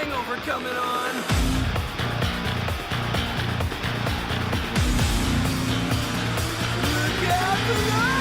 hangover coming on. Look out below!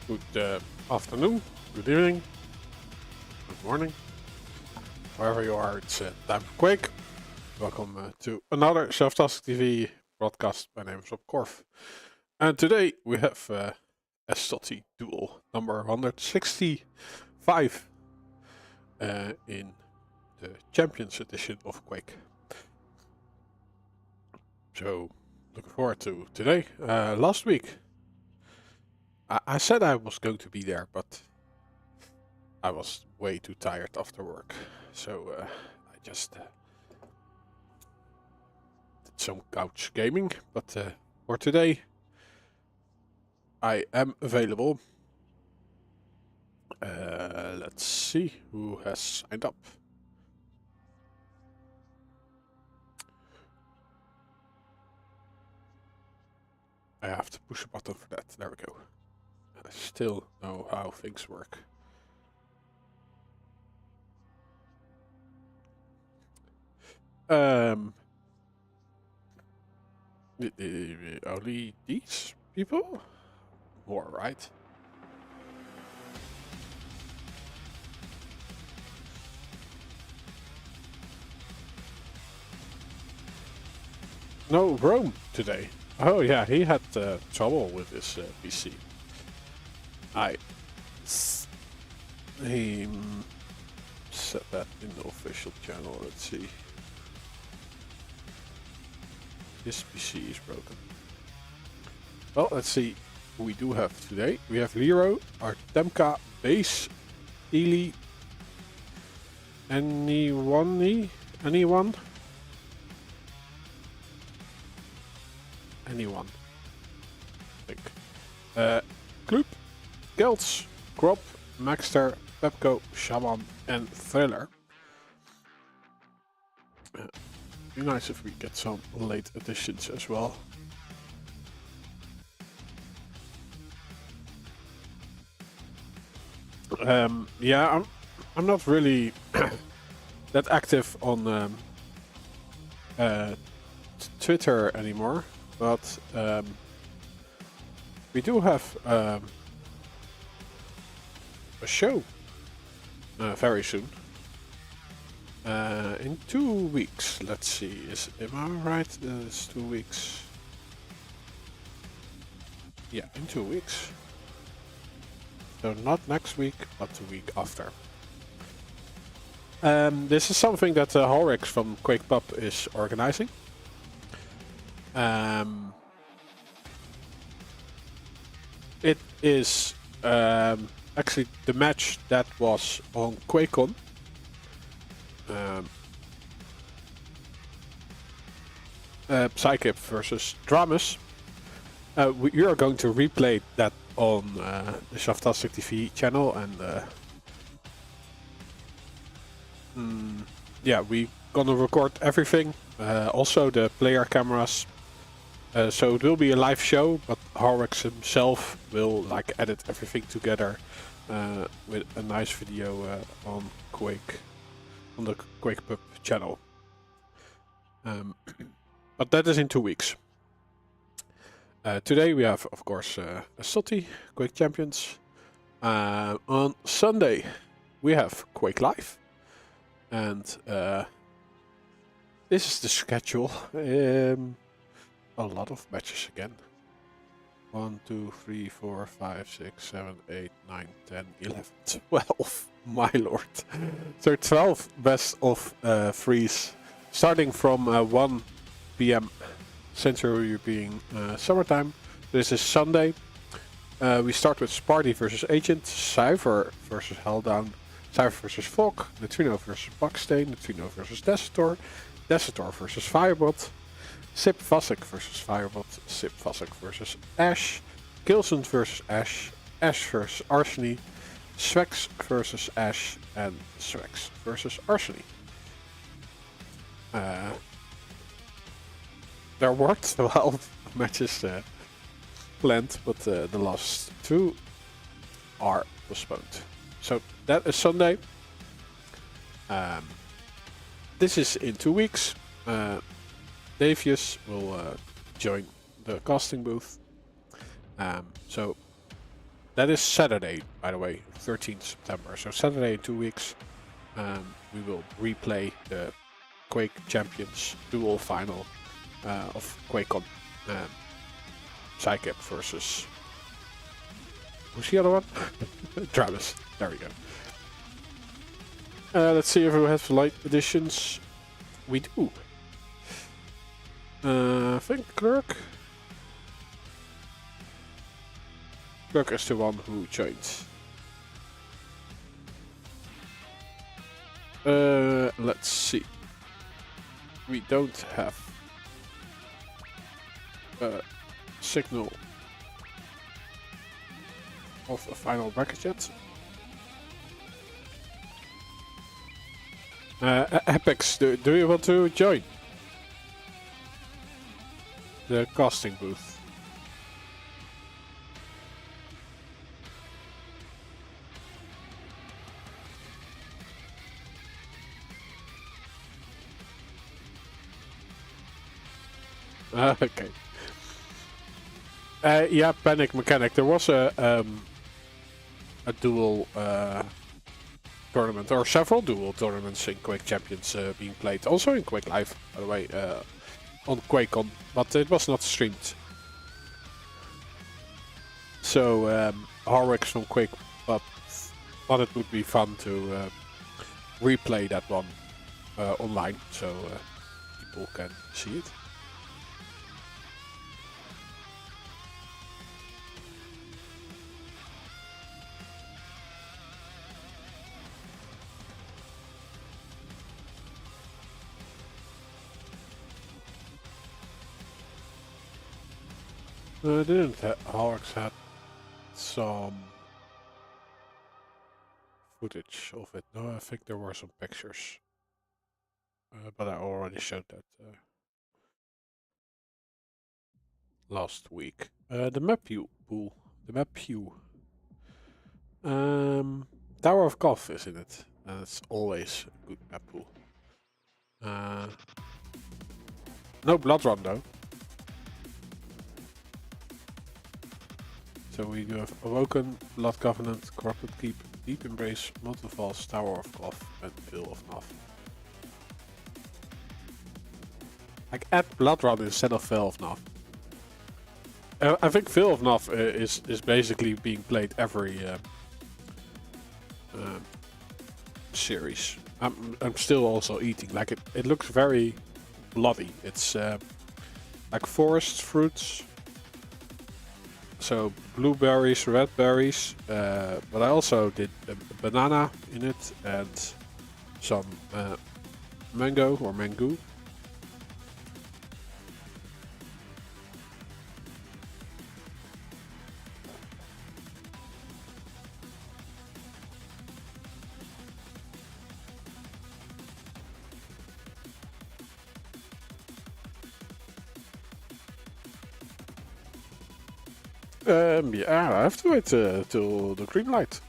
Good afternoon, good evening, good morning, wherever you are. It's time for Quake. Welcome to another Self-Task TV broadcast. My name is Koth, and today we have Estoty duel number 165 in the Champions edition of Quake. So, looking forward to today. Last week, I said I was going to be there, but I was way too tired after work, so I just did some couch gaming. But for today, I am available. Let's see who has signed up. I have to push a button for that. There we go. I still know how things work. Only these people? More, right? No Rome today. Oh yeah, he had trouble with his PC. He said that in the official channel. Let's see. This PC is broken. Well, let's see who we do have today. We have Lero, Artemka, Base, Ely, anyone? Anyone, I think. Kloop, Kelts, Krob, Maxar, Pepco, Shaman, and Thriller. Be nice if we get some late additions as well. Yeah, I'm not really that active on Twitter anymore, but we do have a show very soon. In 2 weeks, let's see. Am I right? It's 2 weeks. Yeah, in 2 weeks. So not next week, but the week after. This is something that Holrix from Quake Pub is organizing. It is actually the match that was on QuakeCon. Psychip versus Dramus. We are going to replay that on the Self-Task TV channel, and yeah, we gonna record everything, also the player cameras. So it will be a live show, but Harwex himself will like edit everything together with a nice video on Quake, on the Quake Pub channel. But that is in 2 weeks. Today we have, of course, Estoty, Quake Champions. On Sunday we have Quake Live, and this is the schedule. A lot of matches again. 1, 2, 3, 4, 5, 6, 7, 8, 9, 10, 11, 12. My lord. So 12 best of 3s, starting from 1 p.m. Central European summertime. This is Sunday. We start with Sparty versus Agent, Cypher versus Helldown, Cypher versus Fog, Neutrino versus Buckstain, Neutrino versus Desitor, Desitor versus Firebot, Sip Vasek versus Firebot, Sip Vasek versus Ash, Kilson versus Ash, Ash versus Arseny, Svex versus Ash, and Svex versus Arseny. There were 12 matches planned, but the last 2 are postponed. So that is Sunday. This is in 2 weeks. Davius will join the casting booth. So that is Saturday, by the way, 13th September. So Saturday in 2 weeks, we will replay the Quake Champions duel final of QuakeCon. Psychip versus... Who's the other one? Travis. There we go. Let's see if we have light editions. We do. I think Clerk. Clerk is the one who joined. Let's see. We don't have a signal of a final bracket yet. Apex, do you want to join the casting booth? Okay. Yeah, Panic Mechanic. There was a duel tournament, or several duel tournaments in Quake Champions being played. Also in Quake Live, by the way, on QuakeCon, but it was not streamed. So Harwix from Quake, but thought it would be fun to replay that one online, so people can see it. Didn't Harwix had some footage of it? No, I think there were some pictures, but I already showed that last week. The map pool, the map view. Tower of Koth is in it, and it's always a good map pool. No Blood Run though. So we do have Awoken, Blood Covenant, Corrupted Keep, Deep Embrace, Molten Falls, Tower of Koth, and Veil of Nav. Like add Blood Run instead of Veil of Nav. I think Veil of Nav is basically being played every series. I'm still also eating. Like it looks very bloody. It's like forest fruits. So blueberries, red berries, but I also did a banana in it and some mango or mango. Yeah, I have to wait till the green light.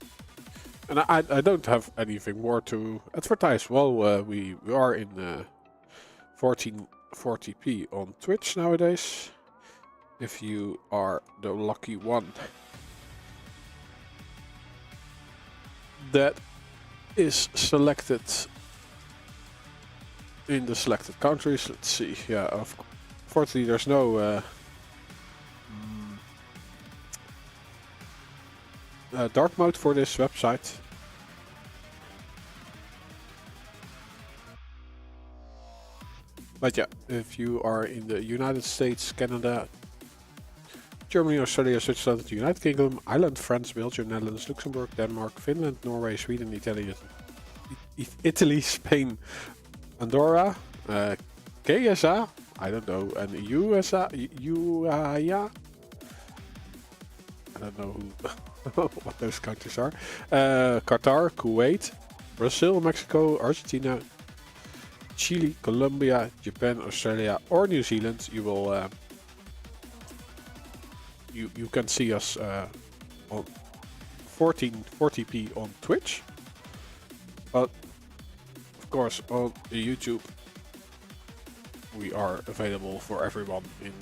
And I don't have anything more to advertise. Well, we are in 1440p on Twitch nowadays. If you are the lucky one that is selected in the selected countries. Let's see. Yeah, unfortunately there's no dark mode for this website. But yeah, if you are in the United States, Canada, Germany, Australia, Switzerland, the United Kingdom, Ireland, France, Belgium, Netherlands, Luxembourg, Denmark, Finland, Norway, Sweden, Italy, Spain, Andorra, KSA, I don't know, and USA, yeah. I don't know what those countries are. Qatar, Kuwait, Brazil, Mexico, Argentina, Chile, Colombia, Japan, Australia, or New Zealand. You will you can see us on 1440p on Twitch, but of course on YouTube we are available for everyone in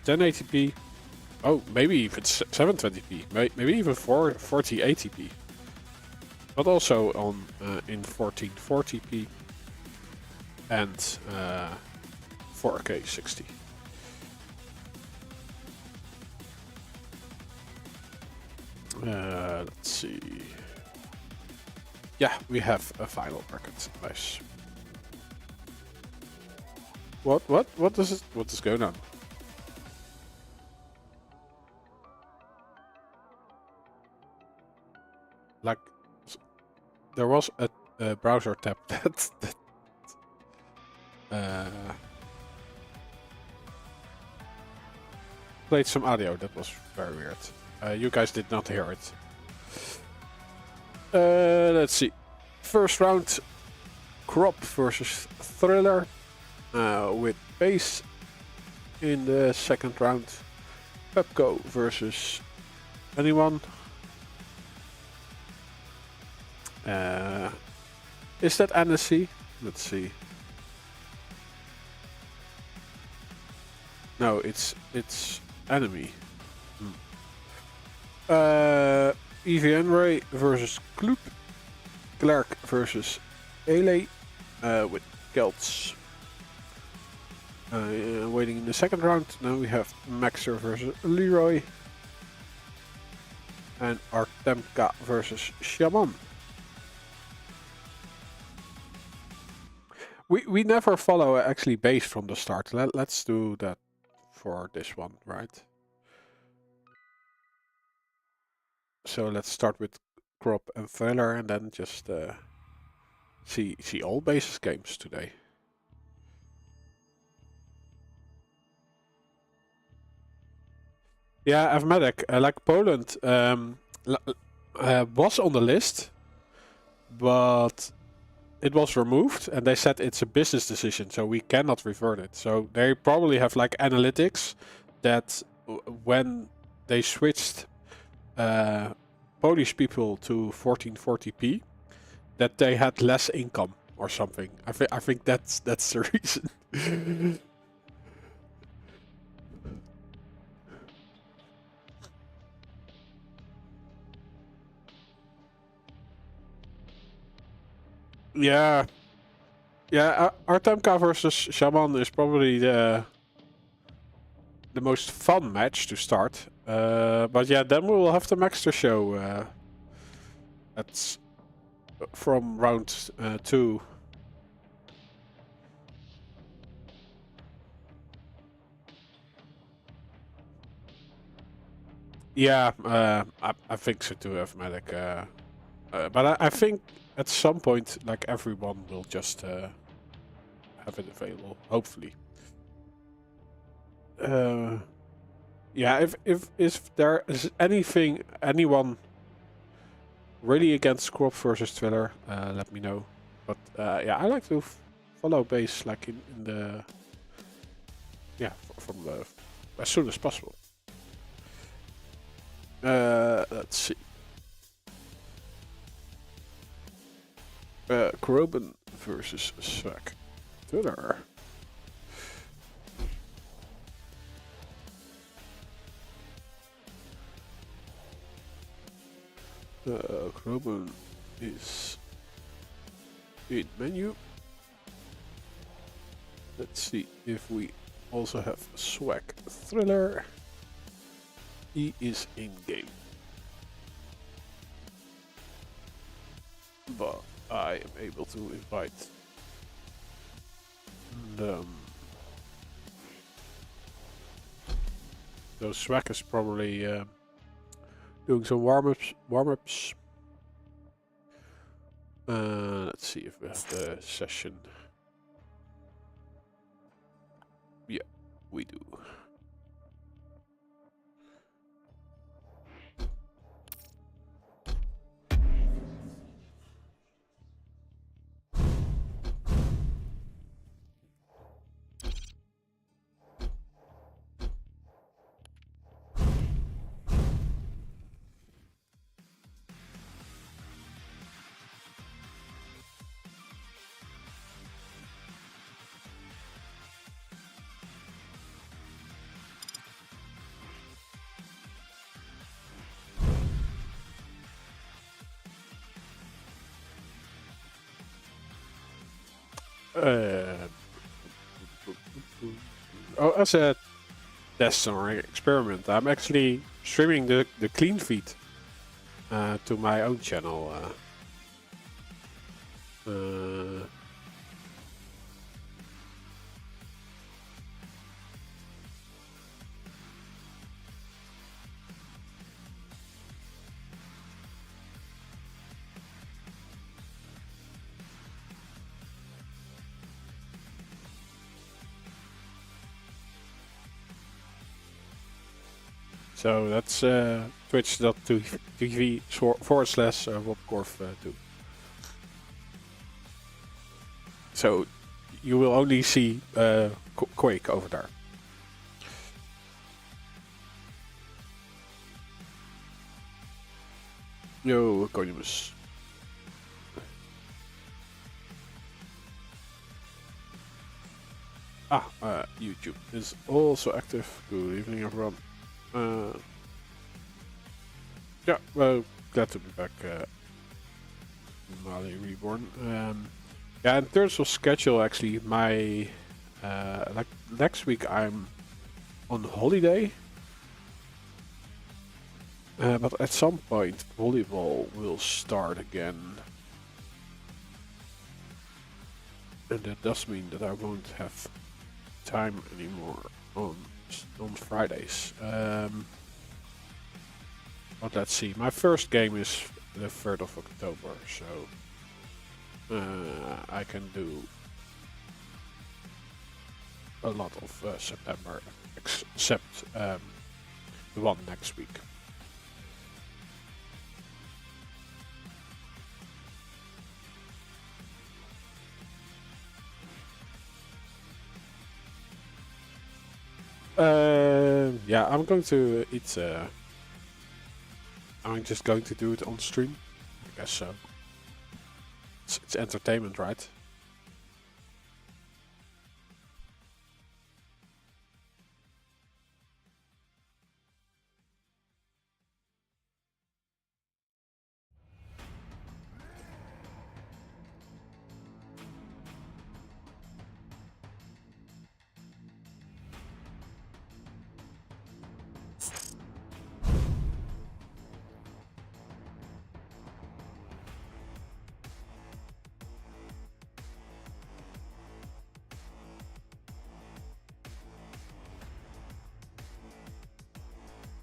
1080p Oh, maybe even 720p, maybe even 4080p, but also on in 1440p and 4K 60. Let's see. Yeah, we have a final bracket. Nice. What is going on? Like, there was a browser tab that played some audio. That was very weird. You guys did not hear it. Let's see. First round, Krob versus Thriller with base. In the second round, Pepco versus anyone. Is that NSC? Let's see. No, it's enemy. EVN Ray versus Kloop. Clark versus Ele with Kelts. Waiting in the second round. Now we have Maxar versus Leroy. And Artemka versus Shaman. We never follow actually base from the start. Let's do that for this one, right? So let's start with Krob and Thriller and then just see all bases games today. Yeah, Avmatic, like Poland, was on the list, but it was removed, and they said it's a business decision, so we cannot revert it. So they probably have like analytics that when they switched Polish people to 1440p, that they had less income or something. I think that's the reason. Yeah. Yeah, Artemka versus Shaman is probably the most fun match to start. But yeah, then we will have the Maxter show. That's from round 2. Yeah, I think so too, Avmatic. But I think at some point, like everyone will just have it available, hopefully. Yeah, if there is anyone really against Krob versus Thriller, let me know. But yeah, I like to follow base like in the from the as soon as possible. Let's see. Krob versus Swag. Thriller. Krob is in menu. Let's see if we also have Swag Thriller. He is in game. But I am able to invite them. So Swag is probably doing some warm-ups. Let's see if we have the session. Yeah, we do. Uh, oh, as a test or experiment, I'm actually streaming the clean feed to my own channel. So that's twitch.tv/Wopkorf2. So you will only see Quake over there. Yo, Conimus. YouTube is also active. Good evening, everyone. Yeah, well, glad to be back, Mali Reborn. Yeah, in terms of schedule, actually, my like next week I'm on holiday, but at some point volleyball will start again, and that does mean that I won't have time anymore on Fridays. But let's see. My first game is the 3rd of October, so I can do a lot of September, except the one next week. Yeah, I'm going to eat. I'm just going to do it on stream. I guess so. It's entertainment, right?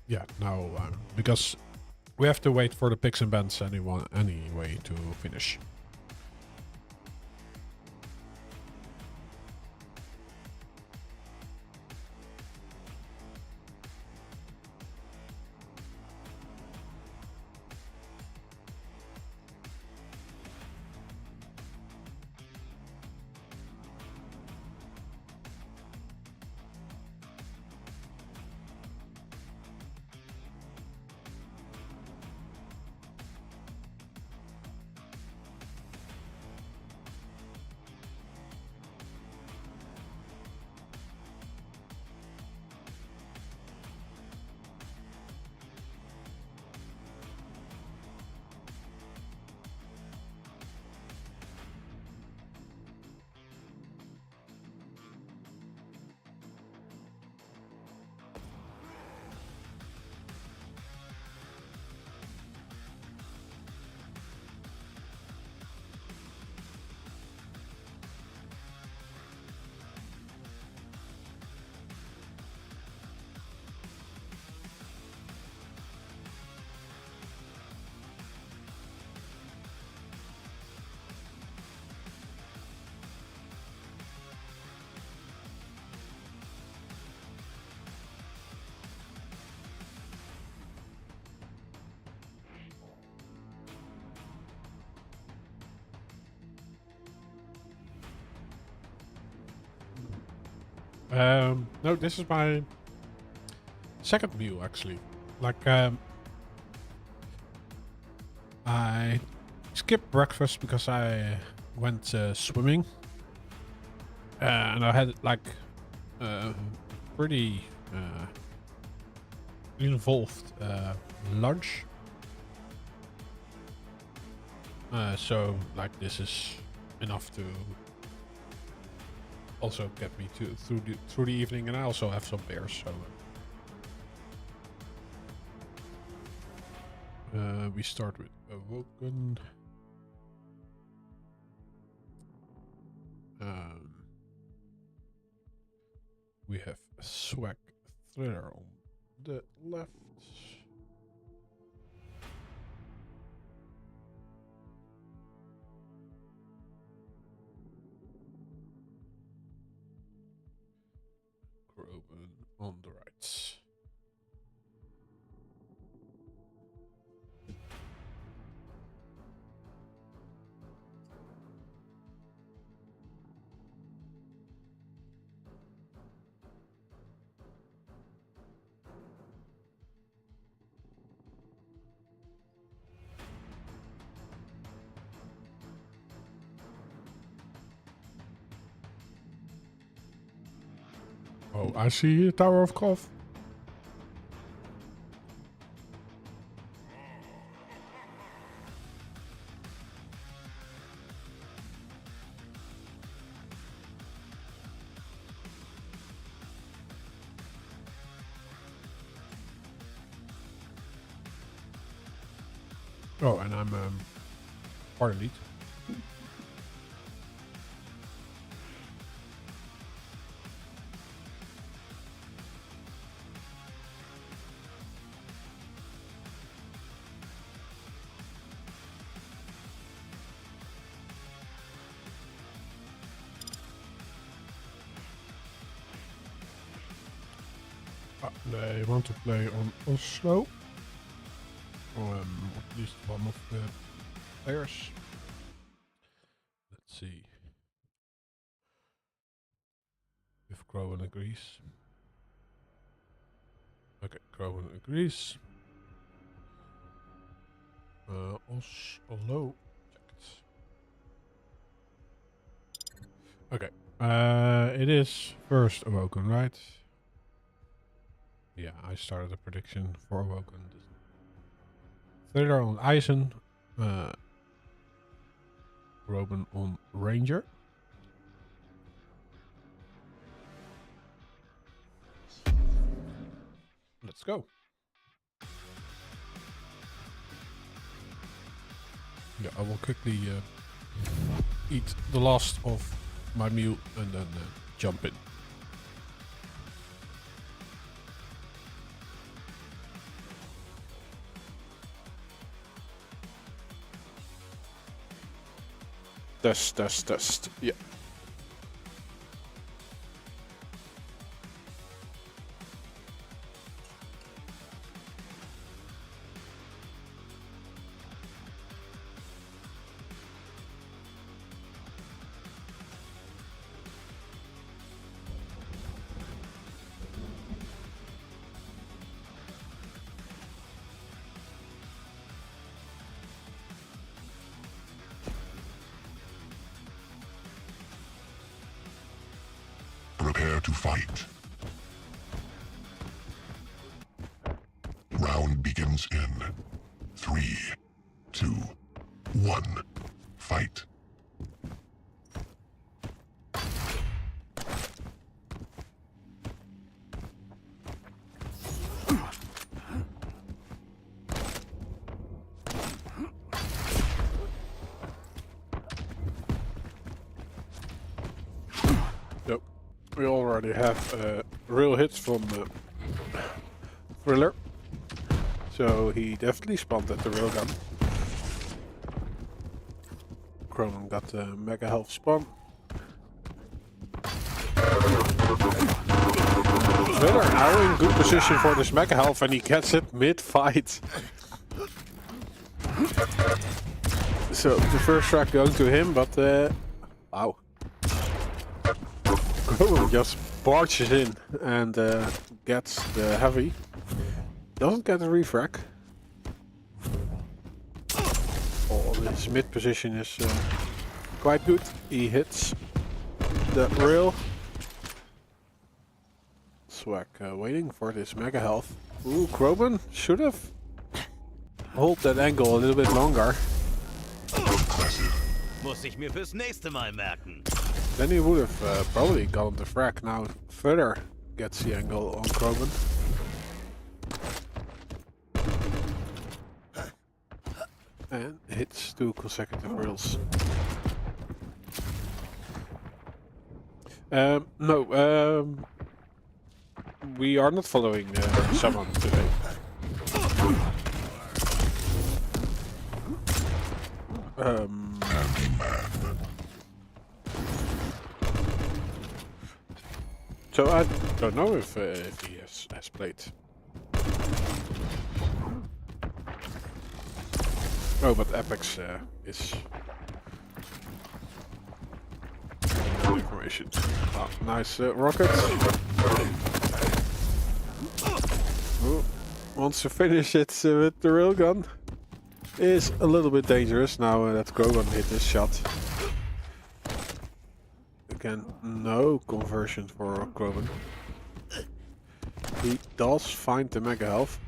Yeah, no, because we have to wait for the picks and bans anyway to finish. No, this is my second meal actually. Like, I skipped breakfast because I went swimming, and I had like pretty involved lunch. So like this is enough to also get me through the evening, and I also have some beers. So we start with Awoken. We have Swag Thriller on the left. Krob on the right. Oh, I see Tower of Koth. Oh, and I'm part elite. They want to play on Oslo. At least one of the players. Let's see if Krob agrees. Okay, Krob agrees. Oslo. Okay. It is first Awoken, right? Yeah, I started a prediction for Awoken. Thriller on Eisen. Krob on Ranger. Let's go. Yeah, I will quickly eat the last of my meal and then jump in. Test. Yeah. Prepare to fight. Round begins in 3, 2, 1. Fight. Yep. We already have real hits from Thriller. So he definitely spawned at the railgun. Krob got the mega health spawn. Thriller now in good position for this mega health and he gets it mid-fight. So the first track going to him, but wow. Krob just barges in and gets the heavy. Doesn't get a refrac. Oh, his mid position is quite good. He hits the rail. Swag waiting for this mega health. Ooh, Krob should have hold that angle a little bit longer. Impressive. Muss ich mir fürs nächste Mal merken. Then he would have probably gotten the frag. Now further gets the angle on Krob. And hits 2 consecutive reels. No, we are not following someone today. So I don't know if he has played. Oh, but Apex is no information. Oh, nice rocket. Ooh, wants to finish it with the railgun. Is a little bit dangerous now that Krob hit his shot. Again, no conversion for Krob. He does find the mega health.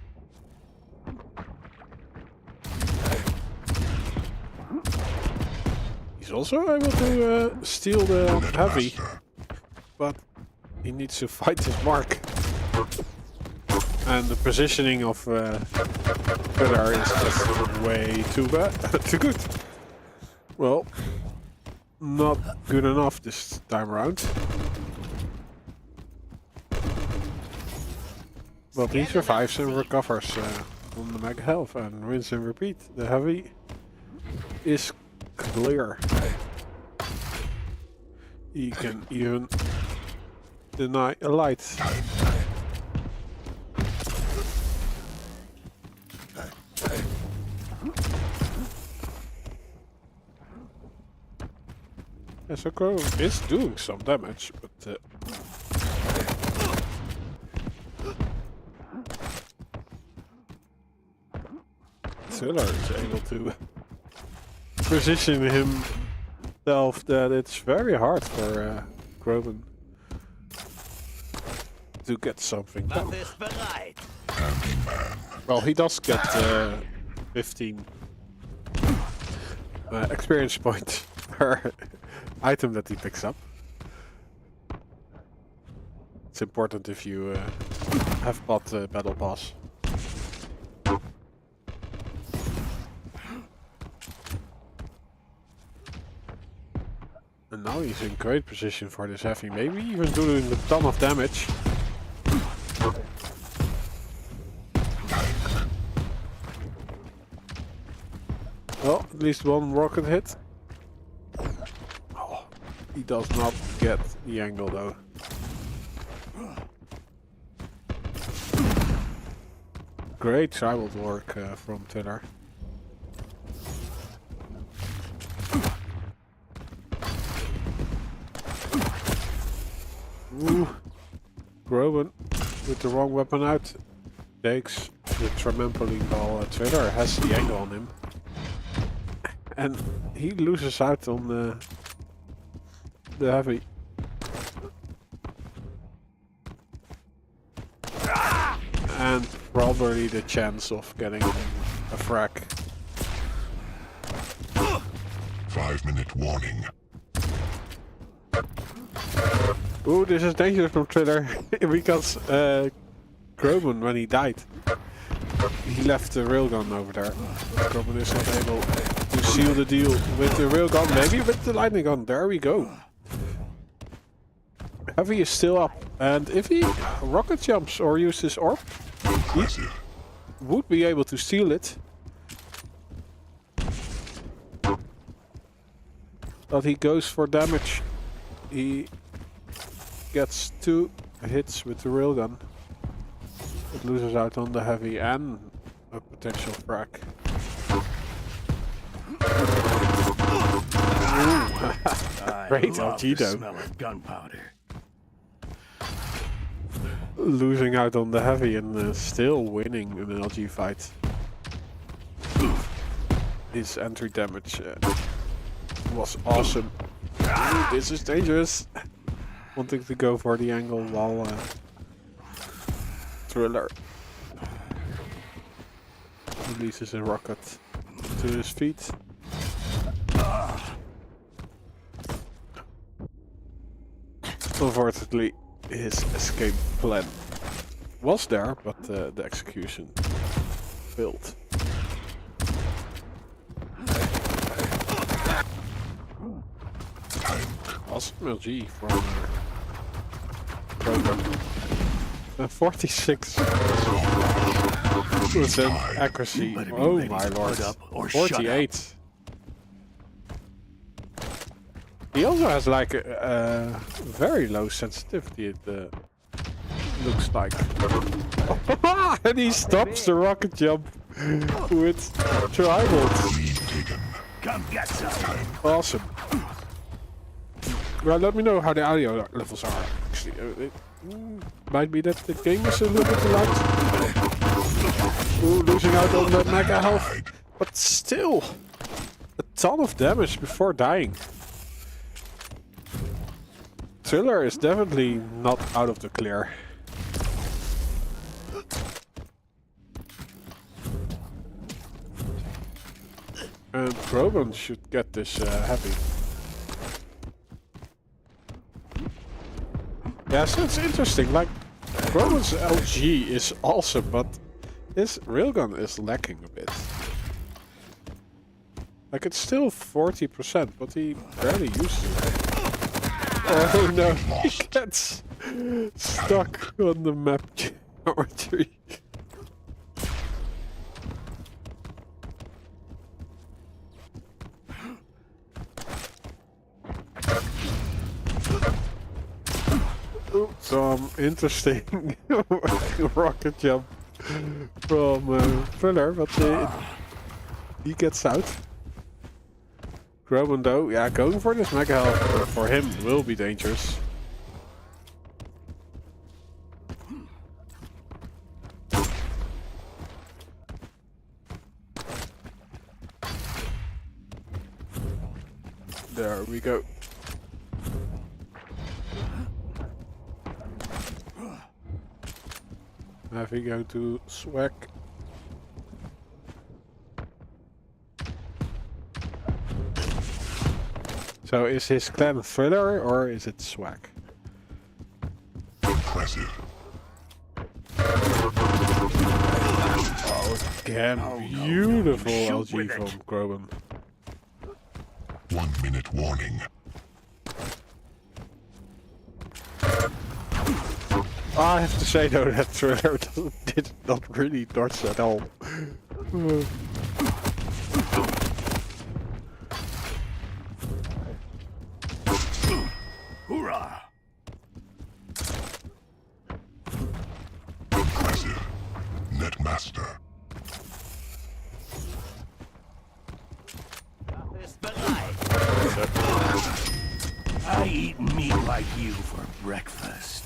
He's also able to steal the heavy, but he needs to fight his mark. And the positioning of Fedar is just way too bad, too good. Well, not good enough this time around. But he survives and recovers on the mega health and rinse and repeat. The heavy is clear. He can even deny a light. Yeah, so Krob is doing some damage, but Tiller is able to position himself that it's very hard for Krob to get something done. Well, he does get 15 experience points per item that he picks up. It's important if you have bought the battle pass. And now he's in great position for this heavy, maybe even doing a ton of damage. Well, at least one rocket hit. Oh, he does not get the angle though. Great tribal work from Tiller. Ooh, Krob with the wrong weapon out takes the trampoline ball. Tiller has the angle on him. And he loses out on the heavy. And probably the chance of getting a frag. 5-minute warning. Ooh, this is dangerous from Tiller because Krob, when he died, he left the railgun over there. Krob is not able to seal the deal with the railgun, maybe with the lightning gun. There we go. Heavy is still up, and if he rocket jumps or uses his orb, he would be able to steal it. But he goes for damage. He gets 2 hits with the railgun. It loses out on the heavy and a potential frag. Great LG though. Smell of gunpowder. Losing out on the heavy and still winning an LG fight. His entry damage was awesome. Ooh, this is dangerous. Wanting to go for the angle while Thriller releases a rocket to his feet. Unfortunately, his escape plan was there, but the execution failed. Awesome LG from Krob. 46% accuracy. Oh my lord. 48. He also has like a very low sensitivity, it looks like. And he stops the rocket jump with triangles. Come get some. Awesome. Well, let me know how the audio levels are. Actually, it might be that the game is a little bit loud. Ooh, losing out on the mega health. But still, a ton of damage before dying. Thriller is definitely not out of the clear. And Krob should get this happy. Yeah, so it's interesting. Like, Krob's LG is awesome, but his railgun is lacking a bit. Like, it's still 40%, but he barely uses it. Oh no, he gets stuck on the map geometry. Some interesting rocket jump from Thriller, but he gets out. Krob though, yeah, going for this mega health for him will be dangerous. There we go. Now we go to swag. So is his clan Thriller or is it swag? Impressive. Oh, again, beautiful LG from Krob. 1 minute warning. I have to say though that Thriller did not really dodge at all. Hoorah! Impressive. Netmaster. I eat meat like you for breakfast.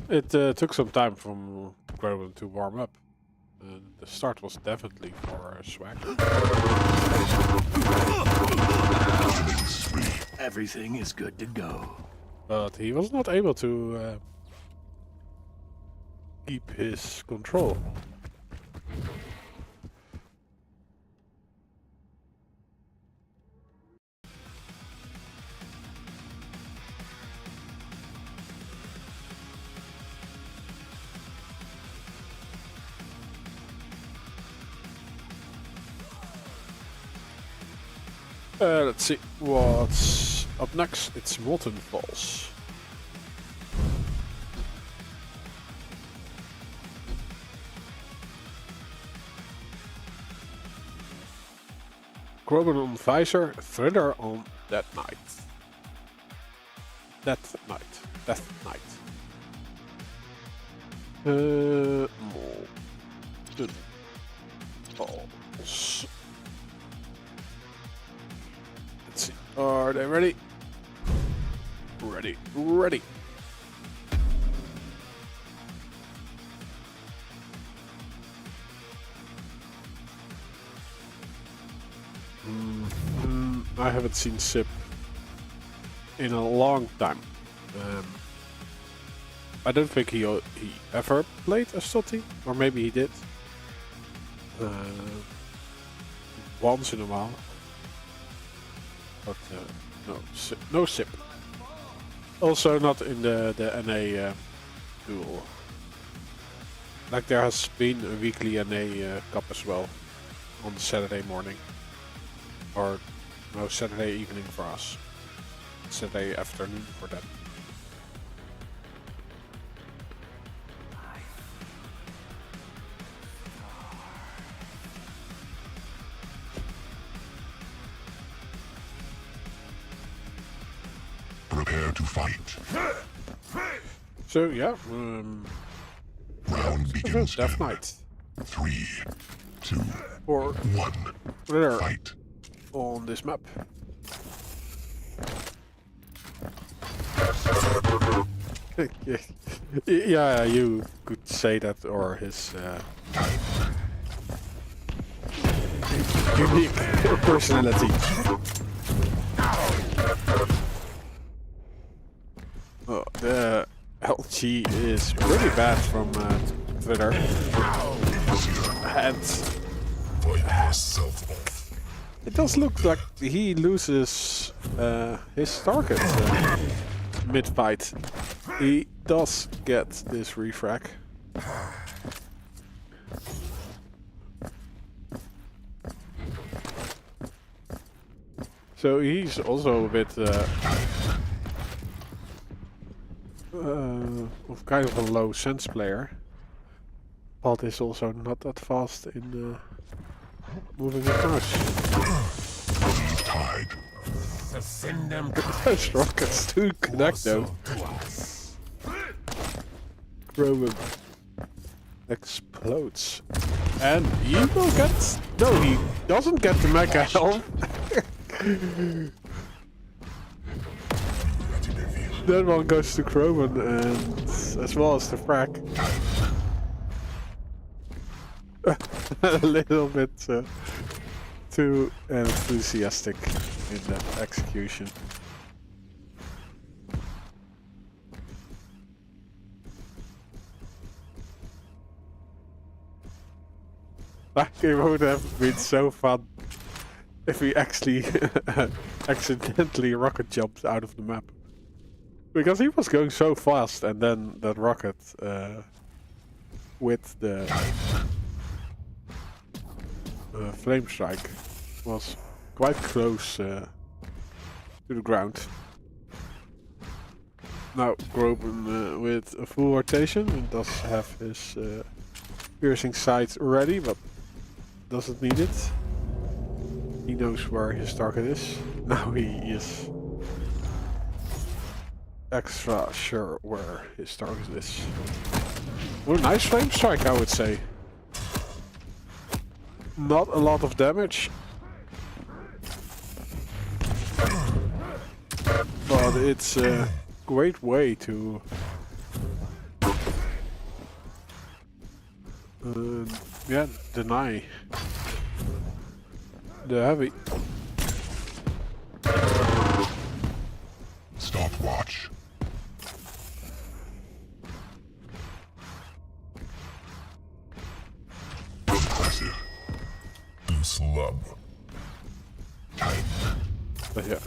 It took some time from Krob to warm up. The start was definitely for swag. Everything is good to go. But he was not able to keep his control. Let's see what's up next. It's Molten Falls. Krob on Visor, Thriller on Death Knight. Death Knight. Molten Falls. Let's see. Are they ready? Ready. I haven't seen Sip in a long time. I don't think he ever played Estoty, or maybe he did. Once in a while. But no Sip. Also not in the NA duel. Like there has been a weekly NA cup as well on Saturday morning. Or no, Saturday evening for us. Saturday afternoon for them. Prepare to fight. So yeah, Round begins. Death in Knight 3, 2, for 1. winner Fight. on this map. Yeah, you could say that, or his unique personality. Oh, the LG is pretty bad from Twitter. And it does look like he loses his target mid-fight. He does get this refrag. So he's also a bit of kind of a low sense player, but is also not that fast in moving across. Tied. Send them Those rockets do connect though. Krob explodes. And he will get... No, he doesn't get the mecha health. That one goes to Krob and as well as the frag. A little bit too enthusiastic in that execution. It would have been so fun if we actually accidentally rocket jumped out of the map. Because he was going so fast and then that rocket with the flame strike was quite close to the ground. Now Krob with a full rotation and does have his piercing sight ready, but doesn't need it. He knows where his target is. Now he is extra sure where his target is. Well, nice flame strike, I would say. Not a lot of damage, but it's a great way to yeah, deny the heavy. Stopwatch. Impressive. Slub. But yeah,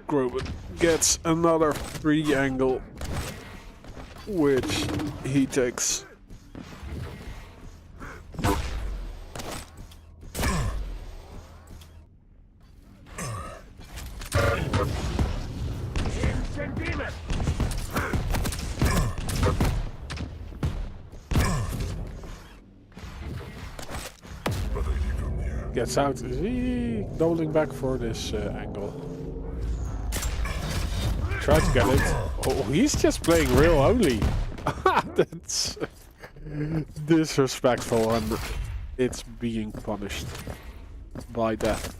Krob gets another free angle, which he takes. Gets out. Is he doubling back for this angle? Try to get it. Oh, he's just playing real only. That's disrespectful and it's being punished by death.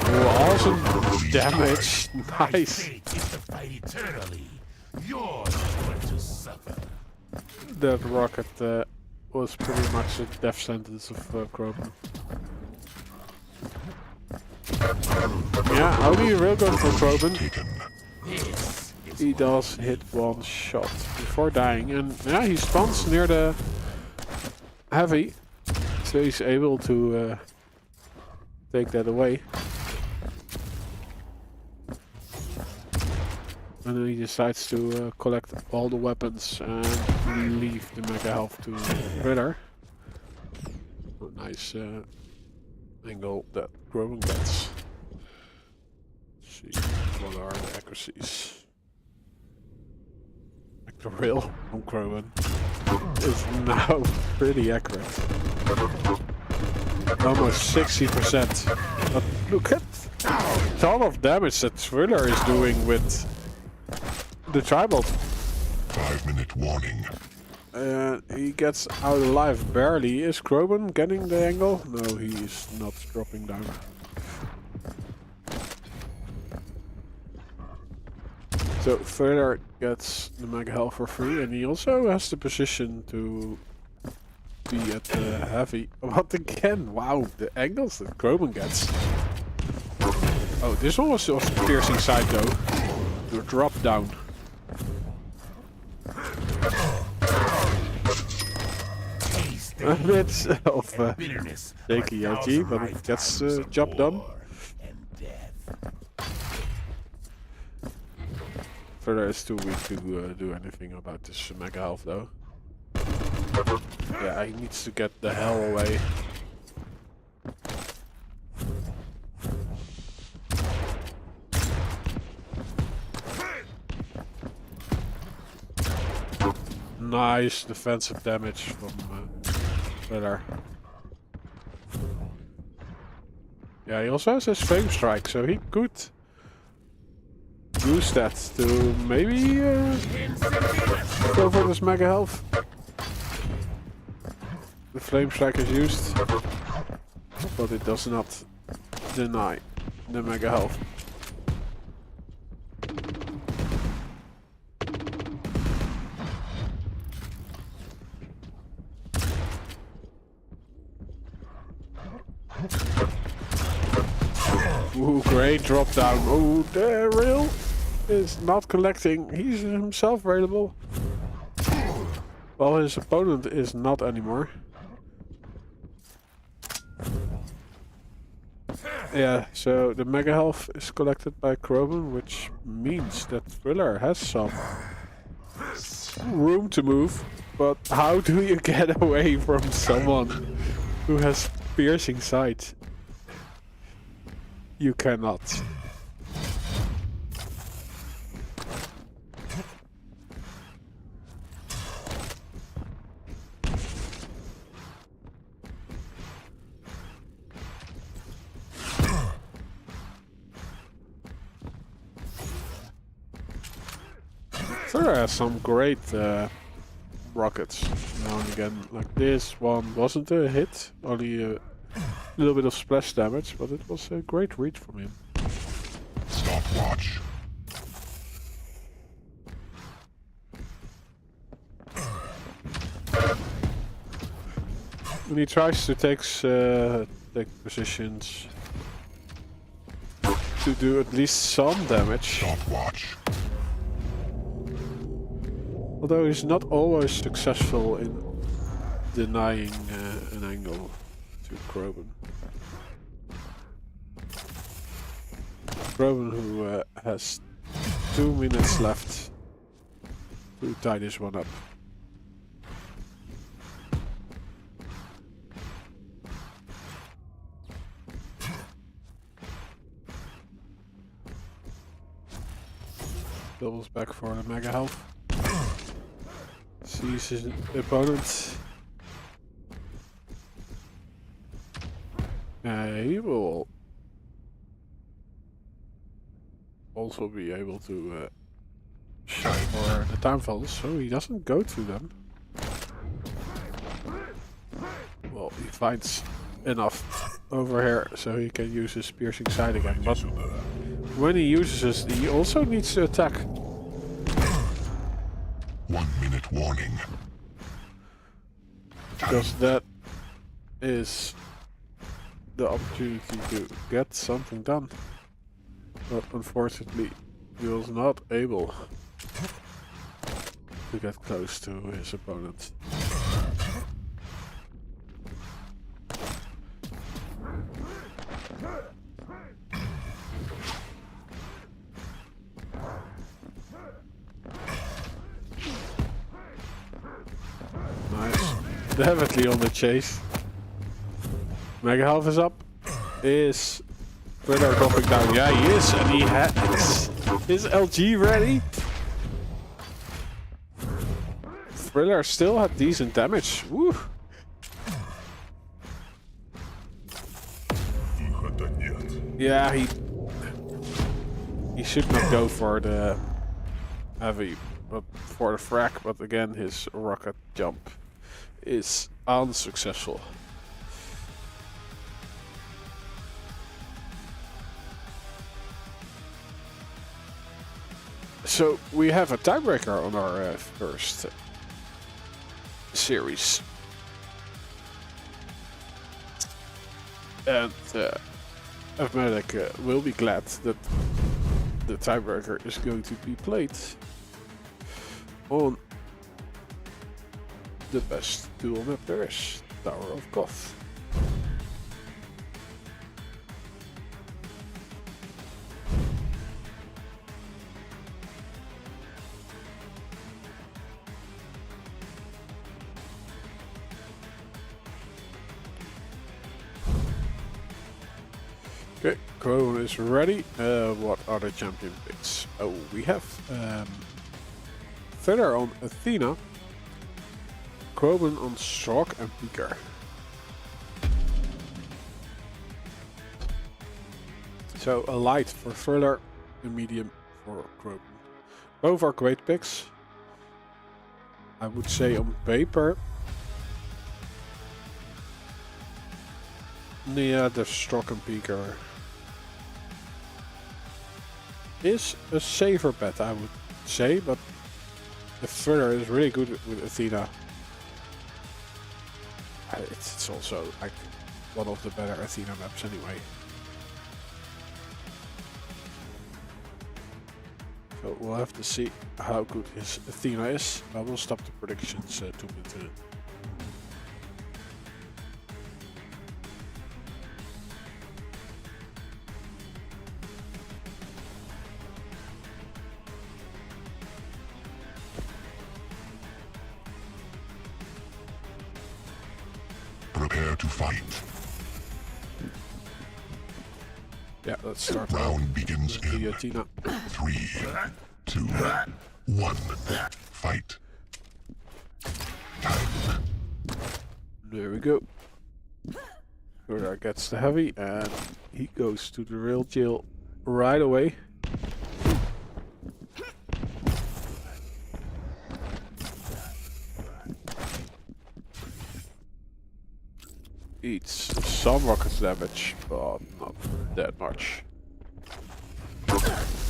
Oh, awesome damage. Nice. Yours is going to suffer. That rocket was pretty much a death sentence of Krob. Yeah, only a real gun for Krob. He does hit one shot before dying, and yeah, he spawns near the heavy. So he's able to take that away. And then he decides to collect all the weapons and leave the mega health to Ritter. Oh, nice angle that Krob gets. Let's see, what are the accuracies? Like the rail from Krob is now pretty accurate. Almost 60%. But look at the ton of damage that Thriller is doing with the tribal. 5-minute warning. He gets out alive barely. Is Krob getting the angle? No, he is not dropping down. So Thriller gets the mega health for free, and he also has the position to be at the heavy. What again? Wow, the angles that Krob gets. Oh, this one was also piercing side though. To drop down. A bit of shaky edgy, but it gets the job done. Further is too weak to do anything about this mega health though. Yeah, he needs to get the hell away. Nice defensive damage from Ritter. Yeah, he also has his flame strike, so he could use that to maybe go for this mega health. The flame strike is used, but it does not deny the mega health. Ooh, great drop down. Oh, the rail is not collecting. He's himself available. Well, his opponent is not anymore. Yeah, so the mega health is collected by Krob, which means that Thriller has some room to move. But how do you get away from someone who has piercing sight? You cannot. There are some great rockets now and again. Like this one wasn't a hit, only a little bit of splash damage, but it was a great read from him. Stopwatch. When he tries to take positions to do at least some damage. Stopwatch. Although he's not always successful in denying an angle to Krob. Krob, who has 2 minutes left to tie this one up. Doubles back for the mega health. Sees his opponent. He will also be able to shot for the time falls, so he doesn't go to them. Well, he finds enough over here so he can use his piercing side again, but when he uses it, he also needs to attack. 1 minute warning. Because that is the opportunity to get something done. But unfortunately, he was not able to get close to his opponent. definitely on the chase. Mega Half is up. Is Thriller dropping down? Yeah, he is, and he has his LG ready. Thriller still had decent damage. Woo. Yeah, he should not go for the heavy, but for the frag. But again, his rocket jump is unsuccessful. So we have a tiebreaker on our first series, and Fnatic will be glad that the tiebreaker is going to be played on the best duel map there is, Tower of Koth. Okay, Krob is ready. What are the champion picks? Oh, we have Feather on Athena, Krob on Shock and Peaker. So a light for Thriller, a medium for Krob. Both are great picks. I would say on paper, yeah, the Shock and Peaker is a safer bet, I would say, but the Thriller is really good with Athena. It's also like one of the better Athena maps anyway. So we'll have to see how good his Athena is. I will stop the predictions 2 minutes in. Prepare to fight. Yeah, let's start. Round begins in Athena. 3, 2, 1. Fight. Time. There we go. Thriller gets the heavy and he goes to the real jail right away. Eats some rocket damage, but not that much.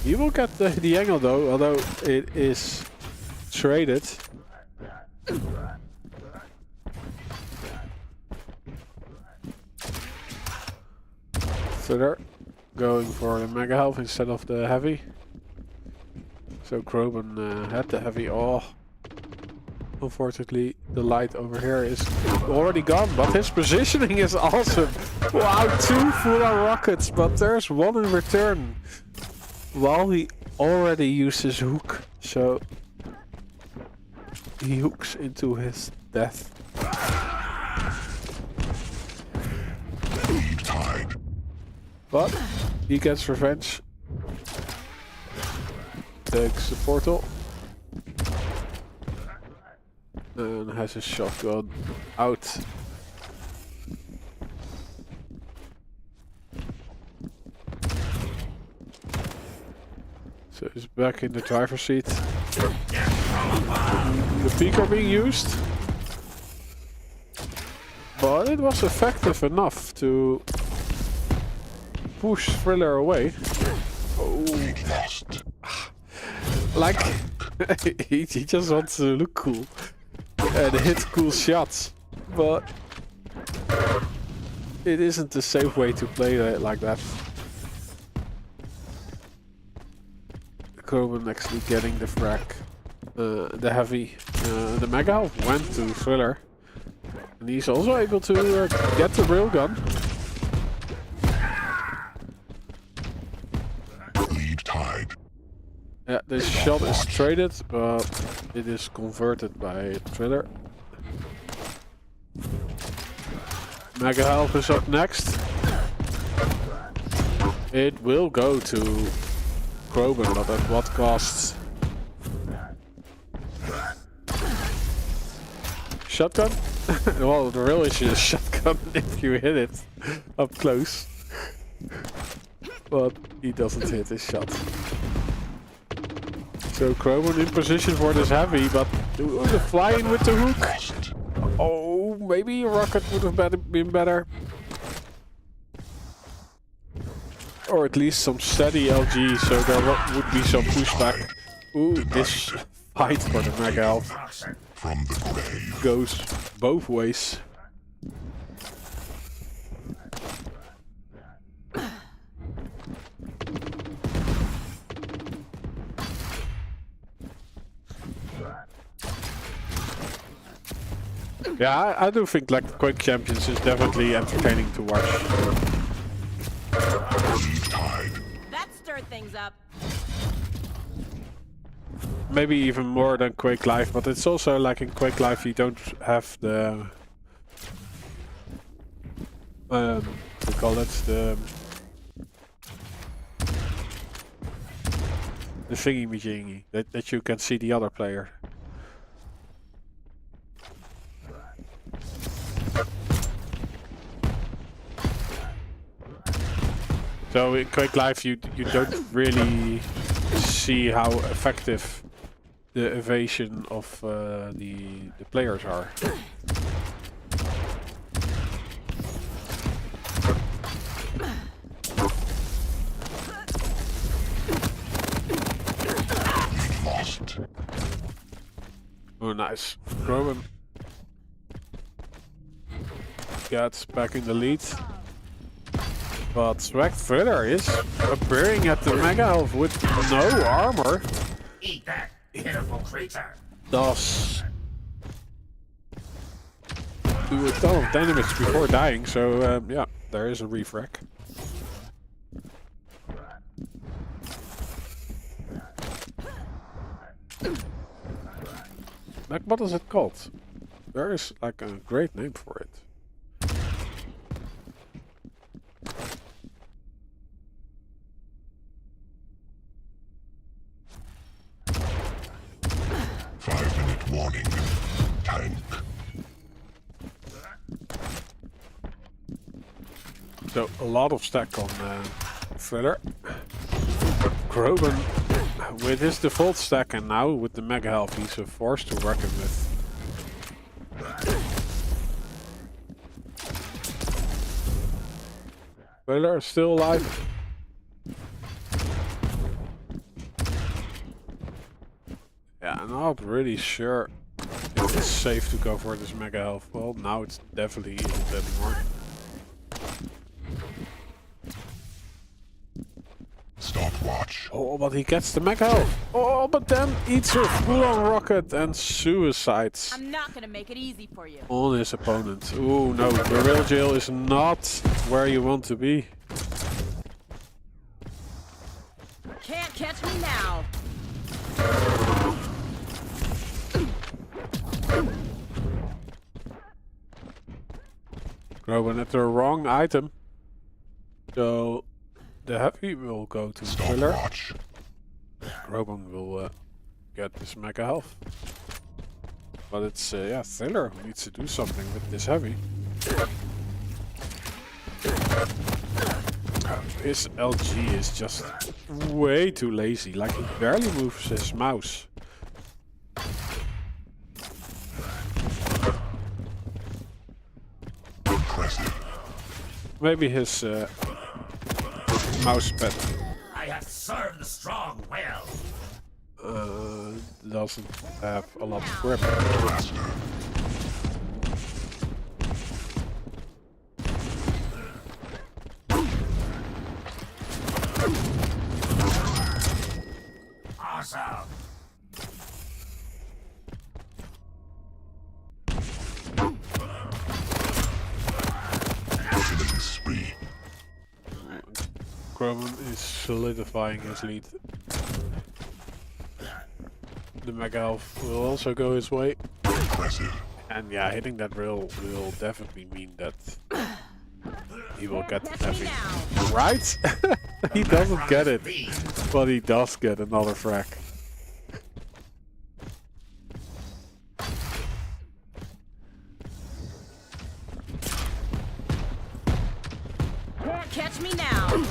He will get the angle though, although it is traded. Thriller going for the mega health instead of the heavy. So Krob had the heavy. Oh, unfortunately the light over here is already gone, but his positioning is awesome. Wow, 2 full on rockets, but there's one in return. While he already used his hook, so he hooks into his death. Tied. But he gets revenge. Takes the portal. And has his shotgun out. So he's back in the driver's seat. The peak are being used. But it was effective enough to push Thriller away. Oh. Lost. Like, he just wants to look cool and hit cool shots, but it isn't the safe way to play it like that. Krob actually getting the frag, the heavy, the mega health went to Thriller, and he's also able to get the railgun. Lead tied. Yeah, this shot is traded, but it is converted by Thriller. Mega Health is up next. It will go to Krob, but at what cost? Shotgun? Well, the real issue is shotgun if you hit it up close. But he doesn't hit his shot. So Krob in position for this heavy, but the flying with the hook. Oh, maybe a rocket would have been better. Or at least some steady LG, so there would be some pushback. Ooh, this fight for the Mega Health From the grave. goes both ways. Yeah, I do think like QUAKE Champions is definitely entertaining to watch. That stirred things up. Maybe even more than QUAKE Live, but it's also like in QUAKE Live you don't have the we call it the thingy-majingy that you can see the other player. So in QUAKE Live you don't really see how effective the evasion of the players are. Lost. Oh, nice. Krob gets back in the lead. But Swagfiller is appearing at the Mega Health with no armor. Eat that, pitiful creature. Does do a ton of damage before dying, so yeah, there is a refrac. Like, what is it called? There is like a great name for it. Warning. Tank. So a lot of stack on Filler. Krob with his default stack and now with the Mega Health he's a force to reckon with. Filler is still alive. Yeah, I'm not really sure if it's safe to go for this Mega Health. Well, now it's definitely isn't anymore. Stopwatch. Oh, but he gets the Mega Health. Oh, but then eats a full-on rocket and suicides I'm not gonna make it easy for you. on his opponent. Ooh, no, the real jail is not where you want to be. Can't catch me now. Krob at the wrong item. So the heavy will go to Filler. Stopwatch. Krob will get this Mega Health. But it's yeah, Filler who needs to do something with this heavy. His LG is just way too lazy. Like he barely moves his mouse. Maybe his mouse pad I have served the strong well. doesn't have a lot of grip. Awesome. Spree. Krob is solidifying his lead. The Mega Health will also go his way. Impressive. And yeah, hitting that rail will definitely mean that he will get Catch me every now. right. He doesn't get it, but he does get another frag. Can't catch me now.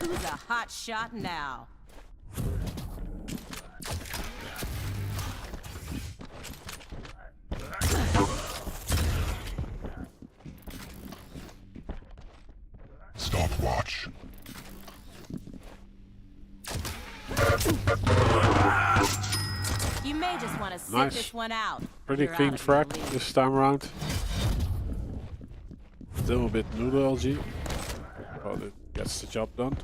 Who's a hot shot now? Stopwatch. You may just want to sit Nice. this one out. Pretty You're clean out of your frag league. this time around. Still a bit noodle LG, but it gets the job done.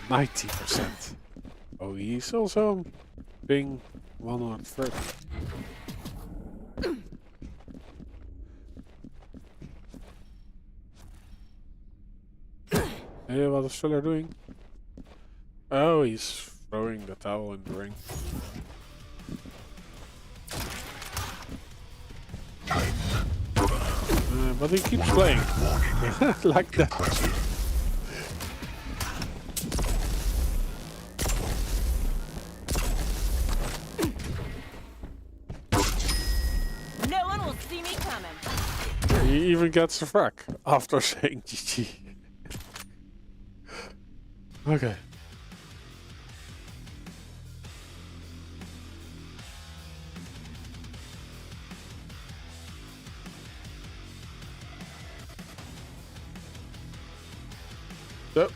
90%. Oh, he's also being 130. Hey, what is Fuller doing? Oh, he's throwing the towel in the ring. But he keeps playing. Like that. No one will see me coming. He even gets a frag after saying GG. Okay. So,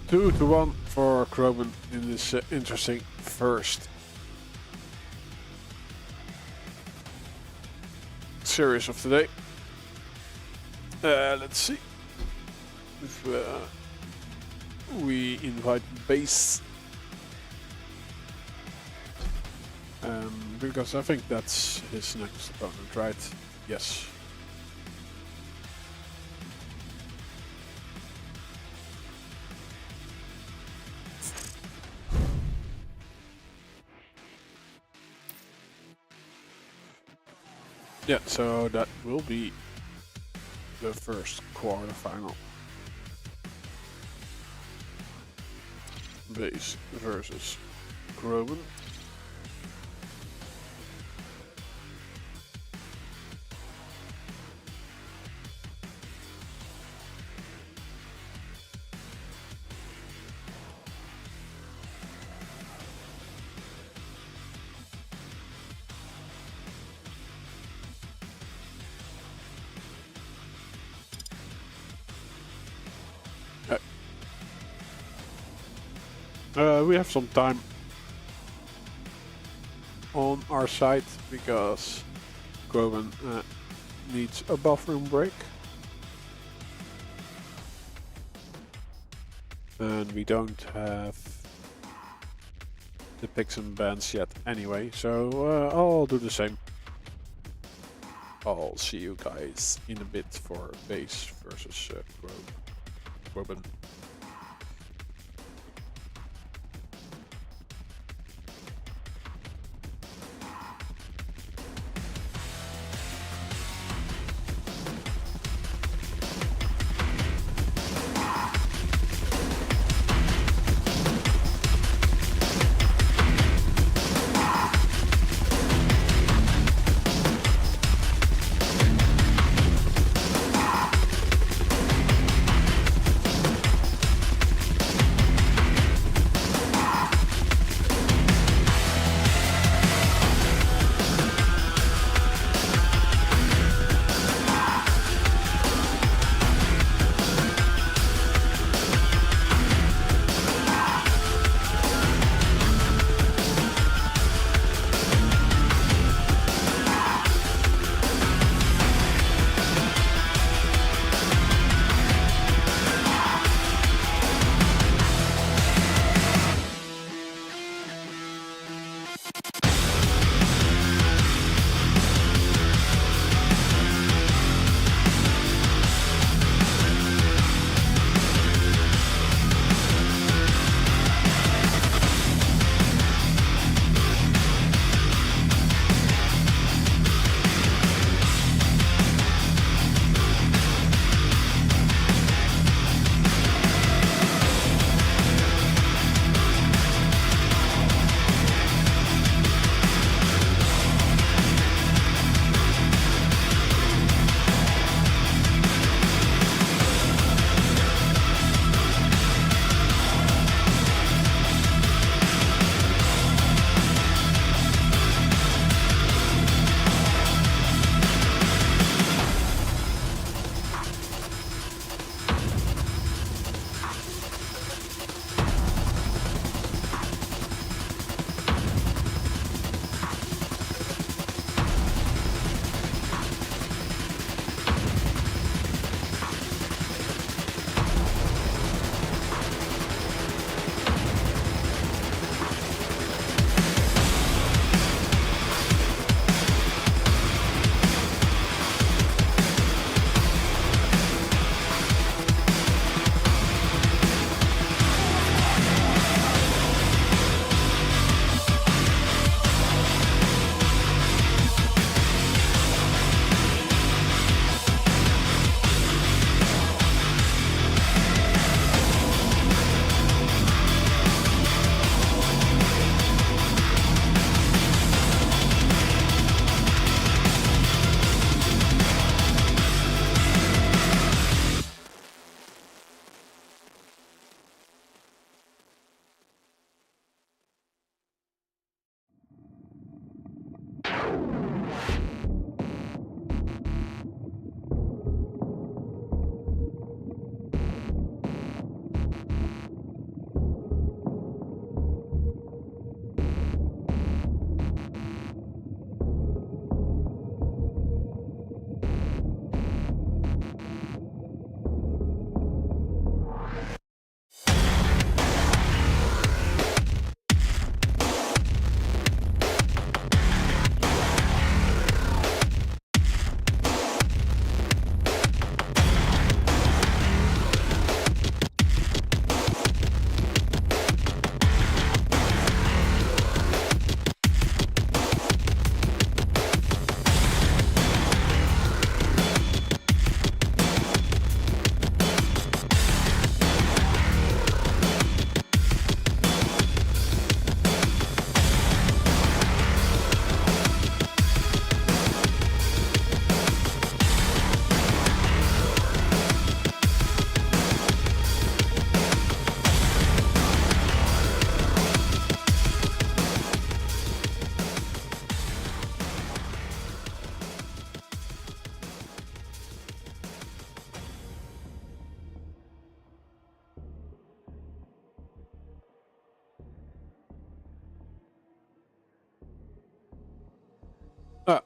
2-1 for Krob in this interesting first series of today. Let's see if we invite base, because I think that's his next opponent, right? Yes. Yeah, so that will be the first quarterfinal. Base versus Krob. We have some time on our side because Krob needs a bathroom break. And we don't have the picks and bans yet anyway, so I'll do the same. I'll see you guys in a bit for base versus Krob.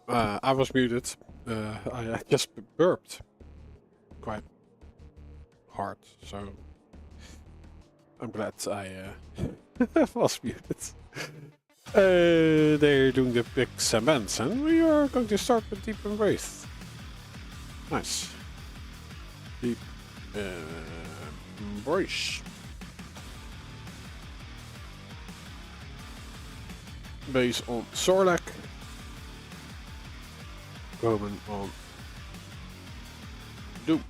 I was muted. I just burped quite hard, so I'm glad I was muted. They're doing the big cements, and we are going to start with Deep Embrace. Nice. Deep Embrace. Base on Sorlak. Roman on Doom.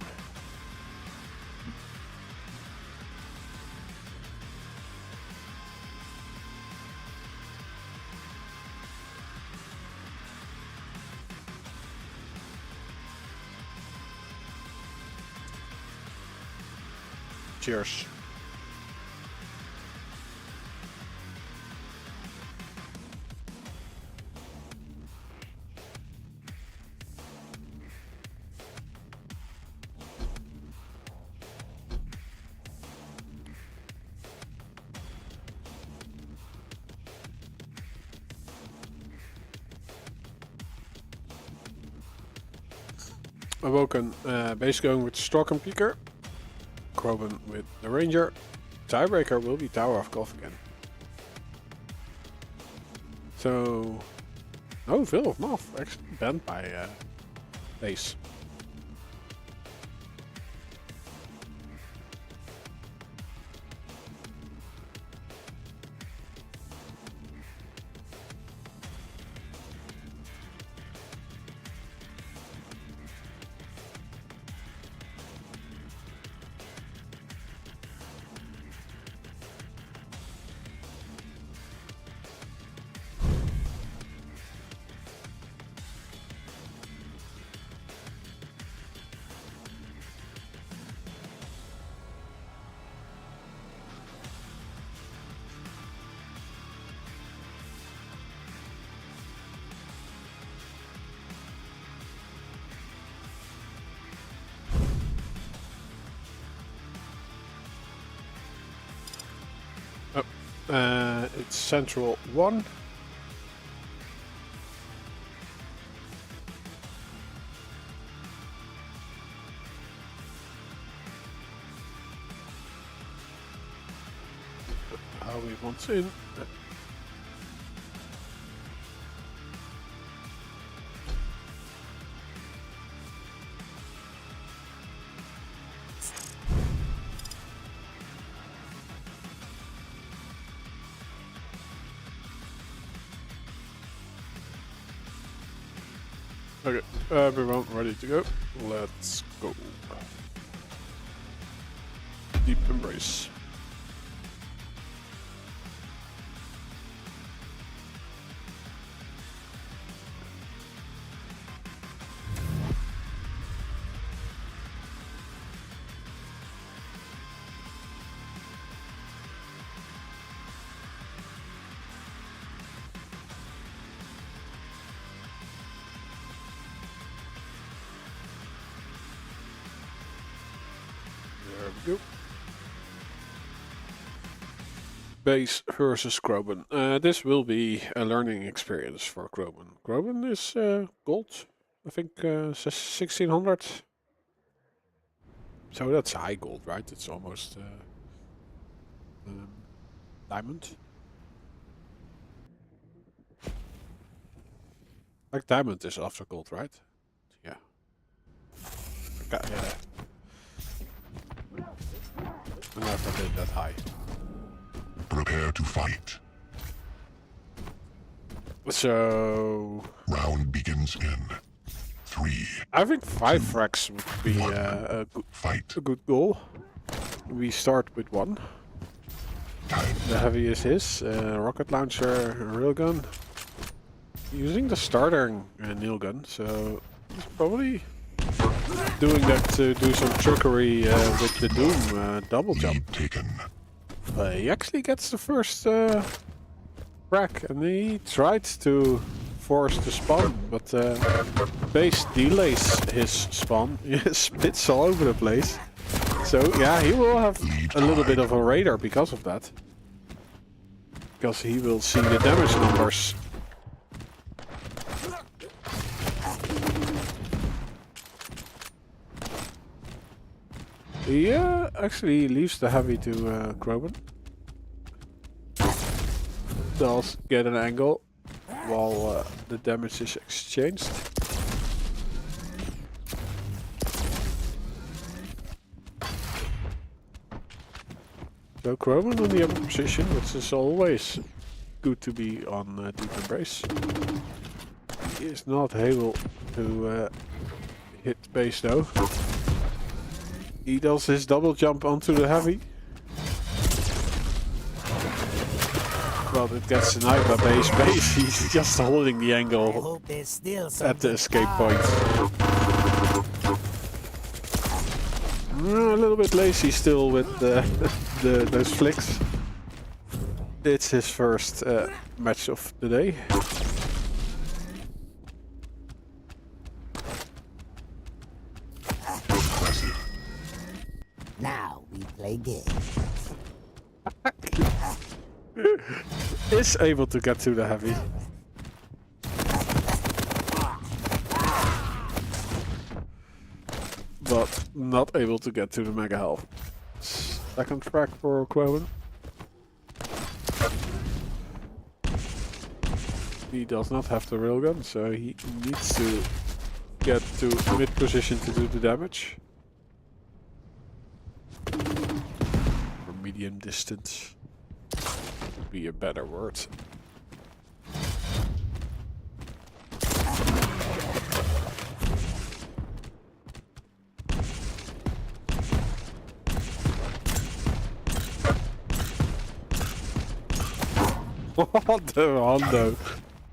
Cheers. Awoken, base going with Stalk and Peeker. Krob with the Ranger. Tiebreaker will be Tower of Koth again. So, no, Veil of Moth actually banned by base. It's Central 1. How we want in. Okay, everyone ready to go? Let's go. Deep Embrace. Go. Base versus Krob. This will be a learning experience for Krob. Krob is gold, I think 1600. So that's high gold, right? It's almost diamond. Like diamond is after gold, right? Yeah. Okay, yeah. I never did that high. Prepare to fight. So Round begins in 3. I think 5 frags would be a good goal. We start with 1. Time. The heaviest is rocket launcher, railgun. Using the starter nail gun, so he's probably doing that to do some trickery with the Doom double jump. Taken. He actually gets the first crack, and he tried to force the spawn, but base delays his spawn. He splits all over the place. So yeah, he will have a little bit of a radar because of that. Because he will see the damage numbers. He actually leaves the heavy to Krob. Does get an angle while the damage is exchanged. So Krob on the upper position, which is always good to be on deep embrace. He is not able to hit base though. He does his double jump onto the heavy. Well, it gets denied by base. He's just holding the angle at the escape point. A little bit lazy still with those flicks. It's his first match of the day. Now we play games. Is able to get to the heavy. But not able to get to the mega health. Second track for Krob. He does not have the railgun, so he needs to get to mid position to do the damage. Or medium distance would be a better word. The Hondo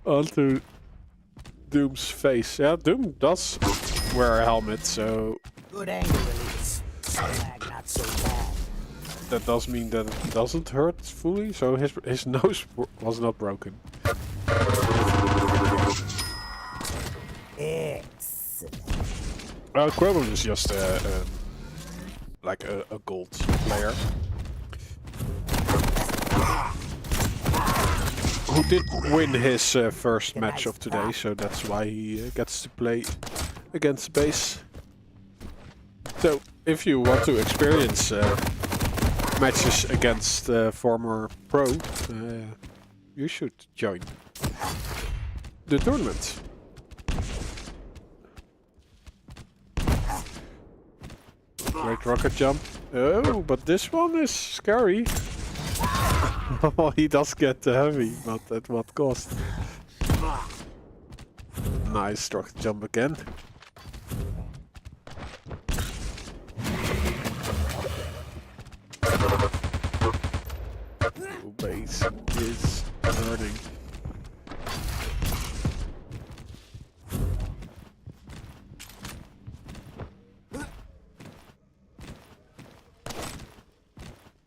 onto Doom's face. Yeah, Doom does wear a helmet, so Good angle release. Lag not so bad. that does mean that it doesn't hurt fully. So his nose was not broken. Excellent. Krob is just like a gold player. Who did win his first match of today, so that's why he gets to play against base. So, if you want to experience matches against former pro, you should join the tournament. Great rocket jump. Oh, but this one is scary. Oh, he does get the heavy, but at what cost? Nice rocket jump again. Oh, base is burning.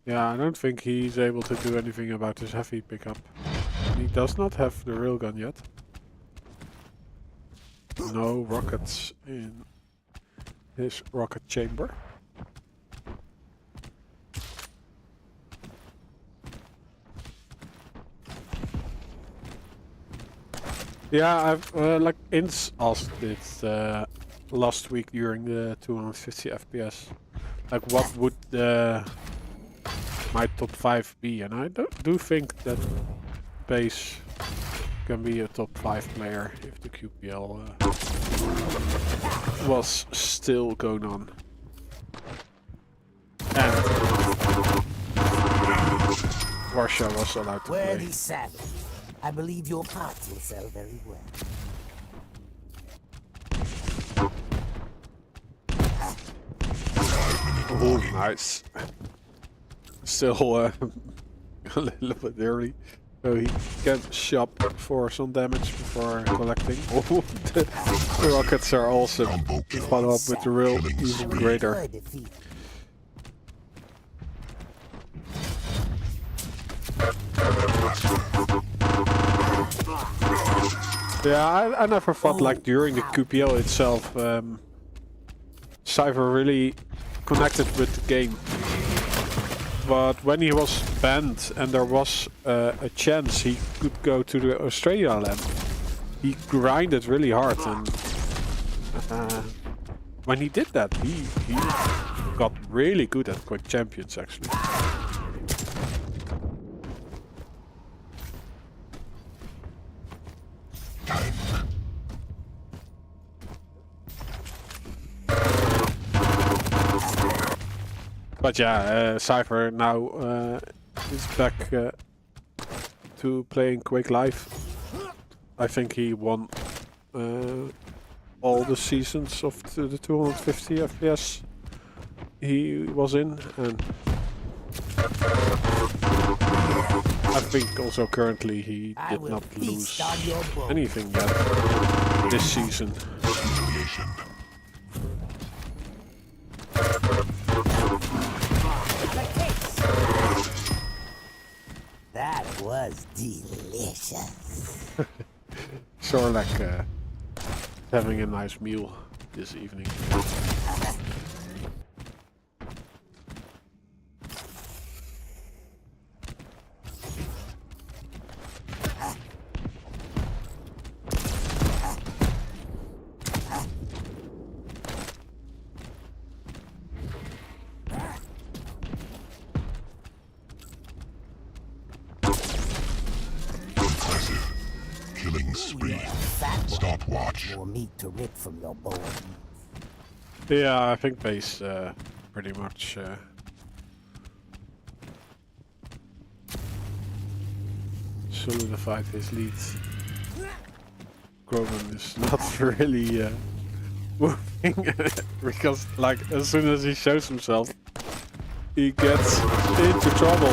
Yeah, I don't think he's able to do anything about his heavy pickup. He does not have the railgun yet. No rockets in his rocket chamber. Yeah, I've like Ints asked it last week during the 250 FPS. Like, what would my top 5 be? And I do think that base can be a top 5 player if the QPL was still going on. And Russia was allowed to Wear play. these saddles. I believe your parts will sell very well. Oh, nice. Still a little bit early. So he can shop for some damage before collecting. Oh, the rockets are awesome. Follow up with the real even greater. Enjoy defeat. Yeah, I never thought like during the QPL itself, Cypher really connected with the game. But when he was banned and there was a chance he could go to the Australia land, he grinded really hard, and when he did that, he got really good at QUAKE Champions actually. But yeah, Cypher now is back to playing QUAKE Live. I think he won all the seasons of the 250 FPS he was in, and I think also currently he did not lose anything yet this season. That was delicious. Sort of like having a nice meal this evening. Killing spree. Stopwatch. More meat to rip from your bone. Yeah, I think base pretty much solidified his lead. Krob is not really moving because, like, as soon as he shows himself, he gets into trouble.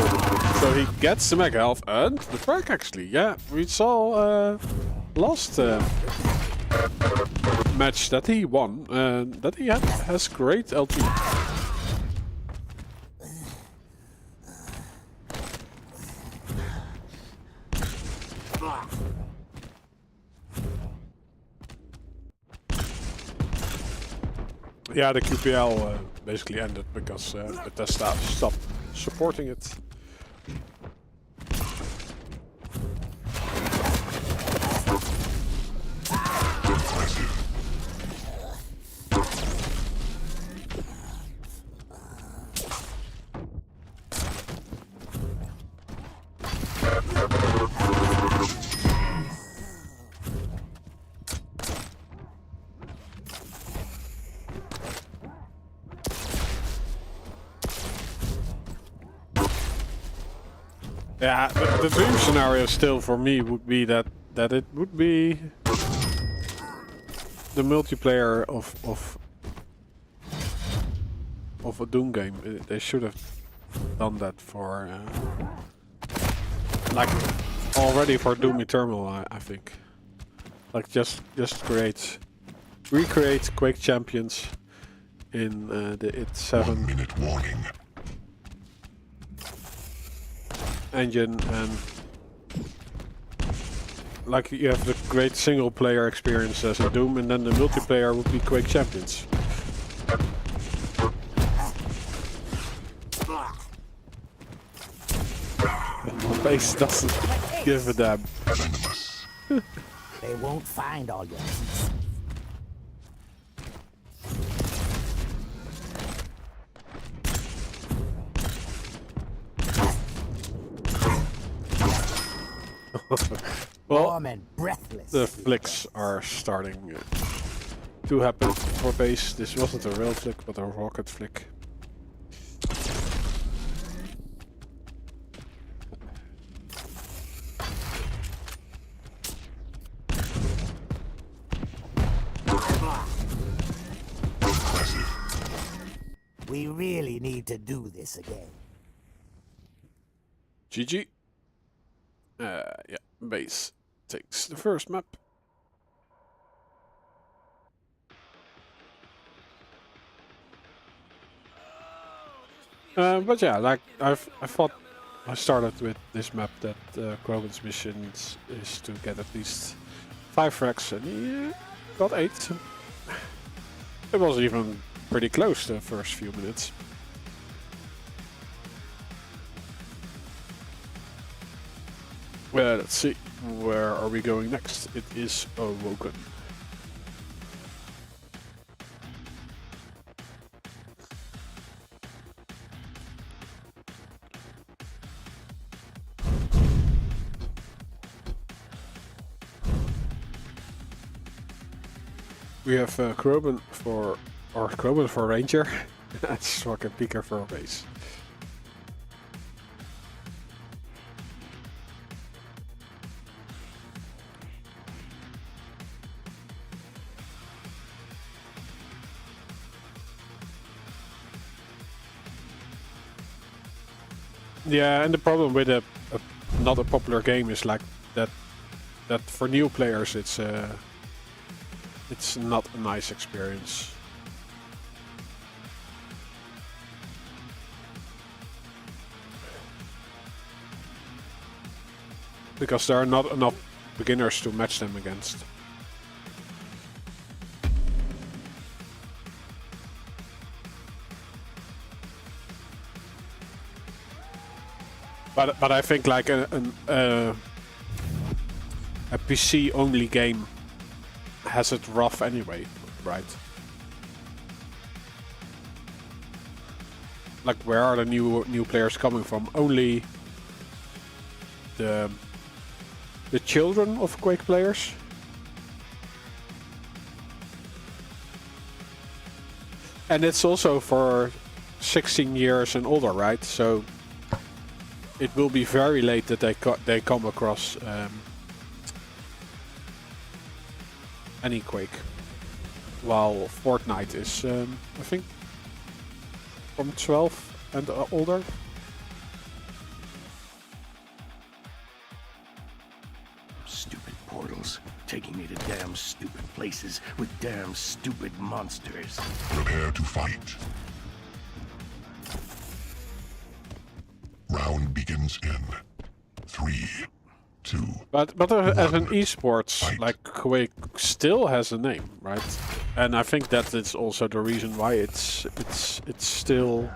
So he gets the mega health and the frag actually. Yeah, we saw last match that he won that he has great LT. Yeah, the QPL basically ended because Bethesda stopped supporting it. Yeah, the dream scenario still for me would be that it would be the multiplayer of a Doom game. They should have done that for like already for Doom Eternal. I think, like just recreate QUAKE Champions in the IT 7 1-minute warning. engine, and like you have the great single player experience as in Doom, and then the multiplayer would be QUAKE Champions. Base doesn't give a damn. They won't find all your teeth. Well, Warm and breathless. the flicks are starting to happen for base. This wasn't a real flick, but a rocket flick. We really need to do this again. GG. Yeah, base takes the first map. But yeah, like I thought, I started with this map that Krob's mission is to get at least 5 frags, and he got 8. It was even pretty close the first few minutes. Well, let's see, where are we going next? It is Awoken. We have Krob for Ranger. That's fucking Piker for base. Yeah, and the problem with a not a popular game is like that for new players it's not a nice experience. Because there are not enough beginners to match them against. But I think like a PC only game has it rough anyway, right? Like where are the new players coming from? Only the children of Quake players. And it's also for 16 years and older, right? So it will be very late that they come across any Quake. While Fortnite is, I think, from 12 and older. Stupid portals, taking me to damn stupid places with damn stupid monsters. Prepare to fight. Round begins in 3, 2. But as an esports, like Quake still has a name, right? And I think that is also the reason why it's still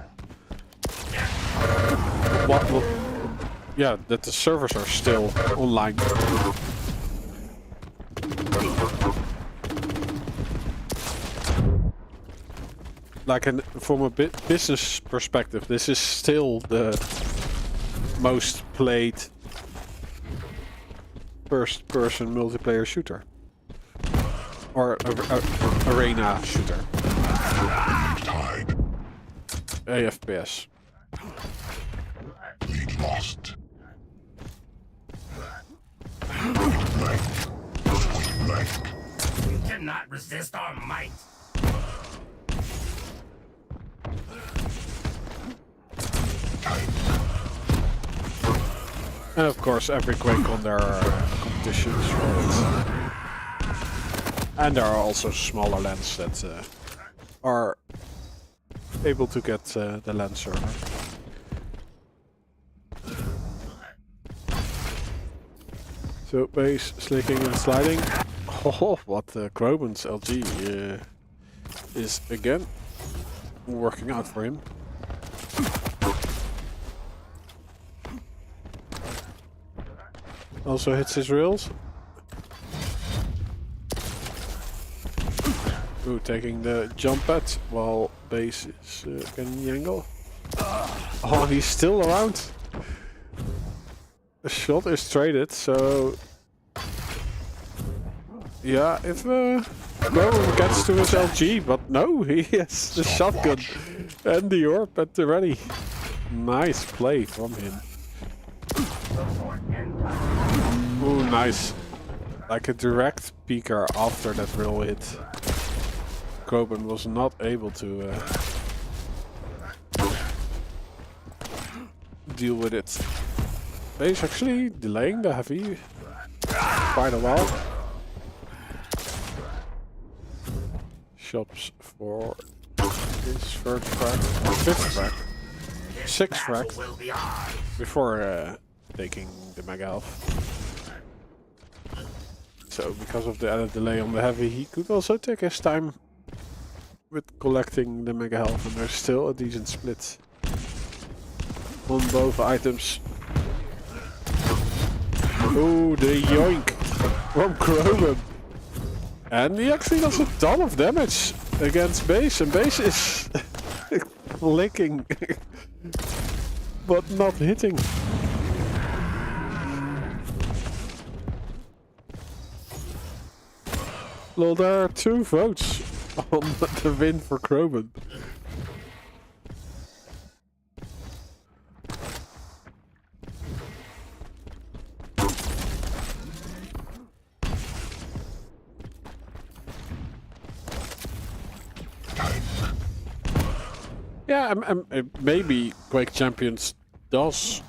yeah, that the servers are still online. Like from a business perspective, this is still the most played first-person multiplayer shooter. Or arena shooter. Tied. AFPS. Lead lost. Point blank. Point blank. You cannot resist our might. And of course, every Quake on there are competitions for it. And there are also smaller lands that are able to get the land server. So base, slicking and sliding. Oh, what Kroben's LG is again working out for him. Also hits his rails. Ooh, taking the jump pad while base is getting the angle. Oh, he's still around. The shot is traded, so yeah, if Kroben gets to his LG, but no, he has the shotgun and the orb at the ready. Nice play from him. Ooh, nice. Like a direct peeker after that real hit. Kroben was not able to deal with it. Base actually delaying the heavy quite a while. Shops for his first frag, fifth frag, sixth frag before taking the mega health. So because of the added delay on the heavy, he could also take his time with collecting the mega health, and there's still a decent split on both items. Ooh, the yoink from Krob. And he actually does a ton of damage against base, and base is flicking but not hitting. Well, there are 2 votes on the win for Krob. Yeah, maybe Quake Champions does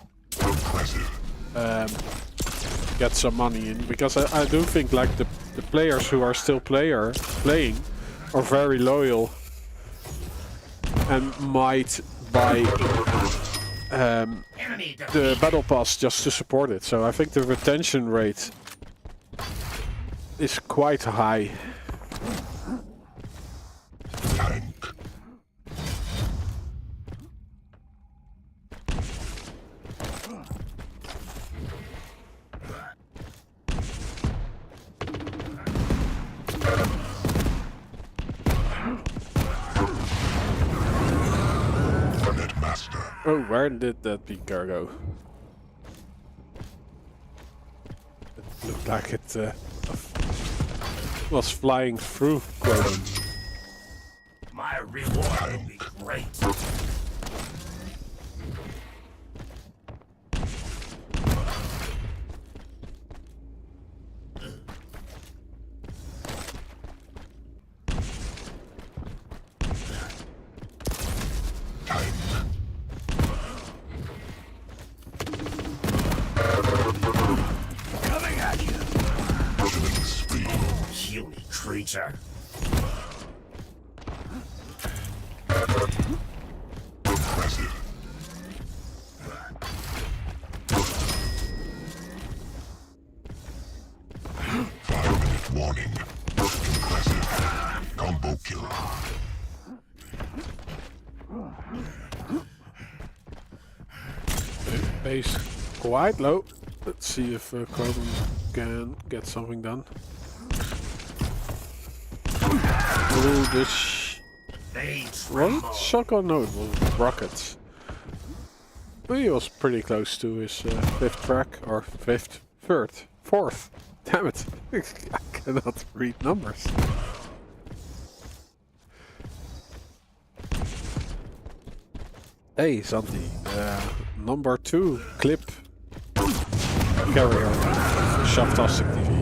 get some money in, because I do think like the players who are still playing are very loyal and might buy the battle pass just to support it. So I think the retention rate is quite high. Oh, where did that beaker go? It looked like it was flying through Quarterfinal. My reward will be great. Coming at you. Puny creature. Impressive. 5-minute warning. Impressive. Combo kill. Base quite low. Let's see if Krob can get something done. Oh, this... Was it shotgun? No, it was rockets. But he was pretty close to his 5th crack, or 5th, 3rd, 4th. Damn it, I cannot read numbers. Hey, Santi, number 2 clip carrier, Shaftastic TV.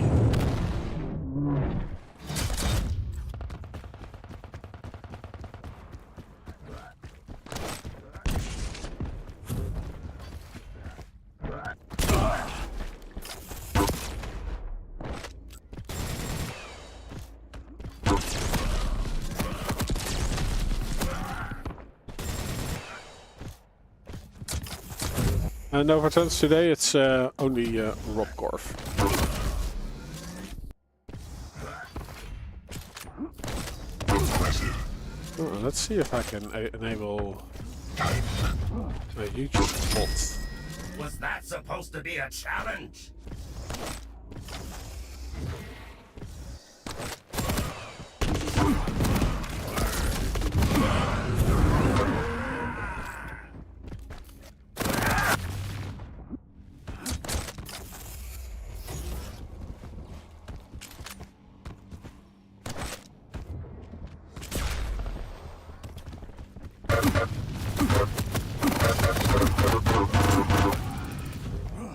And over turns today, it's only Rob Korf. Oh, let's see if I can enable a YouTube bot. Was that supposed to be a challenge?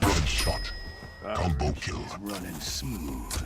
Headshot. Combo kill. Running smooth.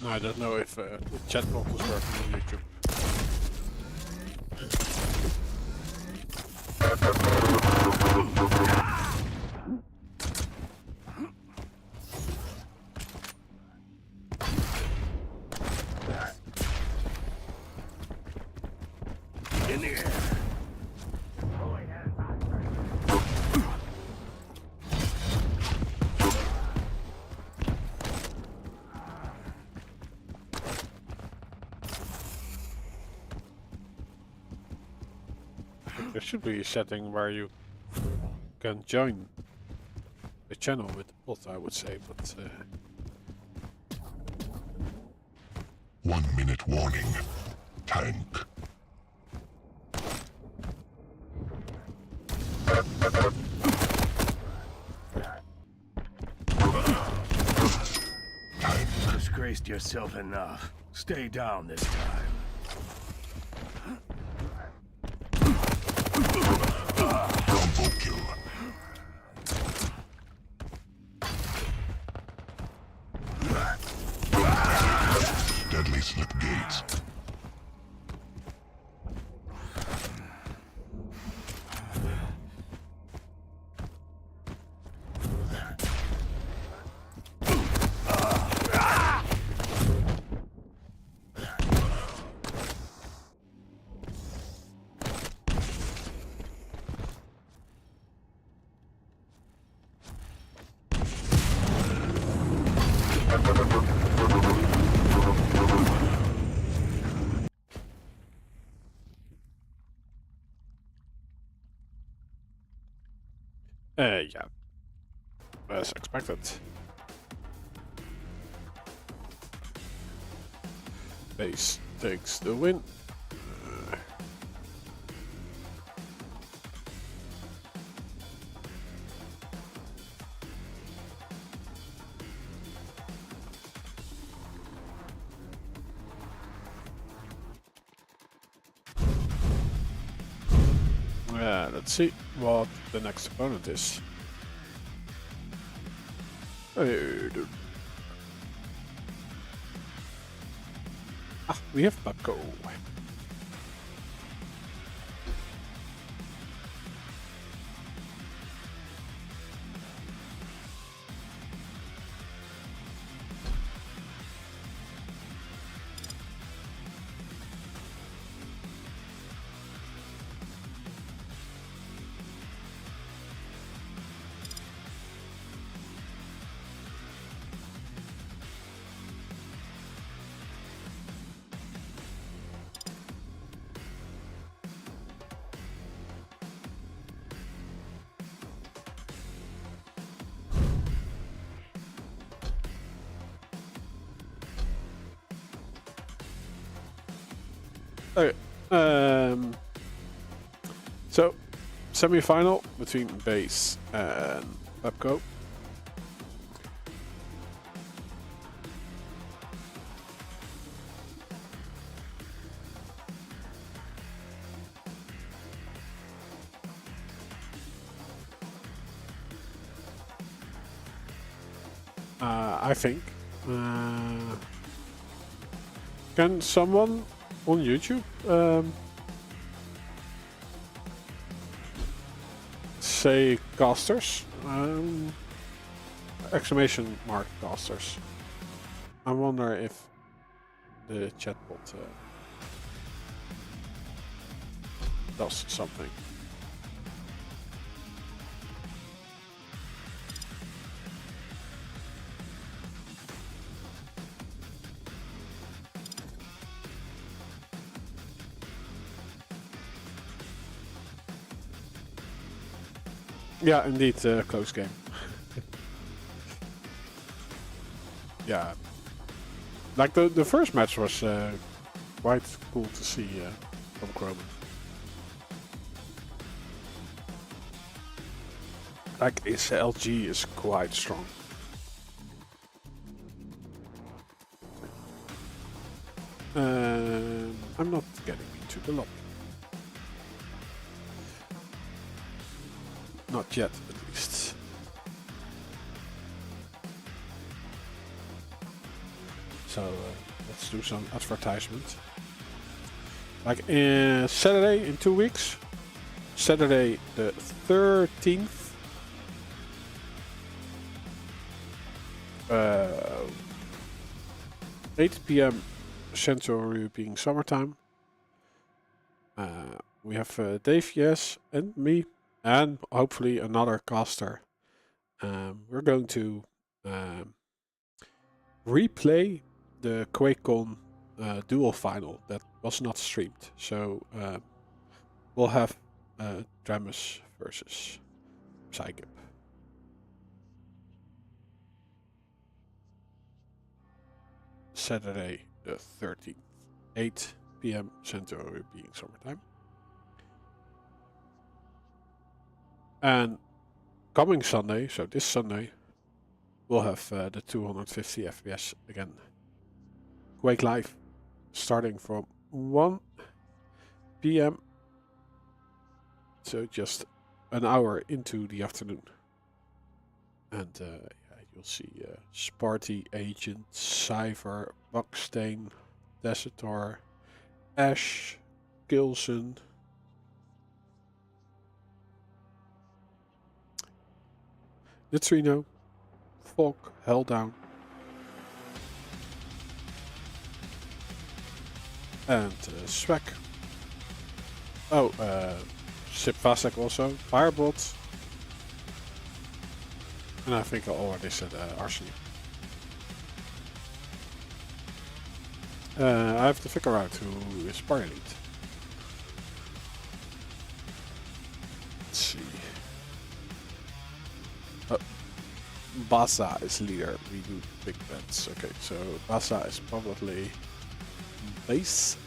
I don't know if the chat box is working on YouTube. In the air. There should be a setting where you can join the channel with the bot, I would say, but 1 minute warning. Tank. Disgraced yourself enough. Stay down this time. Combo kill. Deadly slip gates. yeah, as expected. Base takes the win. Let's see what the next opponent is. We have Pepco. Okay. So, semi-final between Base and Pepco. I think. Can someone on YouTube say casters? Exclamation mark casters. I wonder if the chatbot does something. Yeah, indeed, close game. Yeah, like the first match was quite cool to see from Krob. Like his LG is quite strong. I'm not getting into the lobby. Not yet, at least. So let's do some advertisement. Like Saturday in 2 weeks, Saturday the 13th, 8 p.m. Central European Summertime. We have Dave, yes, and me, and hopefully another caster. We're going to replay the QuakeCon duel final that was not streamed. So we'll have Dramus versus Psygip. Saturday the 13th, 8 p.m. Central European Summertime. And coming Sunday, so this Sunday, we'll have the 250 FPS again. Quake Live, starting from 1 p.m. So just an hour into the afternoon. And yeah, you'll see Sparty, Agent, Cypher, Buckstain, Desertor, Ash, Gilson, Neutrino, Fog, Helldown, and Swag. Oh, Sip Vasek also, Firebot, and I think I already said Arsenic. I have to figure out who is Party Lead. Let's see. Basa is leader. We do big bets. Okay, so Basa is probably base.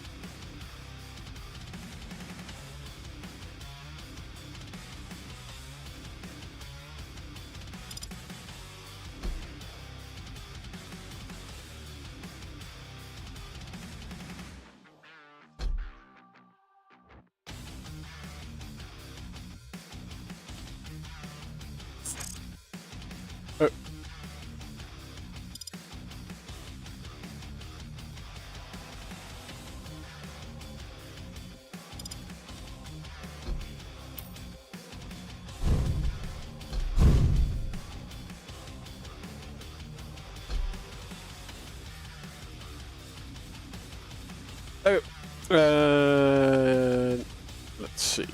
Let's see.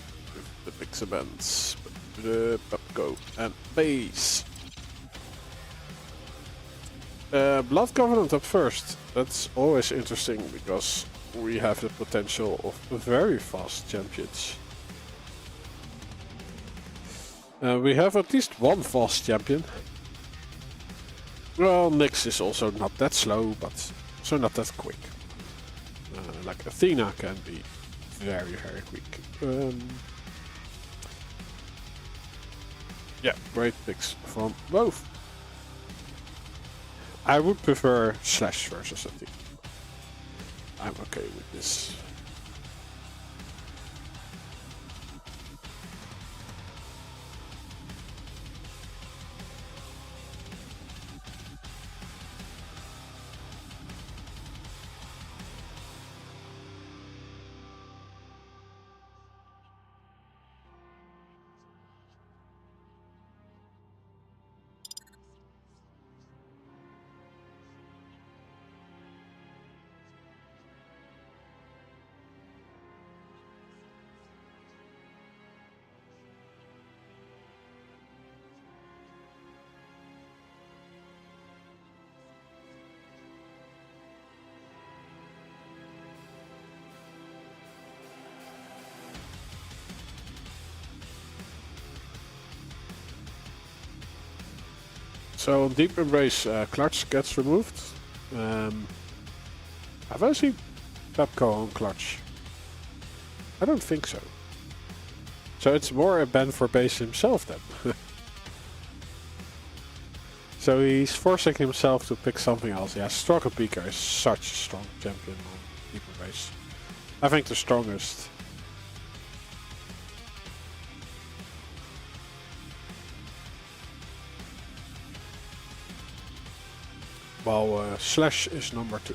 The big events. Pepco and base. Blood Covenant up first. That's always interesting because we have the potential of very fast champions. We have at least one fast champion. Well, Nyx is also not that slow, but also not that quick. Like Athena can be very, very quick. Yeah, great picks from both. I would prefer Slash versus Athena. I'm okay with this. So Deep Embrace Clutch gets removed. Have I seen Pepco on Clutch? I don't think so. So it's more a ban for base himself then. So he's forcing himself to pick something else. Yeah, Stroker Beaker is such a strong champion on Deep Embrace. I think the strongest. while Slash is number 2.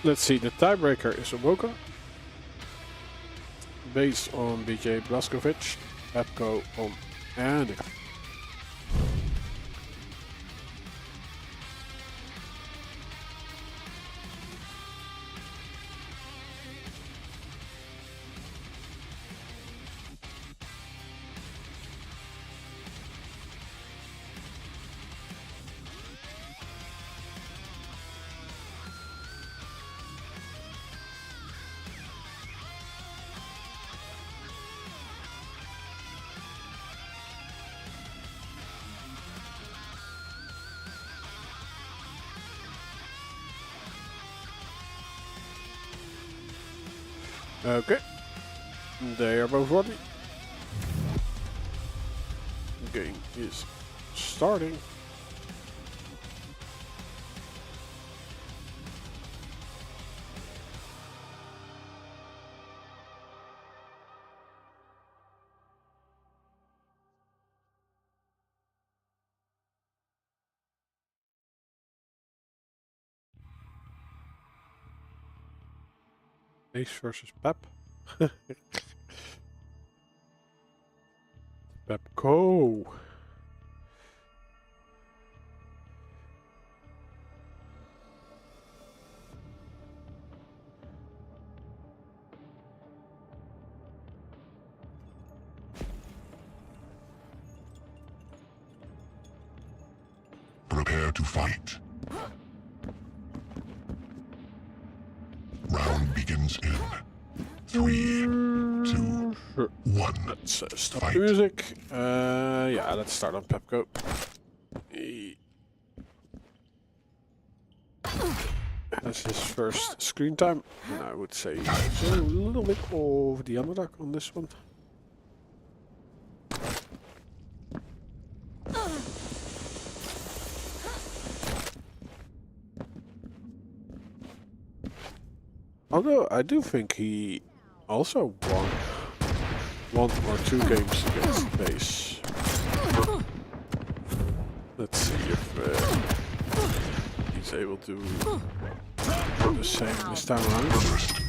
Let's see, the tiebreaker is Awoken, based on BJ Blazkowicz, Pepco on and okay, they are both ready. Game is starting. Ace versus Pep. Pepco. Prepare to fight. Round begins in 3, 2, 1. Let's stop Fight. the music. Yeah, let's start on Pepco. That's his first screen time, and I would say he's a little bit over the underdog on this one. Although I do think he also won 1 or 2 games against base. Let's see if he's able to do the same this time around.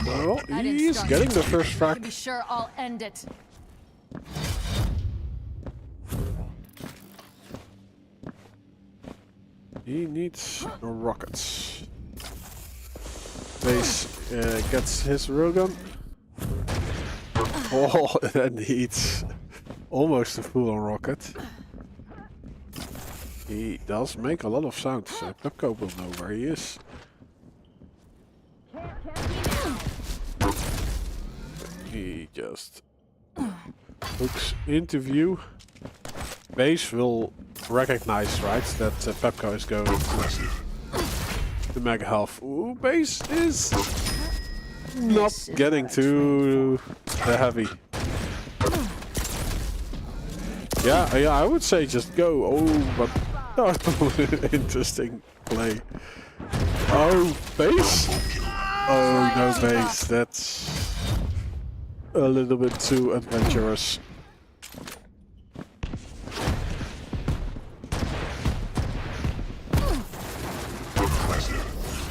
Well, he's getting the first Be frag. sure I'll end it. He needs rockets. Base gets his railgun. Oh, and needs almost a full-on rocket. He does make a lot of sounds. Pepco will know where he is. He just hooks into view. Base will recognize, right, that Pepco is going to mega health. Ooh, Base is not getting to the heavy. Yeah, I would say just go. Oh, but oh, interesting play. Oh, Base. Oh no, Base. That's a little bit too adventurous.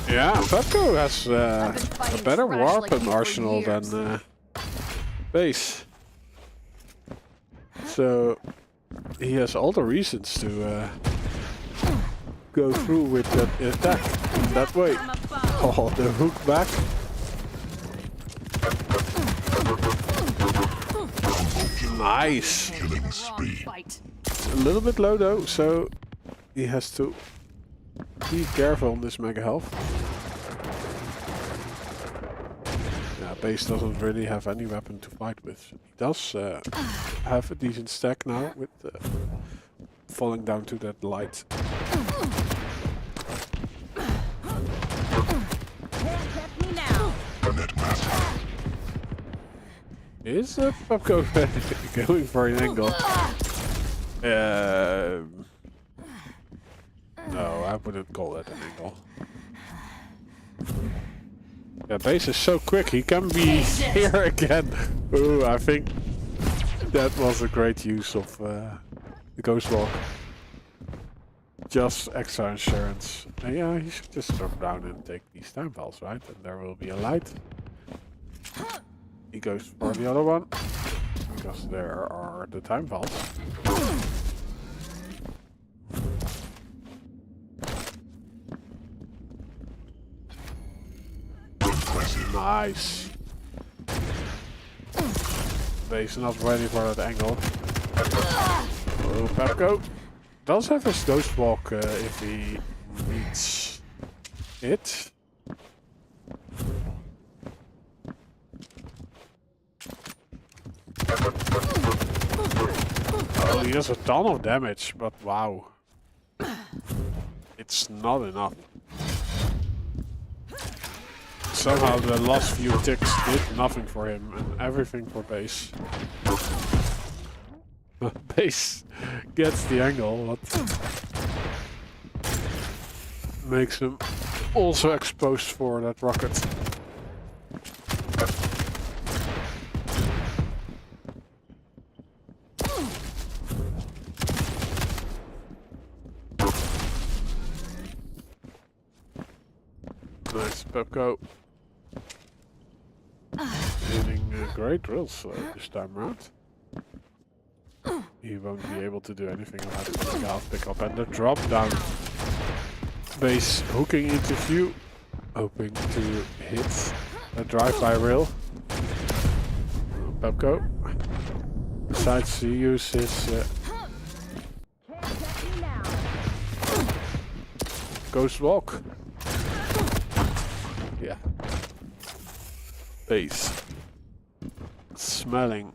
Yeah, Pepco has a better weapon arsenal than base. So he has all the reasons to go through with that attack in that way. I'm a bum. Oh, the hook back. Nice. Killing spree. A little bit low though, so he has to be careful on this mega health. Yeah, base doesn't really have any weapon to fight with. He does have a decent stack now with falling down to that light. Can't catch me now. Net matter. Is Pepco going for an angle? No, I wouldn't call that an angle. Yeah, base is so quick, he can be here again. Ooh, I think that was a great use of the Ghost Walk. Just extra insurance. And yeah, he should just drop down and take these time valves, right? And there will be a light. He goes for the other one, because there are the time valves. Nice. Base not ready for that angle. Oh, Pepco does have his Ghost Walk if he needs it. Oh, he does a ton of damage, but wow. It's not enough. Somehow the last few ticks did nothing for him and everything for base. Base gets the angle, but makes him also exposed for that rocket. Nice, Pepco. Hitting great drills this time around. He won't be able to do anything about it. The health pickup and the drop down. Base hooking into view, hoping to hit a drive-by rail. Pepco decides to use his Ghost Walk. Yeah. Base smelling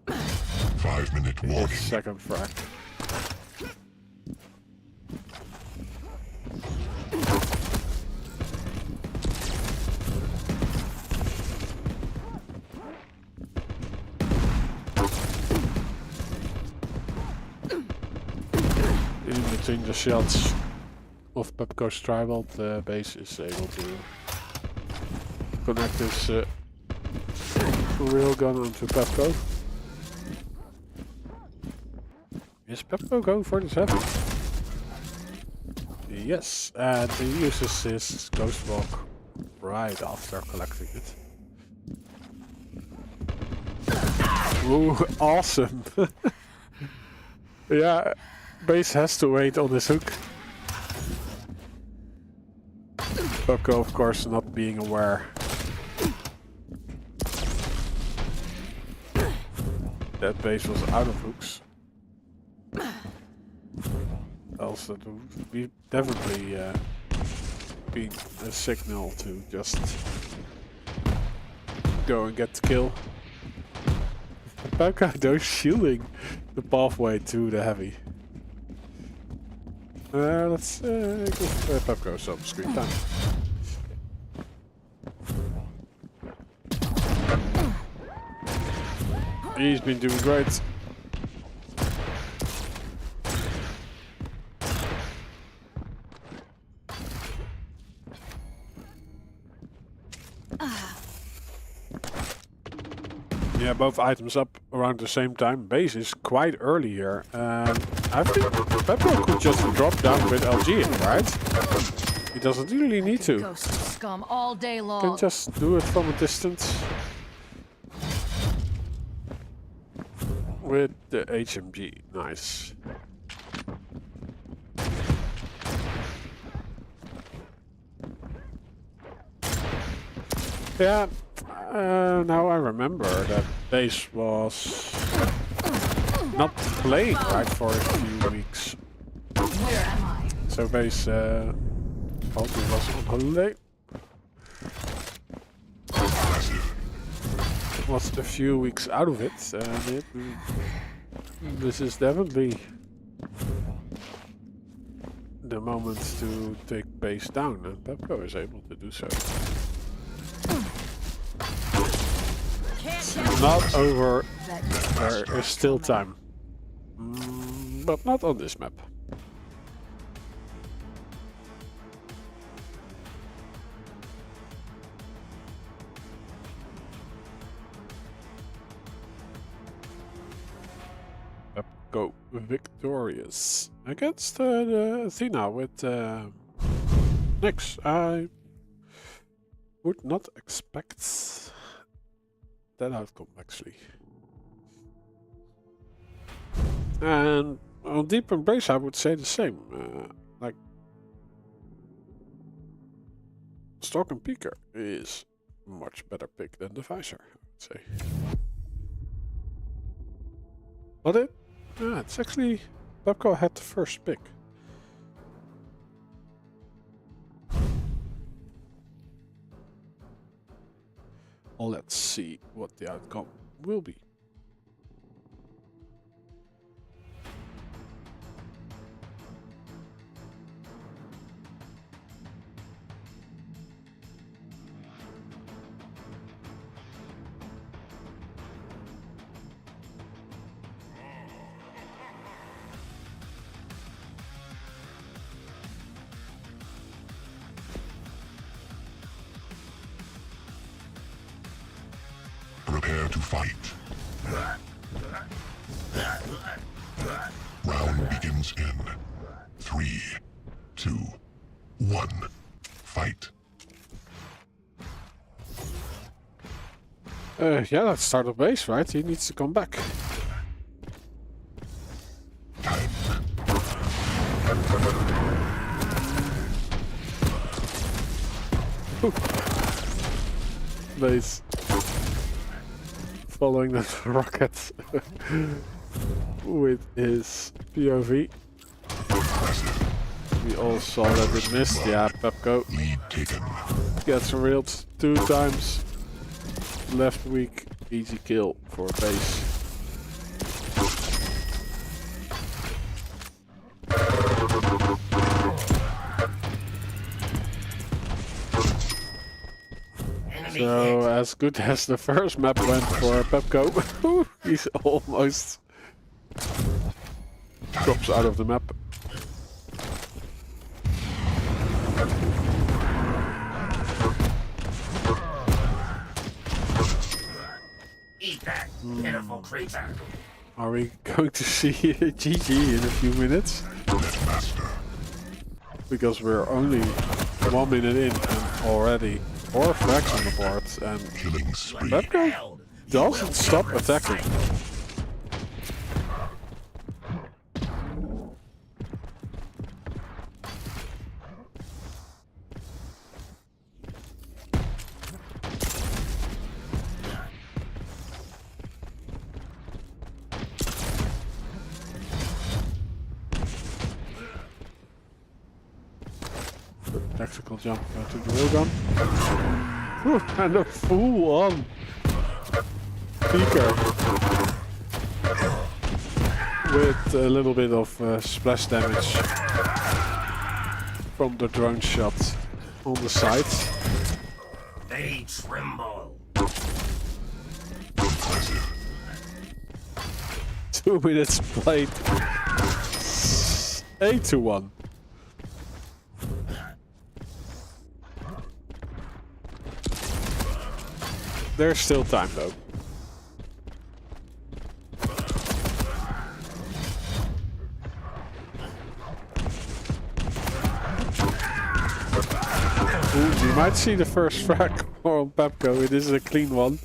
5-minute his walking. second frag. In between the shots of Pepco's tribal, the base is able to connect his railgun onto Pepco. Is Pepco going for this heavy? Yes, and he uses his Ghost Walk right after collecting it. Ooh, awesome! Yeah, base has to wait on his hook. Pepco, of course, not being aware that base was out of hooks. Else that would be definitely be a signal to just go and get the kill. Pepco though shielding the pathway to the heavy. Let's give Pepco some screen time. He's been doing great. Yeah, both items up around the same time. Base is quite early here. I think Pepco could just drop down with LG in, right? He doesn't really need to. Ghost scum all day long. Can just do it from a distance. with the HMG. Nice. Yeah, now I remember that base was not playing right for a few weeks. Where am I? So base probably was on holiday. Was a few weeks out of it, and this is definitely the moment to take base down, and Pepco is able to do so. Not over, there is still time. But not on this map. Pepco victorious against the Athena with Nyx. I would not expect that outcome actually. And on Deep Embrace I would say the same. Like Stalk and Peeker is much better pick than the Visor, I would say. But it's actually Pepco had the first pick. Let's see what the outcome will be. Prepare to fight. Round begins in 3, 2, 1. Fight. Yeah, let's start a base, right? He needs to come back. Base. Following the rocket with his POV. We all saw that it missed. Yeah, Pepco Lead taken. gets railed 2 times. Left weak, easy kill for base. So as good as the first map went for Pepco, he's almost drops out of the map. Eat that, pitiful creature. Are we going to see GG in a few minutes? Because we're only 1 minute in and already 4 frags on the board, and Killing spree. Pepco doesn't stop attacking. Tactical jump to the rail gun. And a full on Peeker with a little bit of splash damage from the drone shot on the side. They tremble. 2 minutes played. 8-1. There's still time though. Ooh, you might see the first frag on Pepco. It is a clean one.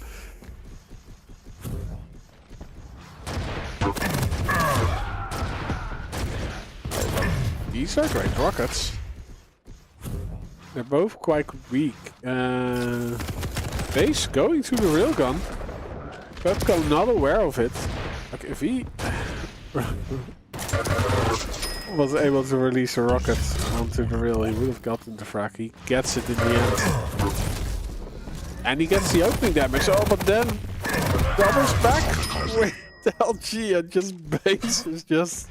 these are great rockets. They're both quite weak. Base going to the railgun. Pepco not aware of it. Like if he was able to release a rocket onto the rail, he would have gotten the frag. He gets it in the end. And he gets the opening damage. Oh, but then Krob back with the LG and just Base is just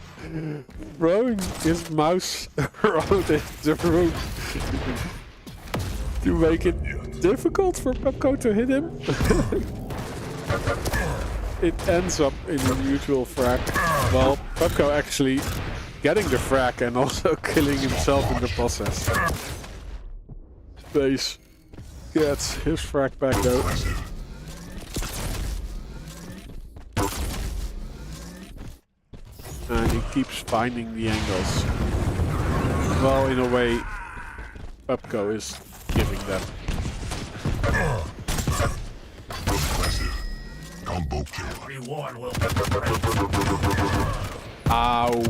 throwing his mouse around the room to make it difficult for Pepco to hit him. It ends up in a mutual frag. Well, Pepco actually getting the frag and also killing himself in the process. Base gets his frag back though. And he keeps finding the angles. Well, in a way, Pepco is giving them. Combo kill. Reward will Ow.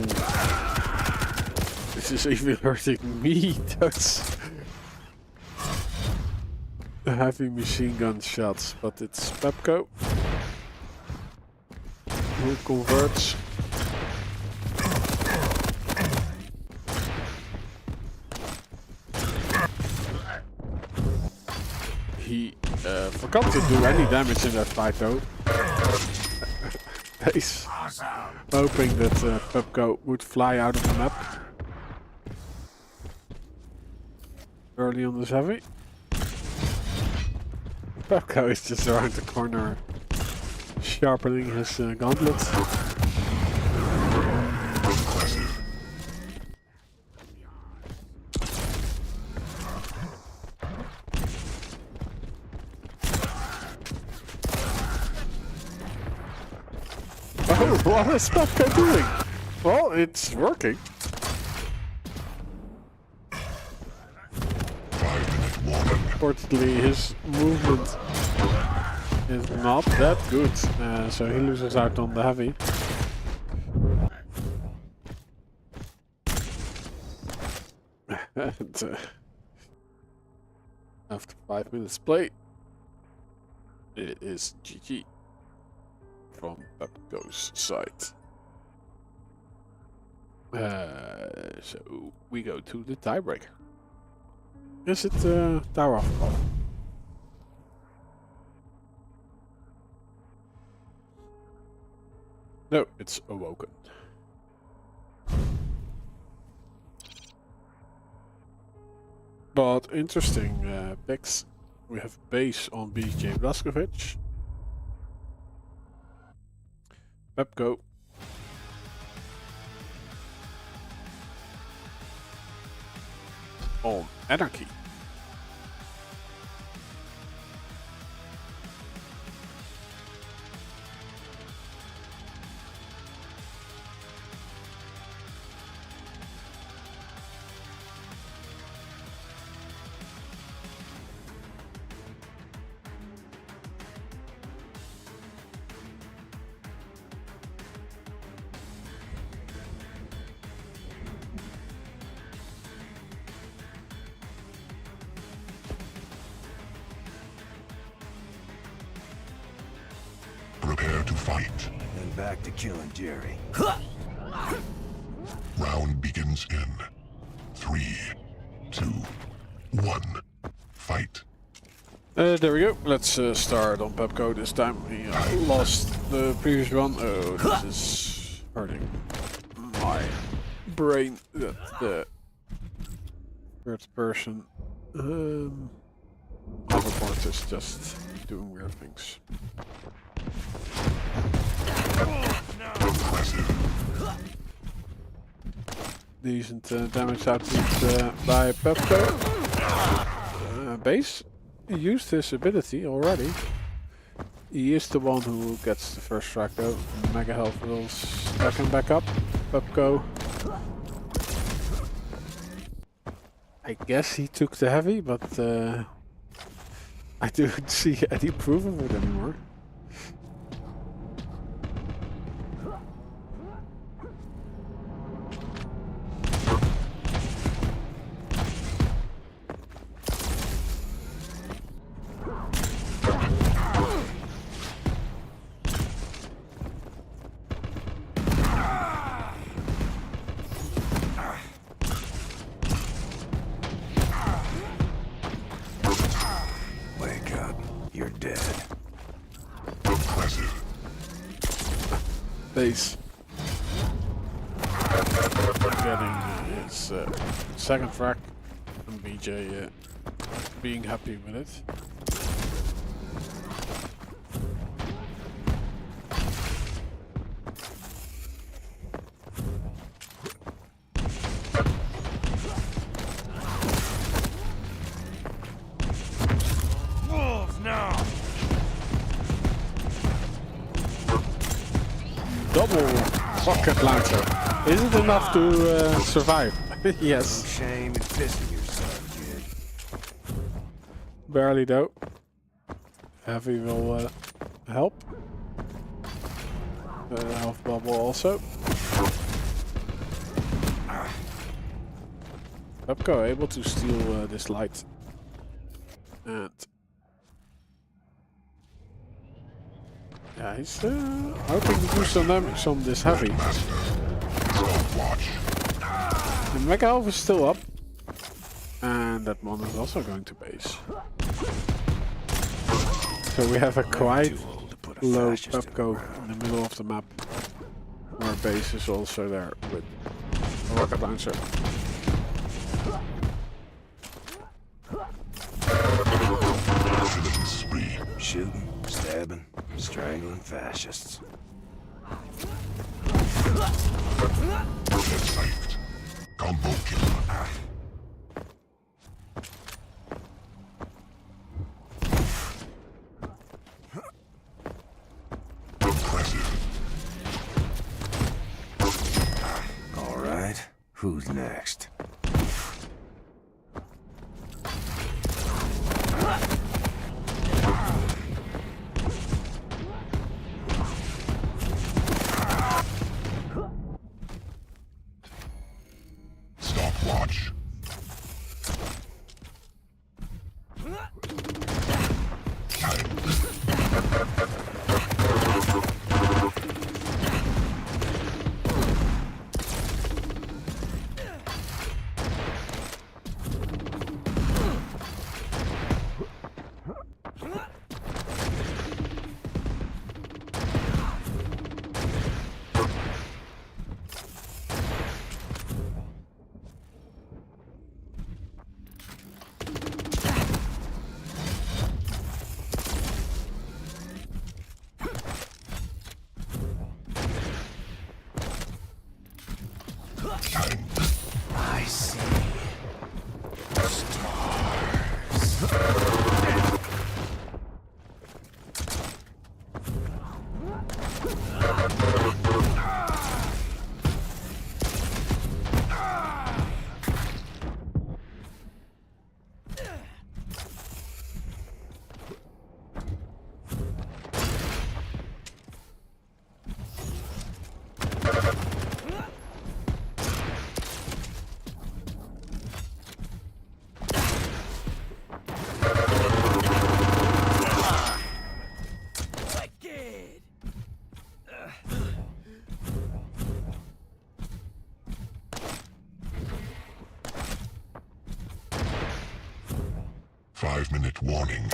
This is even hurting me. That's heavy machine gun shots, but it's Pepco who converts. He forgot to do any damage in that fight though. He's hoping that Pepco would fly out of the map early on this heavy. Pepco is just around the corner sharpening his gauntlet. Oh, what is Pepco doing? Well, it's working. 5-minute warning. Unfortunately, his movement is not that good, so he loses out on the heavy. And, after 5 minutes play, it is GG from Pepco's side. So we go to the tiebreaker. Is it Tower of Koth? No, it's Awoken. But interesting picks. We have base on BJ Blazkowicz. Pepco. On Anarchy. Prepare to fight. And back to killing Jerry. Round begins in 3, 2, 1. Fight. There we go. Let's start on Pepco this time. He lost the previous one. Oh, this is hurting my brain. That the third person hoverboard is just doing weird things. Decent damage output by Pepco. Base used his ability already. He is the one who gets the first strike though. Mega health will stack him back up. Pepco. I guess he took the heavy, but I don't see any proof of it anymore. You're dead. Impressive. Base. Getting his second frag, and BJ being happy with it. Wolves now! Double rocket launcher. Is it enough to survive? Yes. Shame in pissing yourself, kid. Barely though. Heavy will help. Health bubble also. Pepco able to steal this light. And yeah, he's hoping to do some damage on this heavy. Watch. The Mega Elf is still up. And that one is also going to base. So we have a quite low Pepco in the middle of the map. Our base is also there with a rocket launcher. Killing spree. Shooting, stabbing, strangling fascists. Get psyched. Combo kill. Impressive. All right, who's next? Stopwatch. I see. Wicked! 5-minute warning.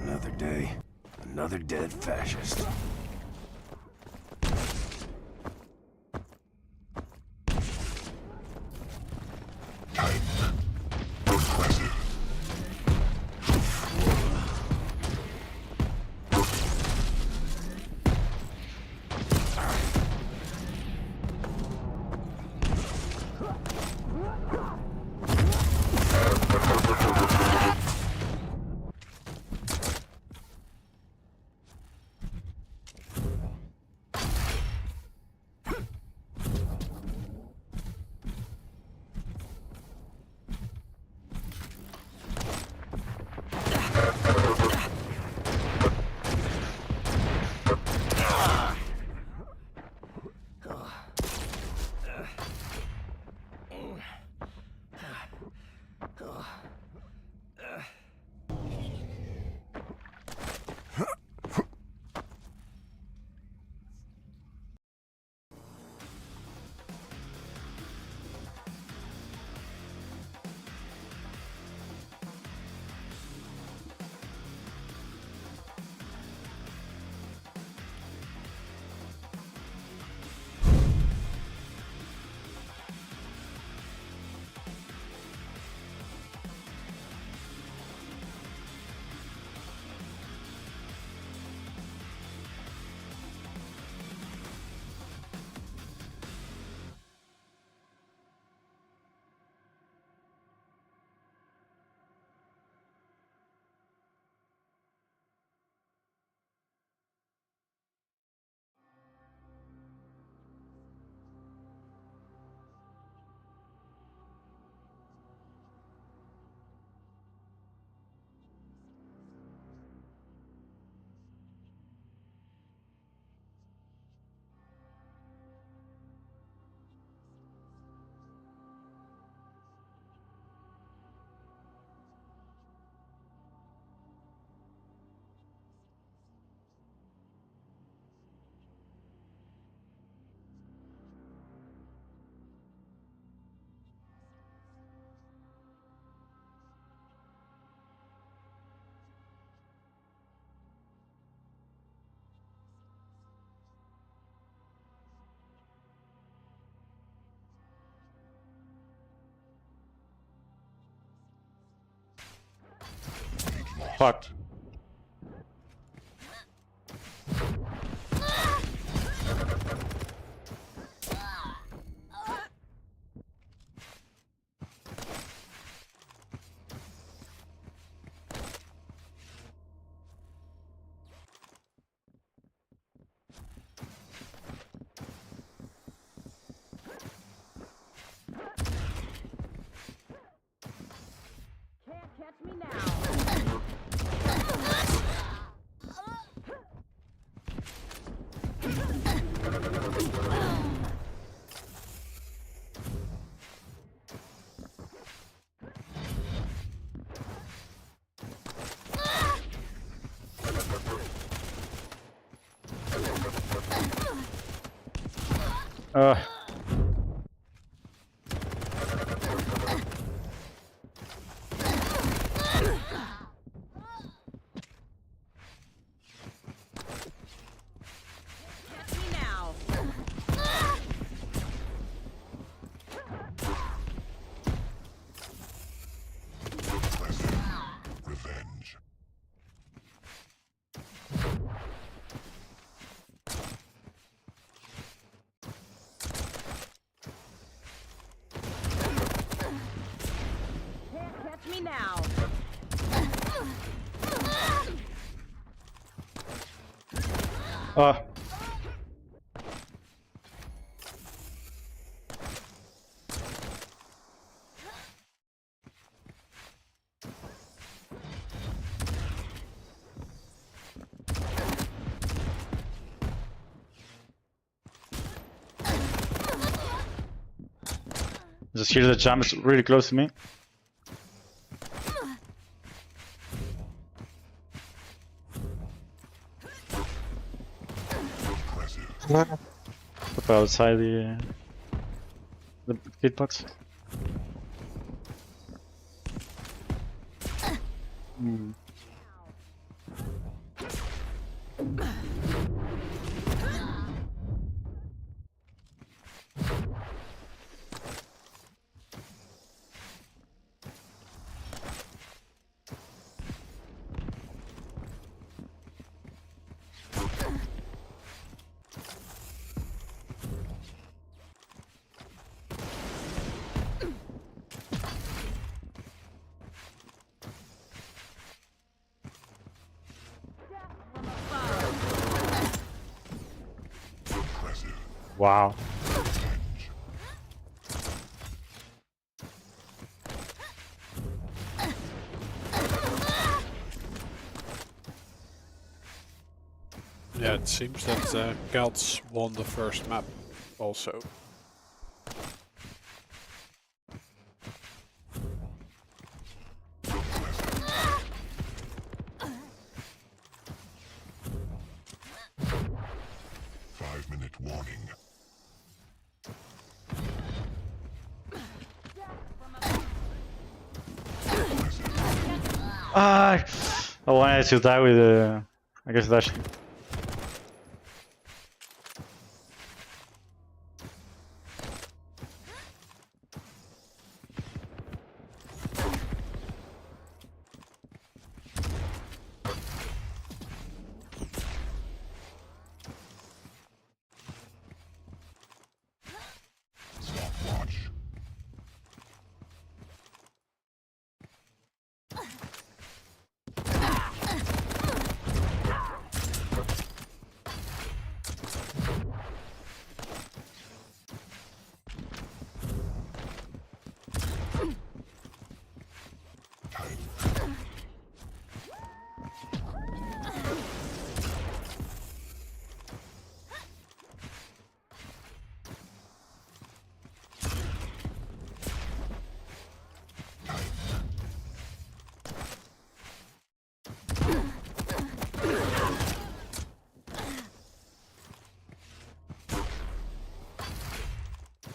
Another day, another dead fascist. Impressive. Fuck. Can't catch me now. Uh, Catch me now. Pleasant revenge. Can't catch me now. uh. Just hear the jump is really close to me. Impressive. Put outside the hitbox. Hmm. Impressive. Wow. Revenge. Yeah, it seems that Kelts won the first map also. Five-minute warning. Ah, I wanted to die with I guess dash. Stopwatch. Time.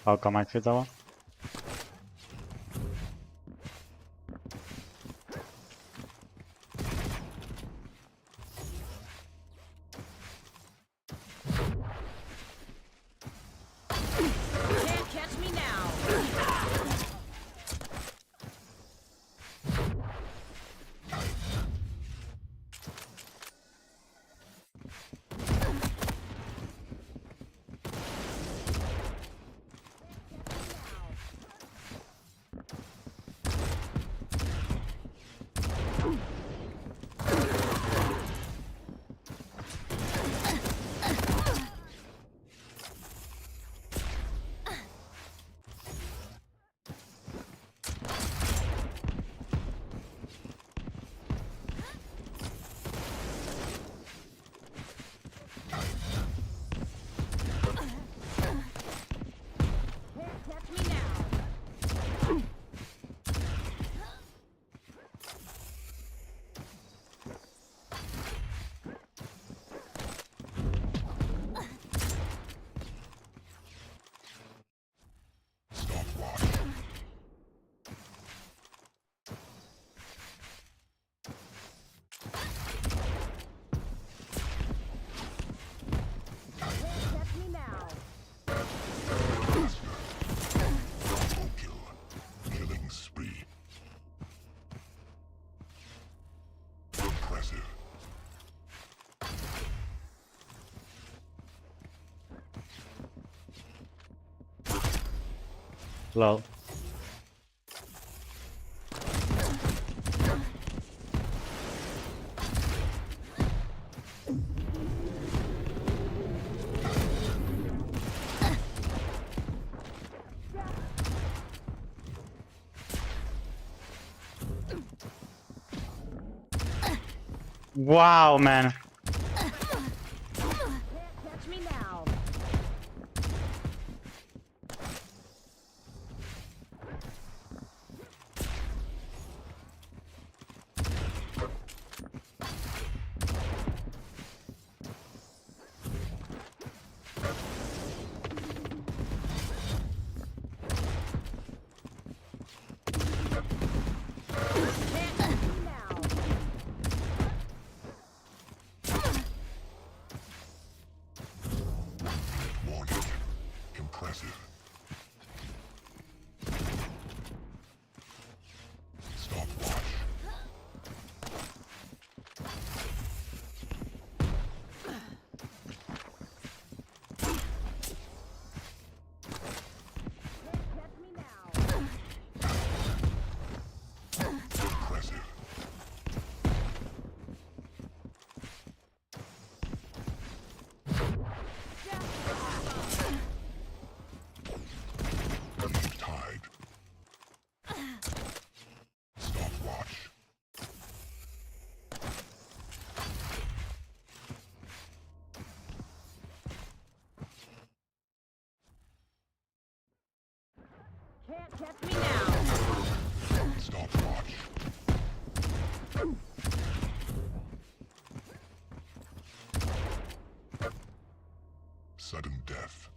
How come I hit that one? Can't catch me now. Lol. Wow, man. Can't catch me now. Can't catch me now. Warning. Impressive. Stopwatch. Catch me now. Impressive. Lead tied. Stopwatch. Can't catch me now. Stopwatch. Sudden death.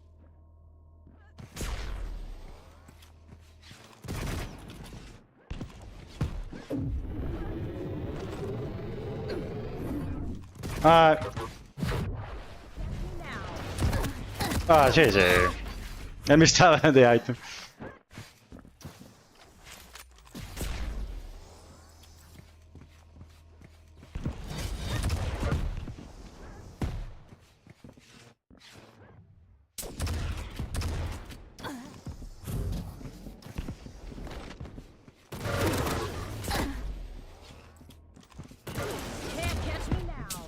Ah, Now. GG. Jag missade det item. Can't catch me now.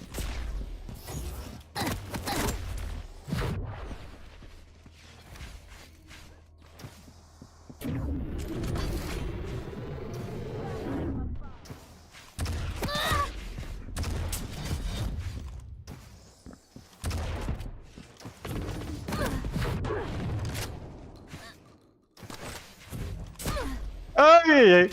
Oj!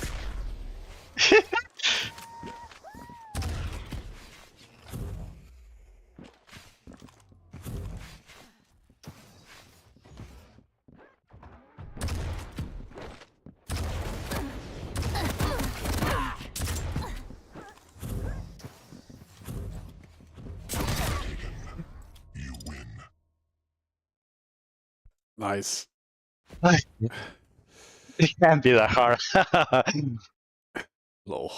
Taken. You win. Nice. It can't be that hard. Lol.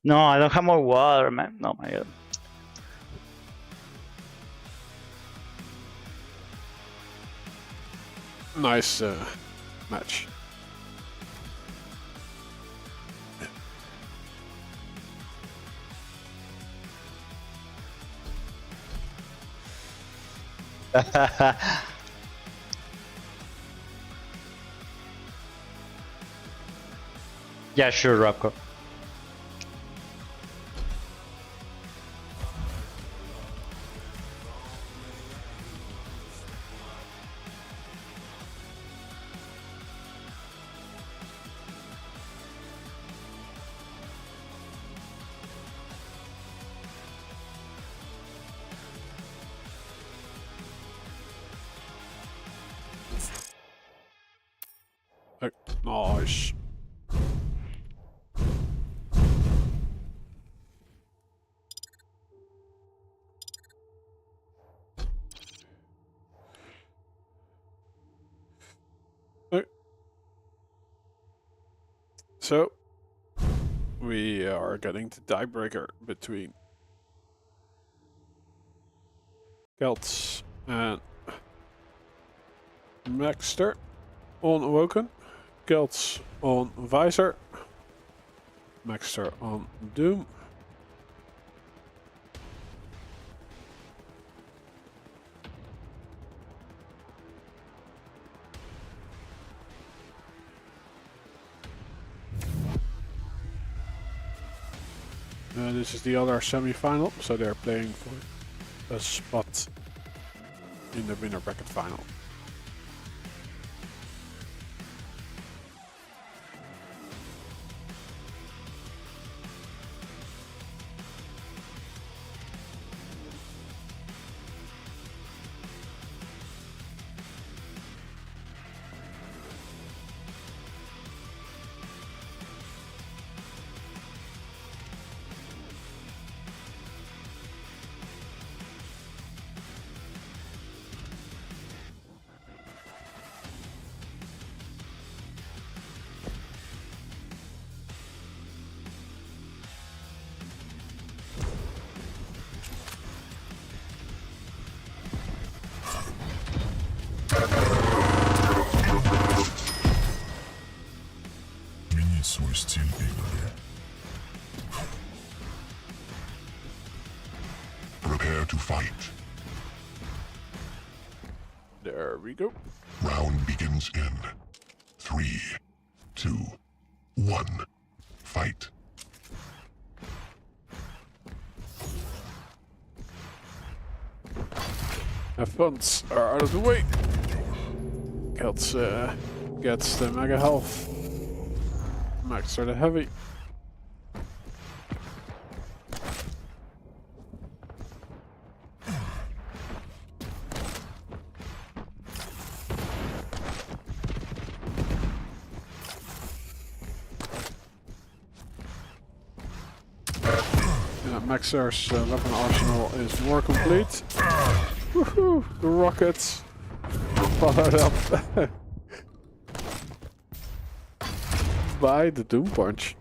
No, I don't have more water, man. No, my god. Nice match. Yeah, sure, Robco. Nice. So we are getting the tiebreaker between Kelts and Maxar on Awoken. Kelts on Visor. Maxar on Doom. This is the other semi-final, so they're playing for a spot in the winner bracket final. Свой стиль игры. Prepare to fight. There we go. Round begins in 3, 2, 1. Fight. Funds are out of the way. Kelts gets the mega health. Maxar the heavy. Yeah, Maxar's weapon arsenal is more complete. Woohoo! The rockets followed up by the Doom Punch.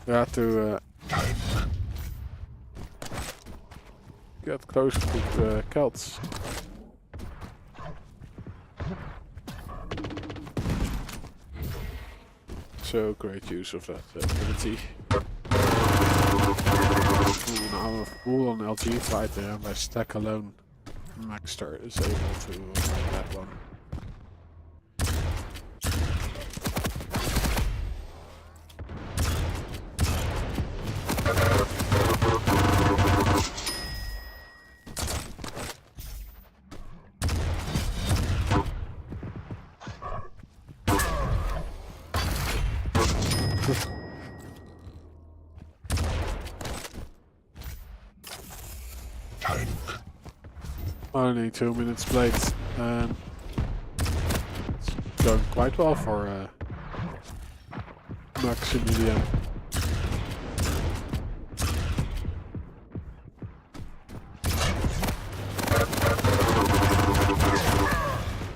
We had to get close to the Kelts. So great use of that ability. Now full on LG fight there by stack alone. Maxar is able to win that one. Only 2 minutes played, and it's going quite well for Maximilian.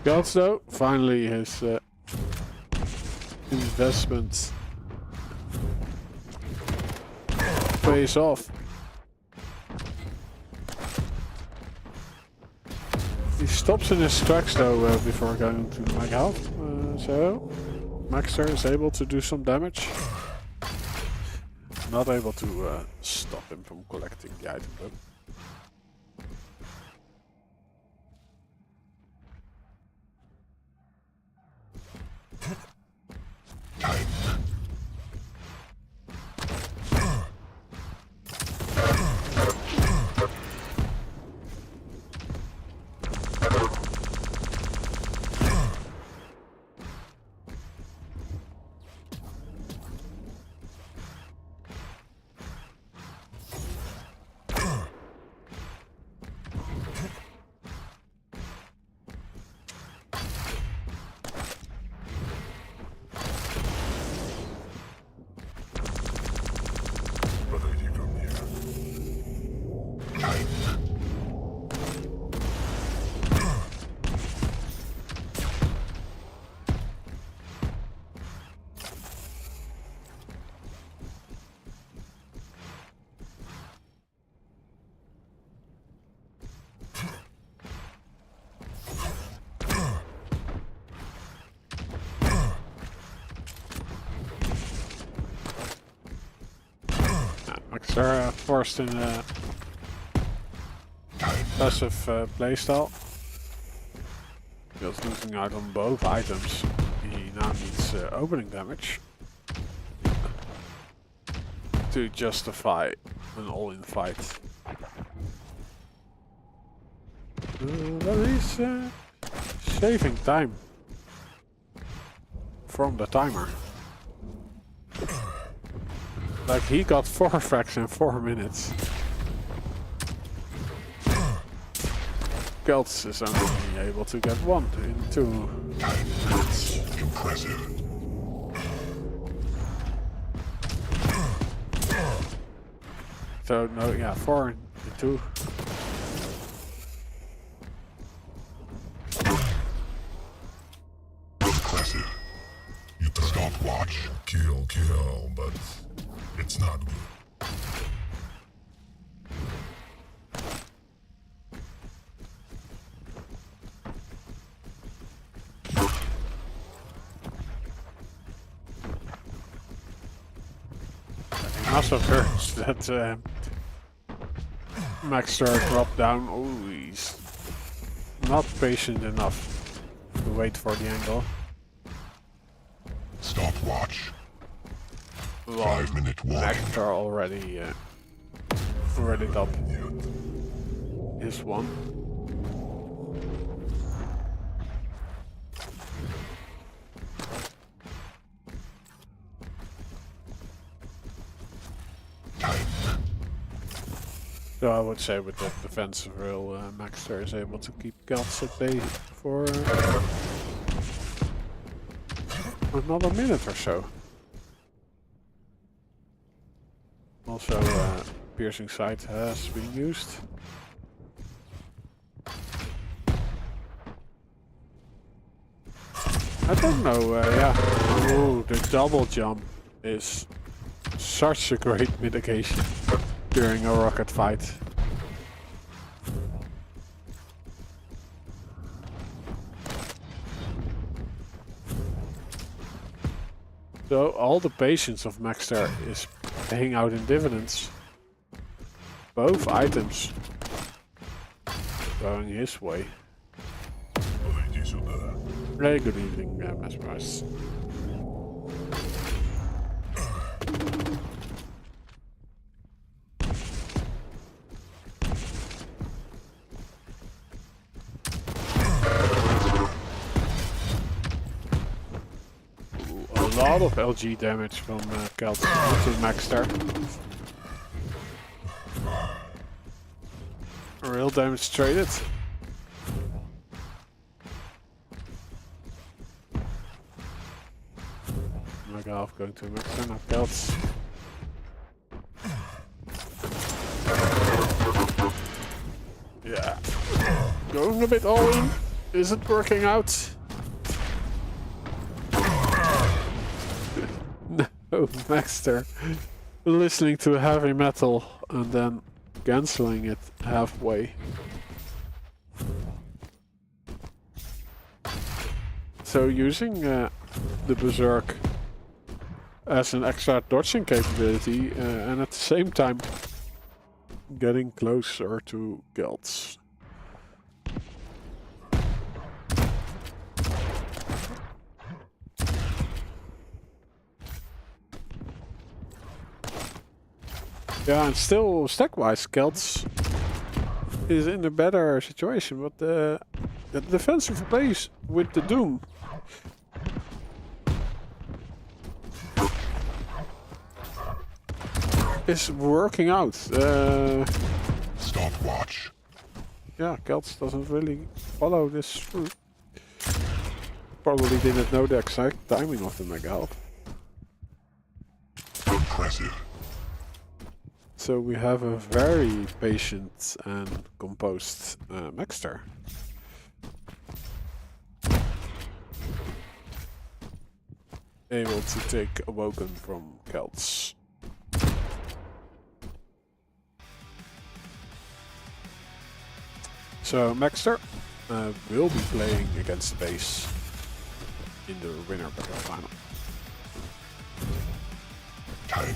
Kelts though, finally his investment pays off. He stops in his tracks though before going to Mega Health, so Maxar is able to do some damage. Not able to stop him from collecting the item though. Подойди ко мне. Maxar forced in a passive playstyle. Because losing out on both items, he now needs opening damage to justify an all-in fight. But he's saving time from the timer. Like, he got 4 frags in 4 minutes. Kelts is only able to get 1 in 2 minutes. Impressive. So, no, yeah, 4 in 2. Impressive. You stopwatch. Kill, but it's not good. Also hurts that Maxar dropped down. Oh, he's not patient enough to wait for the angle. Stopwatch. Well, 5-minute warning. Maxar already top his one. So I would say with that defensive role, Maxar is able to keep Kelts at bay for another minute or so. Also, piercing sight has been used. I don't know, yeah. Ooh, the double jump is such a great mitigation during a rocket fight. So all the patience of Maxar is paying out in dividends. Both items going his way. Very good evening, Mesmerize. A lot of LG damage from Kelts to Maxar. Real damage traded. Megalf going to Maxar, not Kelts. Yeah. Going a bit all in. Is it working out? No, Maxar listening to heavy metal and then cancelling it halfway. So using the Berserk as an extra dodging capability and at the same time getting closer to Kelts. Yeah, and still stack-wise, Kelts is in a better situation, but the defensive plays with the Doom is working out. Stopwatch. Yeah, Kelts doesn't really follow this through. Probably didn't know the exact timing of the Mega Health. Impressive. So we have a very patient and composed Maxar. Able to take Awoken from Kelts. So Maxar will be playing against the base in the winner battle final. Time.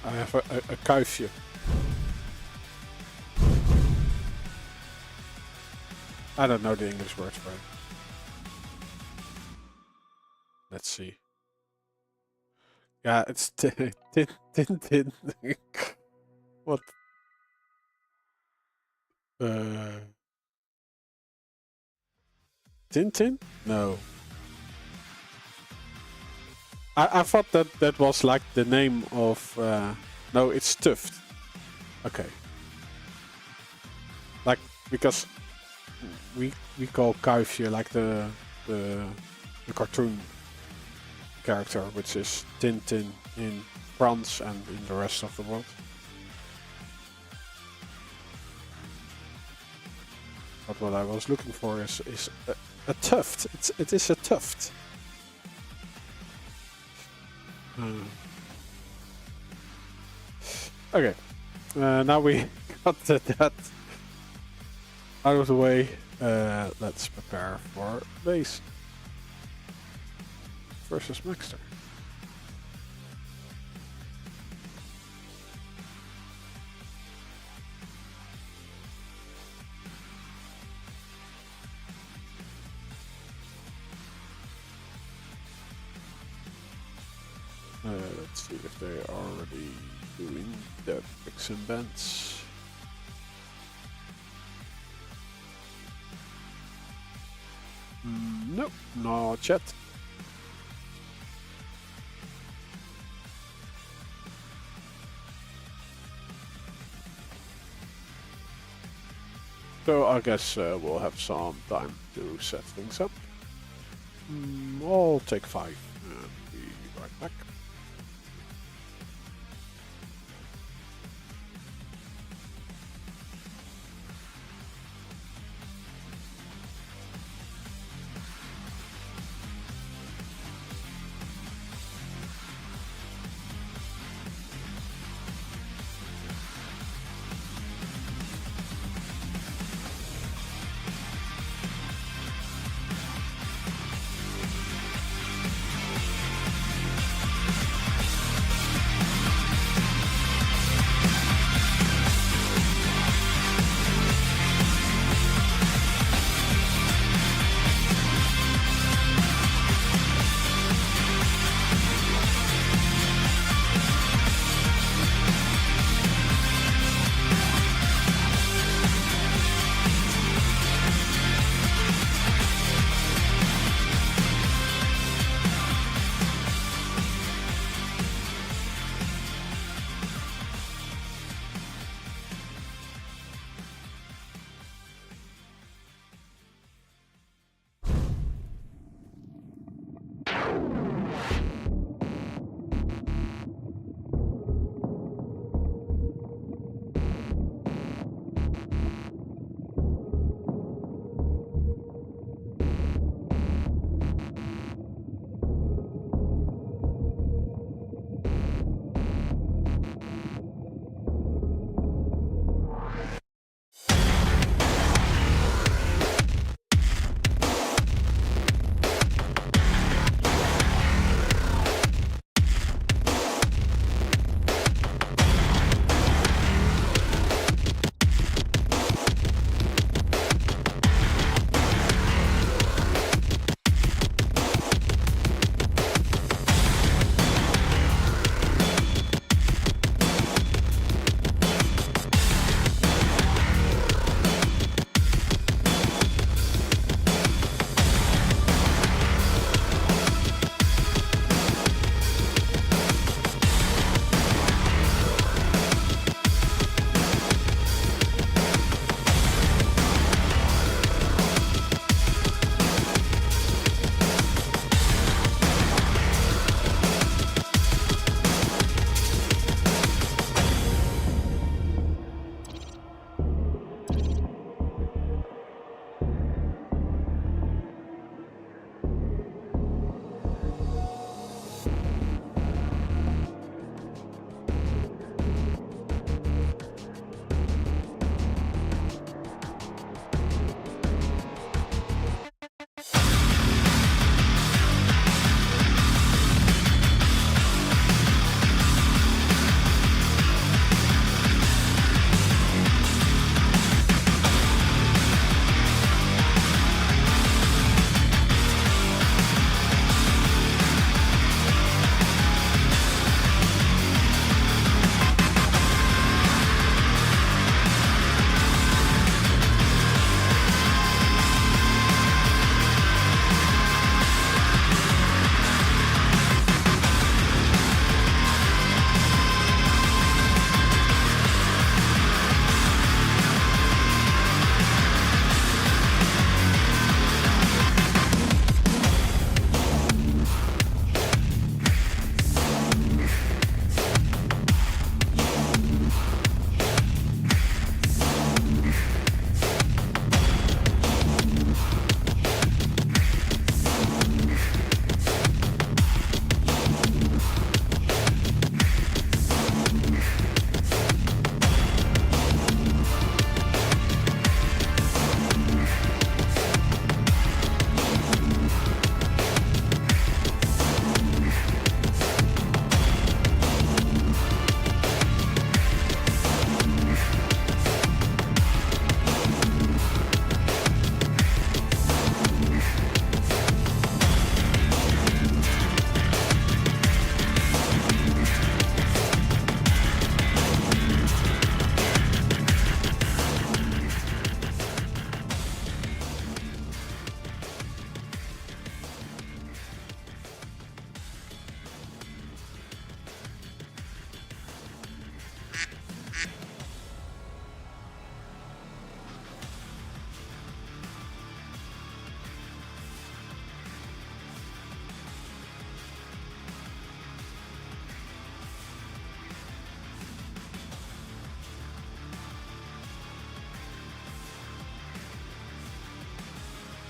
I have a kuifje. I don't know the English word for it. Let's see. Yeah, it's tin. What? Tintin? No. I thought that was like the name of. No, it's stuffed. Okay. Like because we call kuifje like the cartoon character, which is Tintin in France and in the rest of the world. But what I was looking for is a tuft. It is a tuft. Okay. Now we got that out of the way. Let's prepare for base versus Maxar. Let's see if they are already doing the picks and bends. Nope, not yet. So I guess we'll have some time to set things up. I'll take 5 and be right back.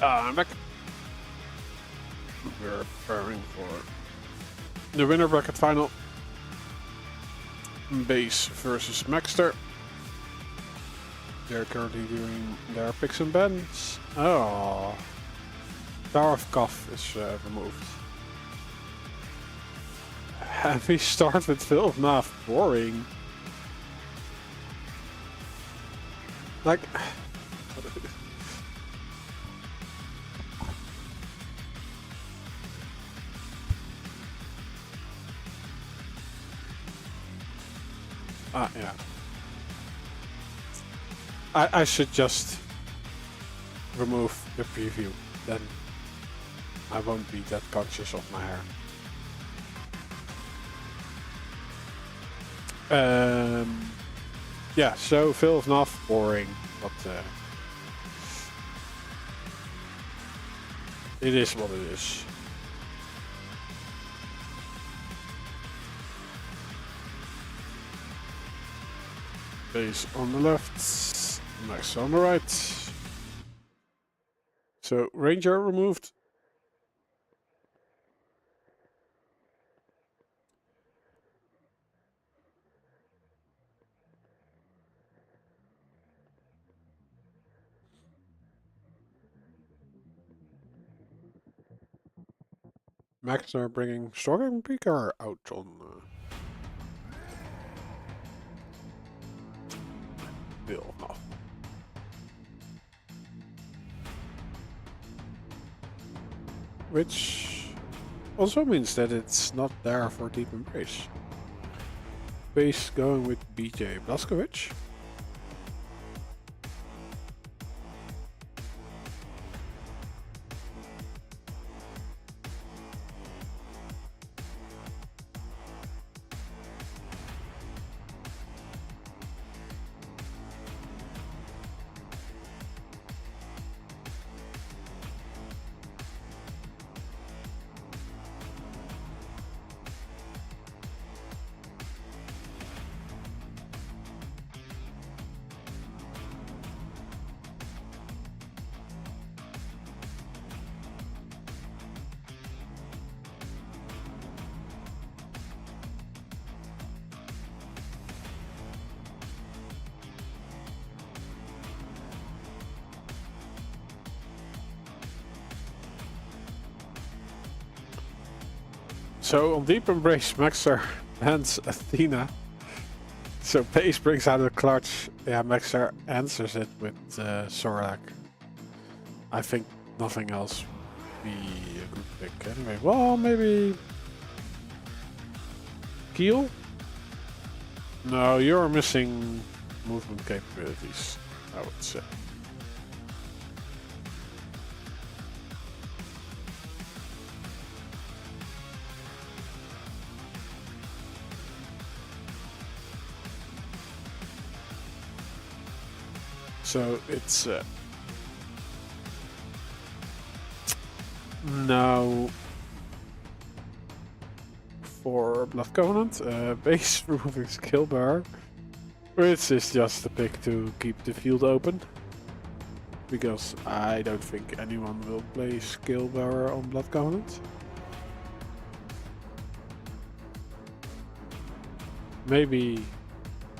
I'm back. We're preparing for the winner bracket final. Base versus Maxar. They're currently doing their picks and bans. Oh, Tower of Koth is removed. And we start with Phil of Nav. Boring. Like. Yeah. I should just remove the preview, then I won't be that conscious of my hair. Yeah, so Phil of Nav, boring, but it is what it is. Base on the left, Max on the right. So Ranger removed. Max are bringing Stronger and Picard out on Bill. No. Which also means that it's not there for Deep Embrace. Base going with BJ Blazkowicz. So on Deep Embrace, Maxar bans Athena. So Pace brings out a clutch. Yeah, Maxar answers it with Sorak. I think nothing else would be a good pick anyway. Well, maybe Keel? No, you're missing movement capabilities, I would say. So it's now for Blood Covenant, base removing skill bar, which is just a pick to keep the field open, because I don't think anyone will play skill bar on Blood Covenant. Maybe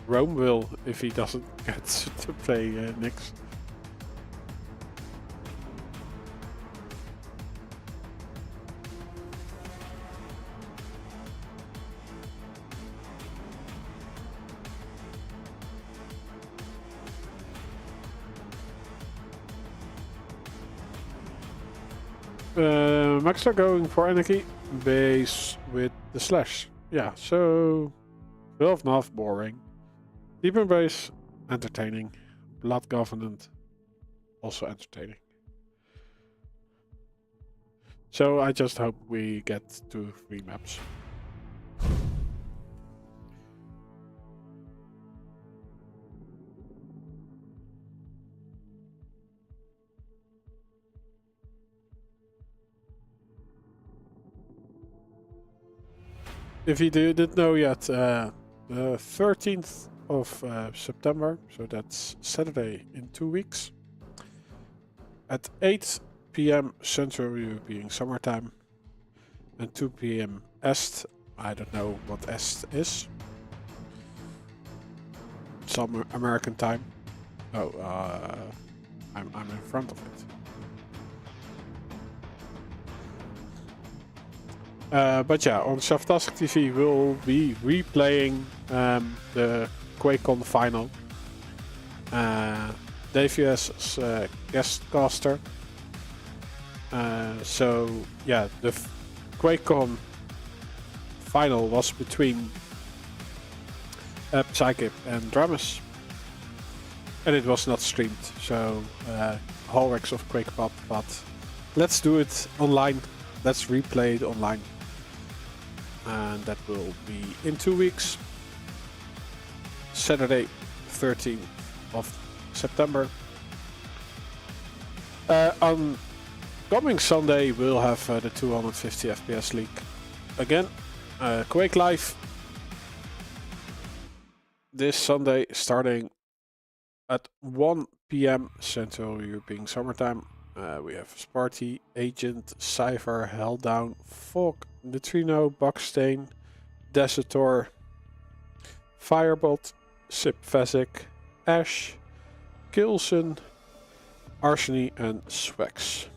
Rome will if he doesn't get to play Nyx. Max are going for Anarchy, base with the slash. Yeah, so 12 Nav, boring. Deep Embrace, entertaining. Blood Covenant, also entertaining. So I just hope we get to 3 maps. If you didn't know yet, the 13th of September, so that's Saturday in 2 weeks, at 8 p.m. Central European Summertime and 2 p.m. Est. I don't know what Est is. Some American time. Oh, I'm in front of it. But yeah, on Shaftask TV we'll be replaying the QuakeCon final. Davey as guest caster. So yeah, the QuakeCon final was between Psychic and Dramus, and it was not streamed. So hallways of QuakePop, but let's do it online. Let's replay it online, and that will be in 2 weeks. Saturday, 13th of September. On coming Sunday, we'll have the 250 FPS League again. Quake Live this Sunday, starting at 1 p.m. Central European Summertime. We have Sparty, Agent, Cypher, Helldown, Fog, Neutrino, Buckstain, Desertor, Firebolt, Sipfesic, Ash, Kilson, Arseny, and Swex.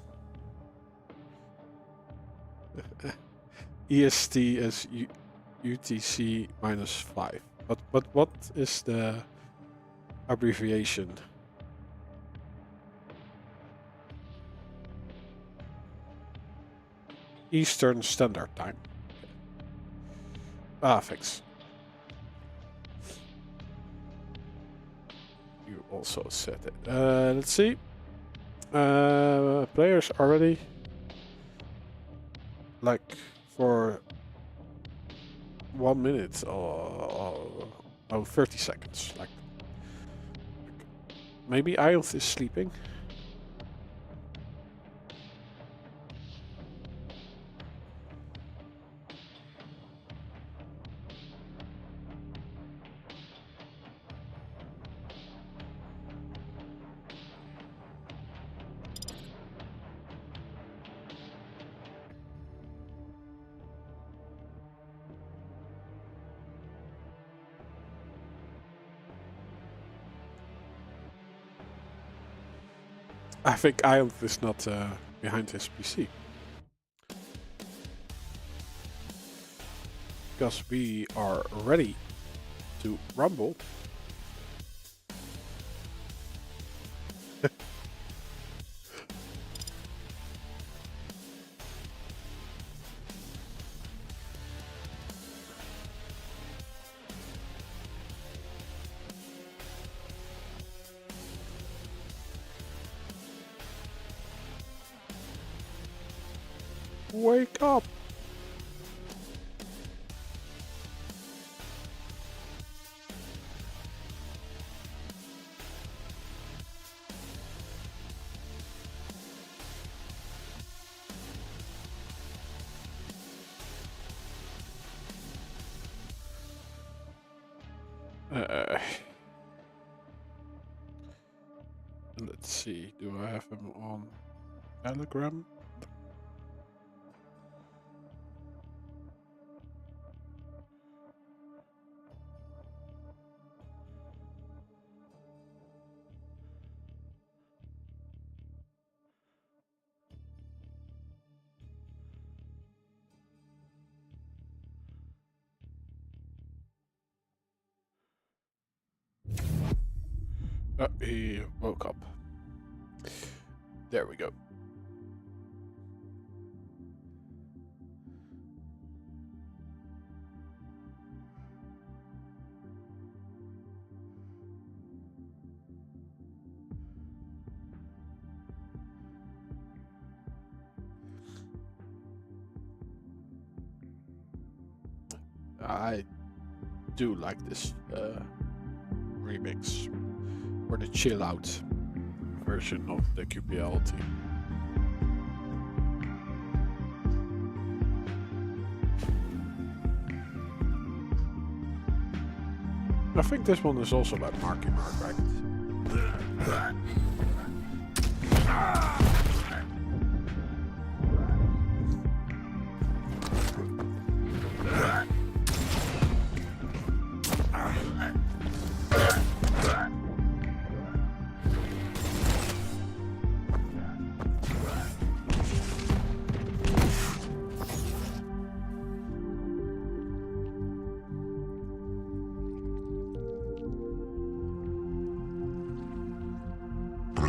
EST is UTC -5. But what is the abbreviation? Eastern Standard Time. Ah, thanks. You also said it. Let's see. Players are ready. Like for 1 minute or 30 seconds. Like maybe Ioth is sleeping. I think Ioth is not behind his PC. Because we are ready to rumble. Wake up! Let's see, do I have him on Telegram? He woke up. There we go. I do like this remix. Or the chill out version of the QPL team. I think this one is also about Marky Mark, right?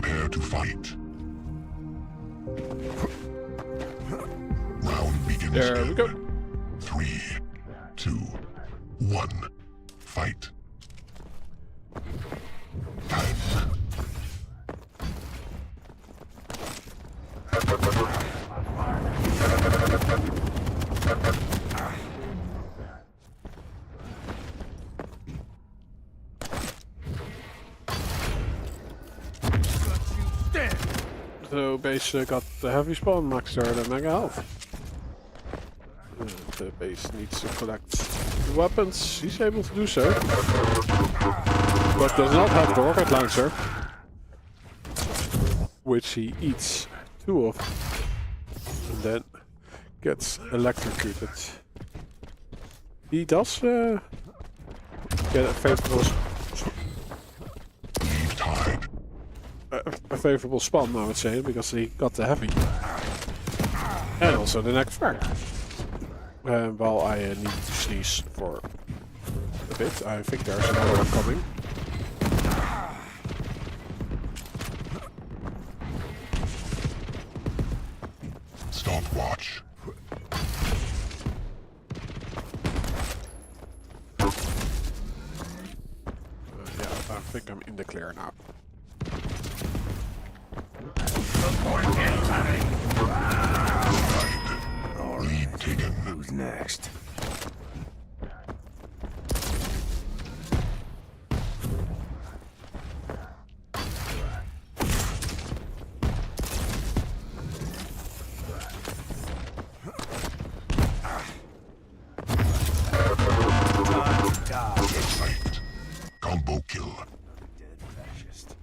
Prepare to fight. Round begins. There we go. 3, 2, 1. Fight. Time. So base got the heavy spawn, Maxar the mega health. The base needs to collect the weapons. He's able to do so, but does not have the rocket launcher, which he eats 2 of, and then gets electrocuted. He does get a favorable a favorable spawn, I would say, because he got the heavy and also the neck frag. While I need to sneeze for a bit, I think there's another one coming. Stopwatch. Yeah, I think I'm in the clear now. Lead taken. Who's next? Sight. Combo kill. Dead fascist.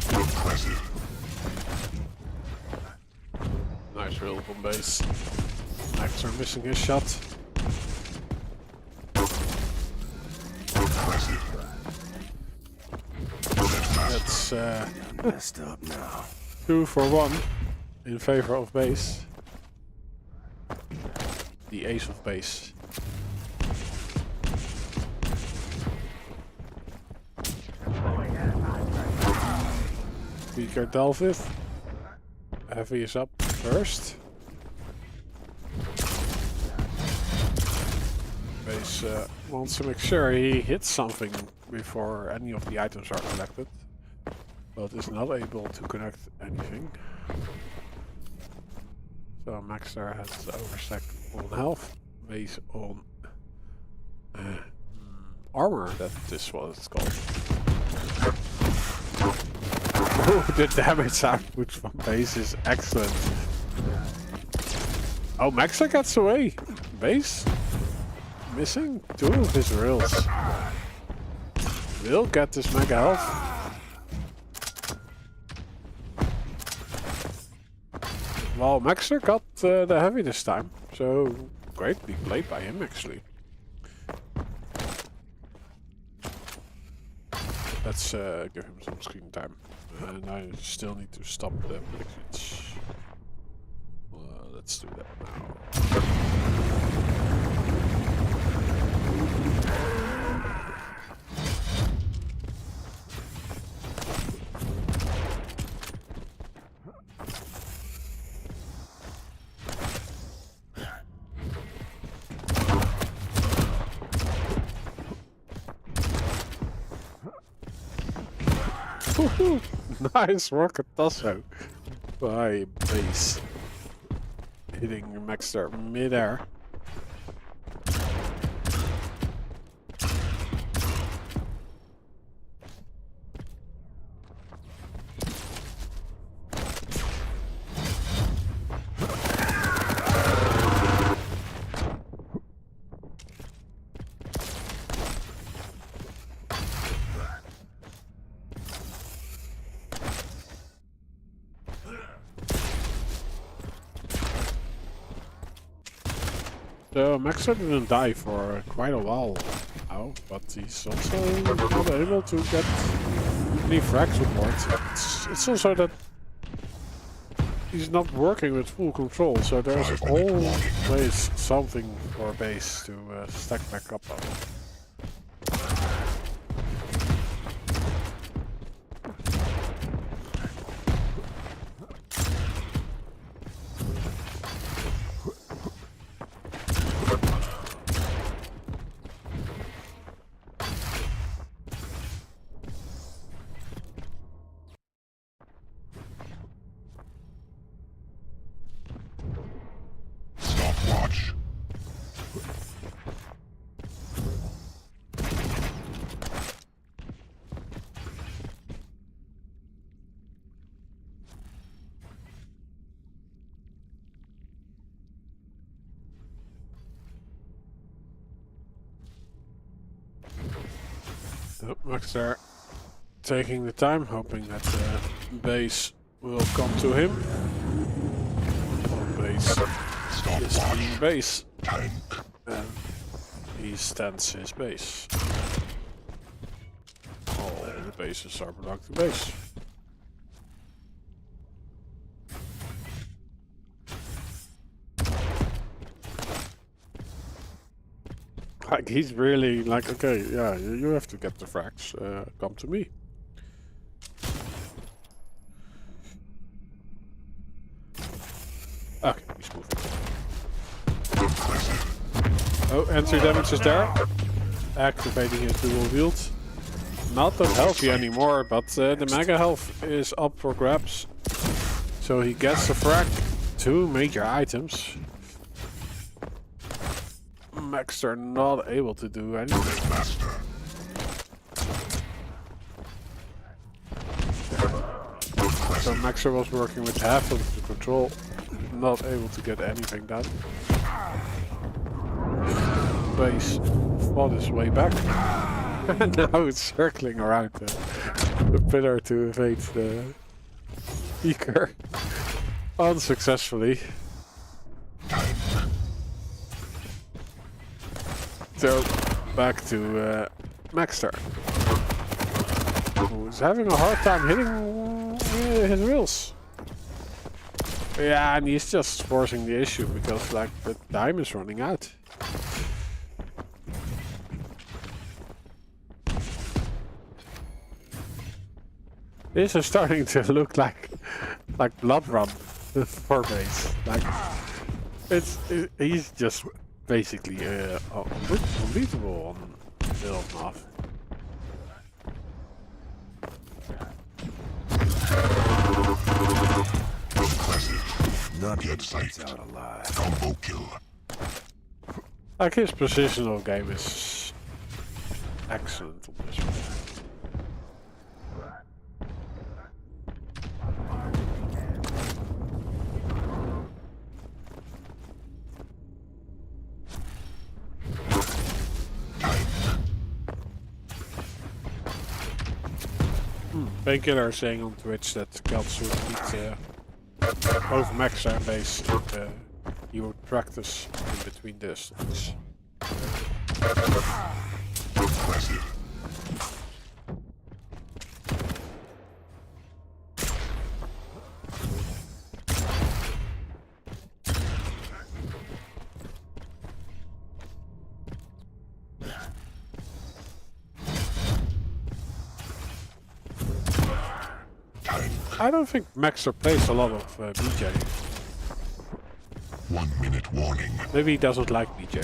Impressive. Nice roll from base. Maxar missing his shot. Impressive. That's Messed up now. 2 for 1 in favor of base. The ace of base. Weaker Delvith. Heavy is up first. Base wants to make sure he hits something before any of the items are collected, but is not able to connect anything. So Maxar has overstacked on health, base on armor, that is what it's called. Oh, the damage output from base is excellent. Oh, Maxar gets away. Base missing 2 of his reels. Will get this mega health. Well, Maxar got the heavy this time, so greatly played by him actually. Let's give him some screen time. And I still need to stop the glitch. Let's do that now. Nice rocket tasso by base, hitting Maxar mid-air. So Maxar didn't die for quite a while now, but he's also not able to get any frag support. It's also that he's not working with full control, so there's always something for base to stack back up on. Stopwatch. Maxar taking the time, hoping that the base will come to him. Base is being base. Tank. And he stands his base. All the bases are belong to base. Like, he's really like, okay, yeah, you have to get the frags, come to me. Okay, he's moving. Oh, entry damage is there. Activating his dual wield. Not that healthy anymore, but the mega health is up for grabs. So he gets the frag. 2 major items. Maxar not able to do anything. So Maxar was working with half of the control, not able to get anything done. Base fought his way back. And now it's circling around the pillar to evade the Eaker. Unsuccessfully. So, back to Maxar, who's having a hard time hitting his wheels. Yeah, and he's just forcing the issue because, like, the time is running out. This is starting to look like blood run for base. Like, he's just basically unbeatable on middle of North. Impressive. Not yet sight. Out alive. Combo kill. Like, his positional game is excellent on this one. Painkiller is saying on Twitch that Kelts would beat both Maxar and base if he would practice in between distance. Impressive. I don't think Maxar plays a lot of BJ. 1 minute warning. Maybe he doesn't like BJ.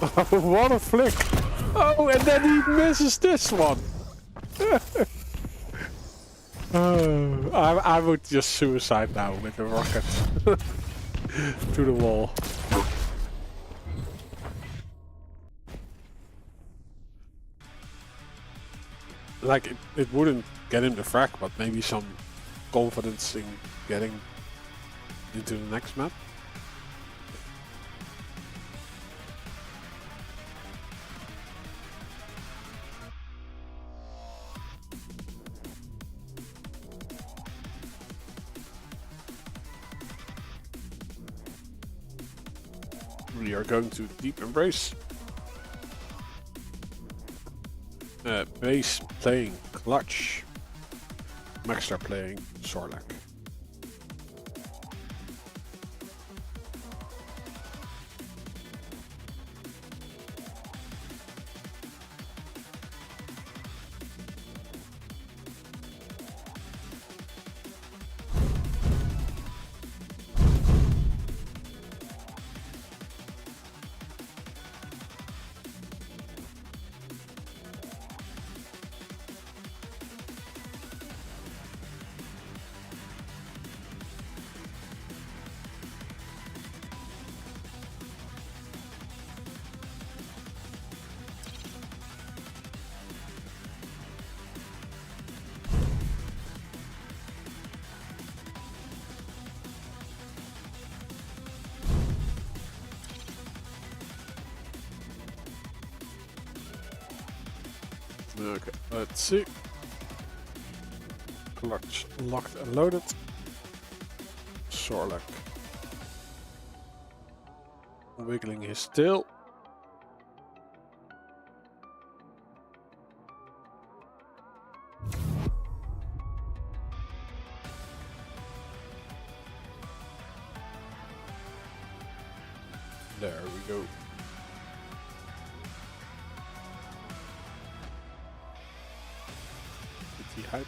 What a flick! Oh, and then he misses this one. I would just suicide now with a rocket to the wall. Like it wouldn't get him the frag, but maybe some confidence in getting into the next map. We are going to Deep Embrace. Base playing Clutch. Maxar playing Sorlak. Okay, let's see. Clutch locked and loaded. Sorlak wiggling his tail. There we go. Hype.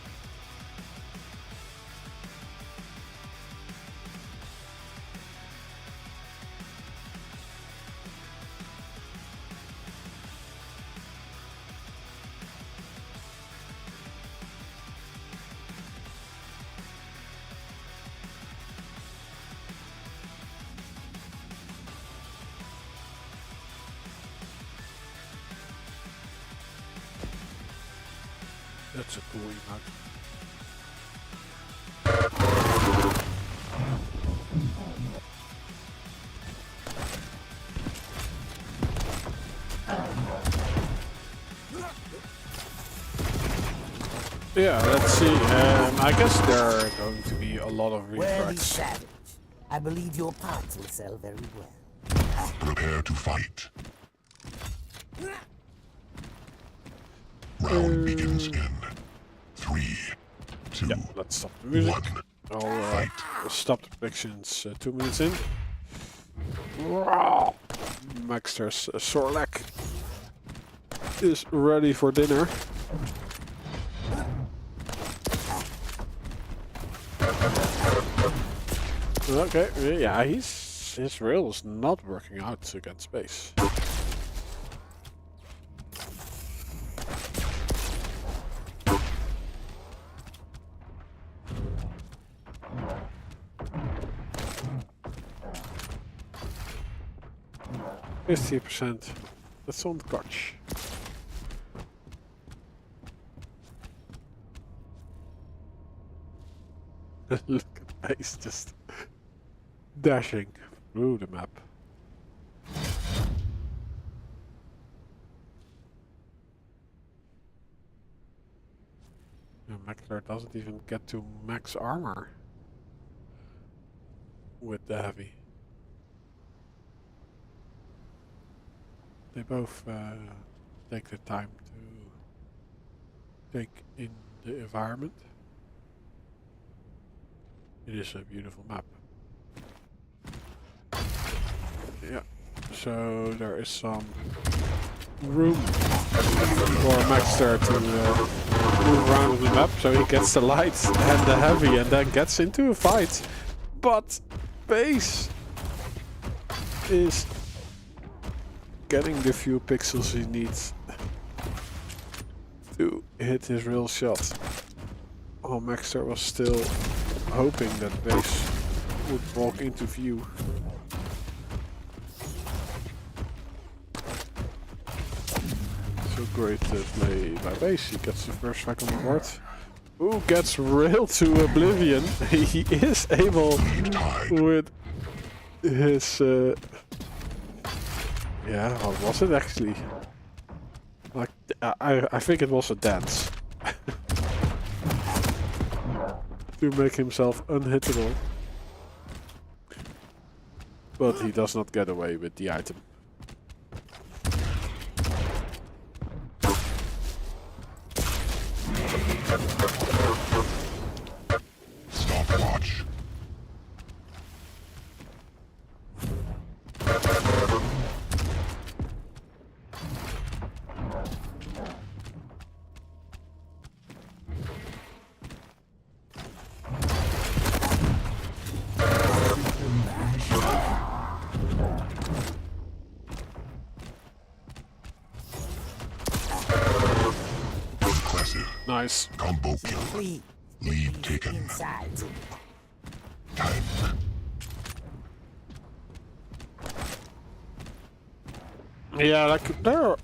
That's a cool emote. Yeah, let's see. I guess there are going to be a lot of Worthy refrags. savage. I believe your parts will sell very well. Prepare to fight. Round begins in 3, 2, Yeah, let's stop the music. 1. I'll stop the predictions 2 minutes in. Maxter's Sorlak is ready for dinner. Okay, yeah, his rail is not working out against base. %. That's on the clutch. Look at base just dashing through the map. Maxar doesn't even get to max armor with the heavy. They both take the time to take in the environment. It is a beautiful map. Yeah, so there is some room for Maxter to move around the map, so he gets the light and the heavy and then gets into a fight. But base is getting the few pixels he needs to hit his real shot. Oh, Maxar was still hoping that base would walk into view. So great play by base. He gets the first frag on the board. Ooh, gets railed to oblivion. He is able with his... yeah, what was it actually? Like, I think it was a dance. To make himself unhittable. But he does not get away with the item. Stopwatch. Nice. Combo kill. Complete. Lead taken. Inside. Time. Yeah, like there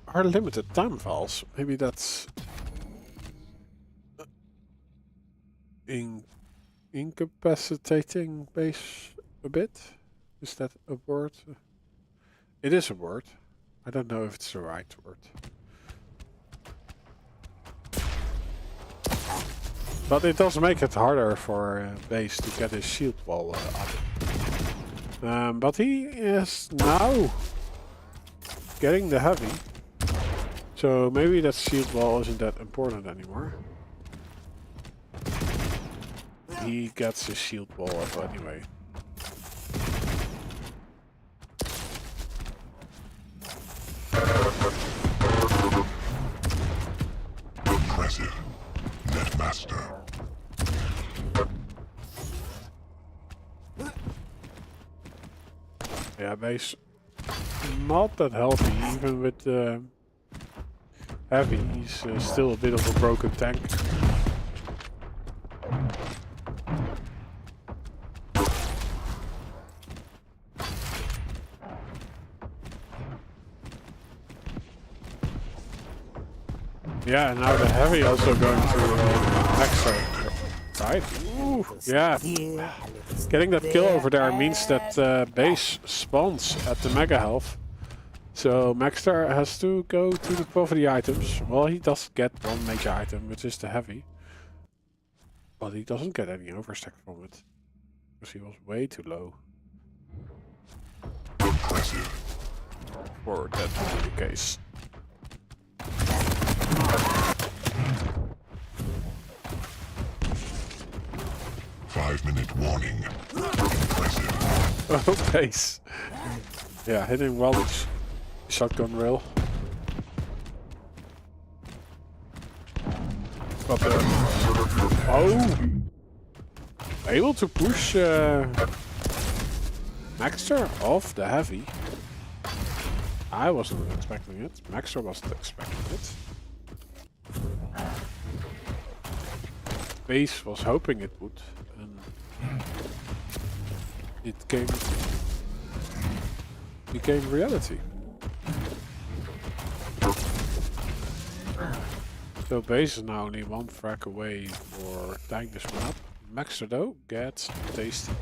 are limited time files. Maybe that's incapacitating base a bit. Is that a word? It is a word. I don't know if it's the right word. But it does make it harder for base to get his shield wall up. But he is now getting the heavy. So maybe that shield wall isn't that important anymore. He gets his shield wall up anyway. Impressive. Netmaster. Yeah, base not that healthy, even with heavy. He's still a bit of a broken tank. Yeah, and now the heavy also going to Maxar, right? Ooh, yeah. Getting that kill over there means that base spawns at the mega health. So Maxar has to go to the poverty items. Well, he does get one major item, which is the heavy. But he doesn't get any overstack from it. Because he was way too low. For that to be the case. Five-minute warning. Impressive. Oh, base. Yeah, hitting well with shotgun rail. But oh, able to push Maxar off the heavy. I wasn't expecting it. Maxar wasn't expecting it. Base was hoping it would, and it became reality. So base is now only one frag away for tying this one up. Maxar though gets tasty.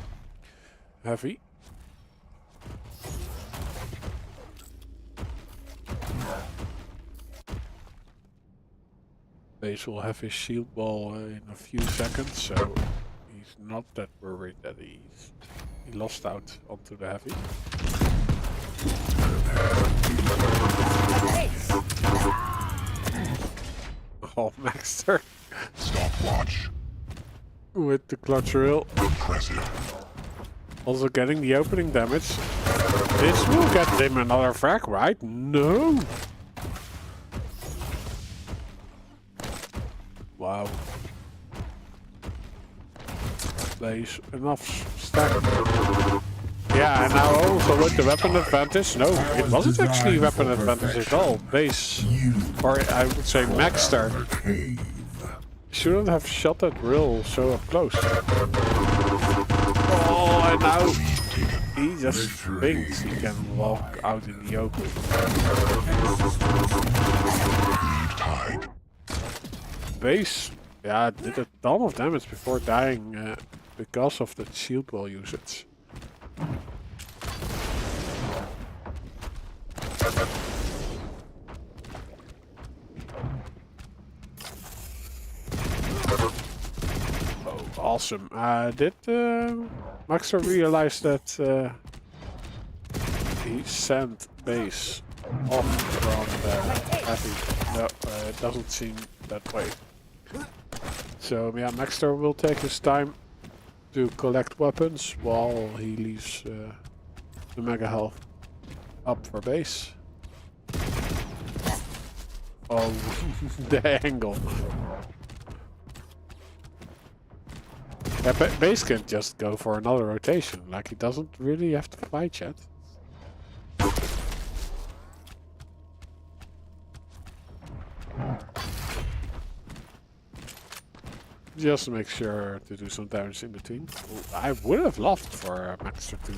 Heavy. Base will have his shield wall in a few seconds, so he's not that worried that he lost out onto the heavy. Oh, Maxar. Stopwatch. With the clutch rail. Impressive. Also getting the opening damage. This will get him another frag, right? No! Wow. Base enough stack. Yeah, and now also with the weapon advantage. No, it wasn't actually weapon advantage at all. Base, or I would say Maxar, shouldn't have shot that drill so up close. Oh, and now he just thinks he can walk out in the open. Base, yeah, did a ton of damage before dying because of the shield wall usage. Oh, awesome. Did Maxar realize that he sent base off from the heavy? No, it doesn't seem that way. So yeah, Maxar will take his time to collect weapons while he leaves the mega health up for base. Oh, the angle. Yeah, base can just go for another rotation. Like, he doesn't really have to fight yet. Just to make sure to do some damage in between. Ooh, I would have loved for Maxar to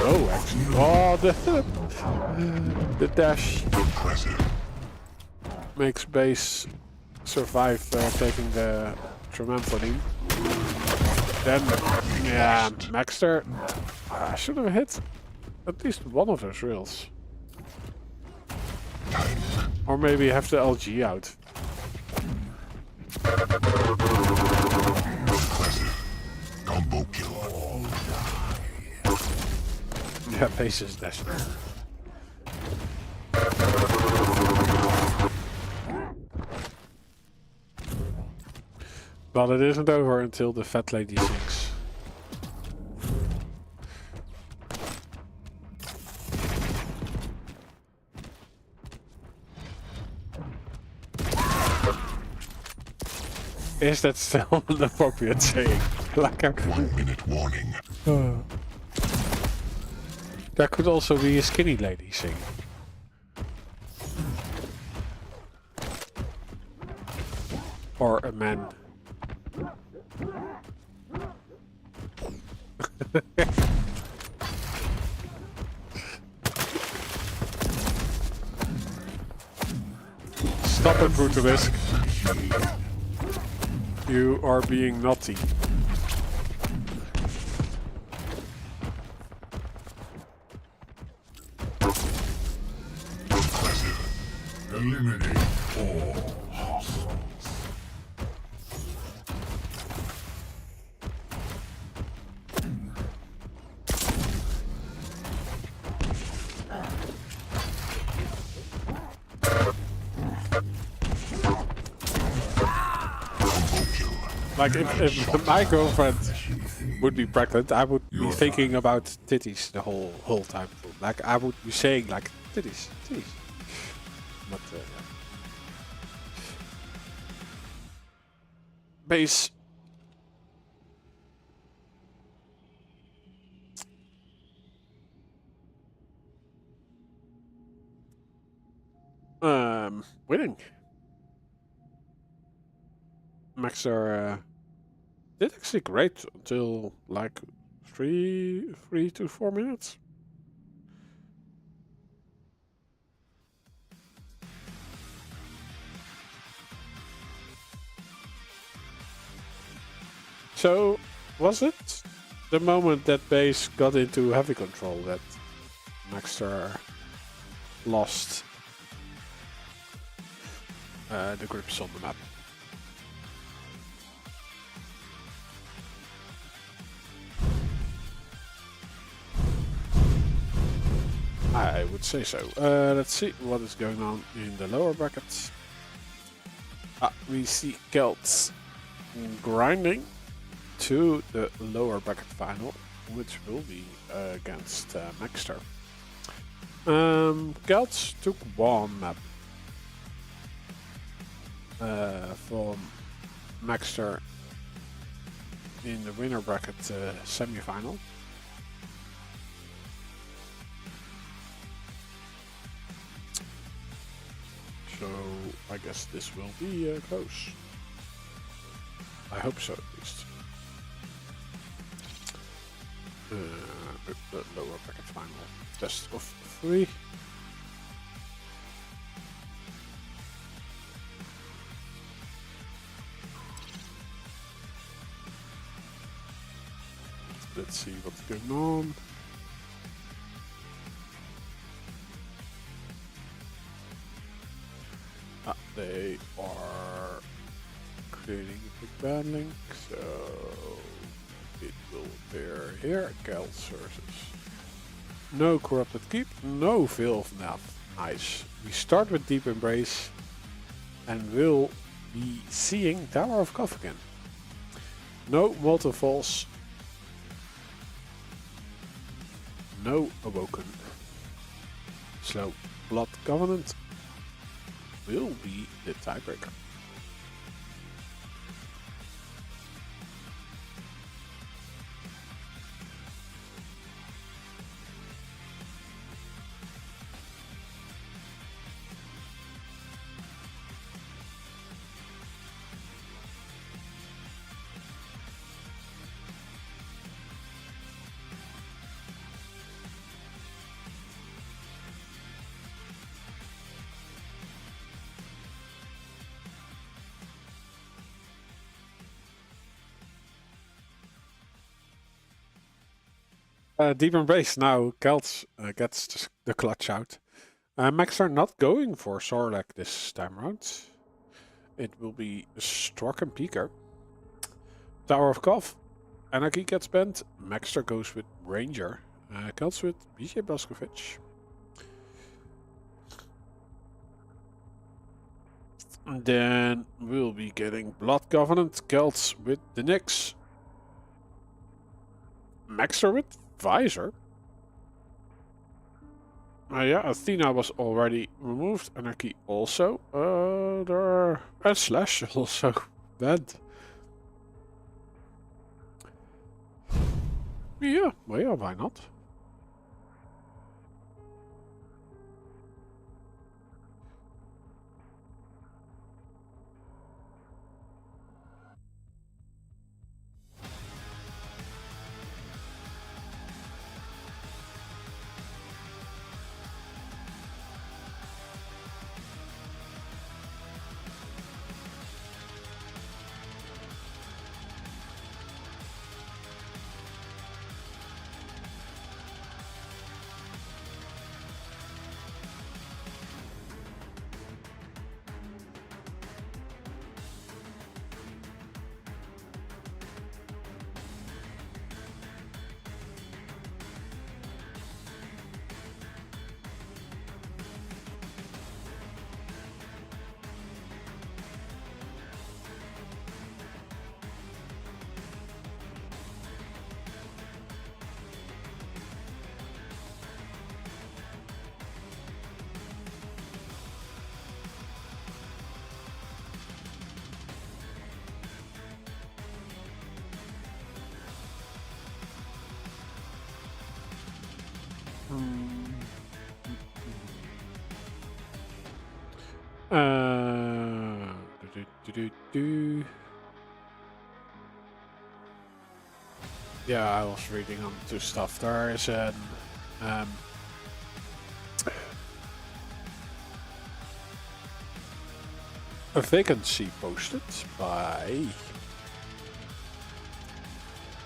go, actually. Oh, the dash makes base survive taking the trampoline. Then, yeah, Maxar should have hit at least one of those rails. Or maybe have the LG out. Combo kill. Yeah, base is dashing. But it isn't over until the fat lady sinks. Is that still an appropriate saying? Like a 1 minute warning. That could also be a skinny lady singing. Or a man. Stop it, Brutalisk. You are being naughty. Eliminate all hostiles. Like, if my girlfriend would be pregnant, I would be thinking about titties the whole time. Like, I would be saying, like, titties. But, yeah. Base. Winning. Maxar did actually great until like 3 to 4 minutes. So, was it the moment that base got into heavy control that Maxar lost the grips on the map? I would say so. Let's see what is going on in the lower brackets. We see Kelts grinding to the lower bracket final, which will be against Maxar. Kelts took one map from Maxar in the winner bracket semi-final. So I guess this will be close. I hope so, at least. The lower bracket final. Best of 3. Let's see what's going on. They are creating a big band link, so it will appear here. Kelts versus no corrupted keep, no veil of nav. Nice. We start with Deep Embrace and we'll be seeing Tower of Koth again. No Molten Falls. No Awoken. So Blood Covenant will be the tiebreaker. Deep Embrace now. Kelts gets the clutch out. Maxar not going for Sorlek this time around. It will be Stork and Peeker. Tower of Koth. Anarchy gets bent. Maxar goes with Ranger. Kelts with BJ Blazkowicz. And then we'll be getting Blood Covenant. Kelts with the Nyx. Maxar with Visor. Yeah, Athena was already removed. Anarchy also. There are Slash also banned. Yeah, well, yeah, why not? Yeah, I was reading on to stuff. There is an a vacancy posted by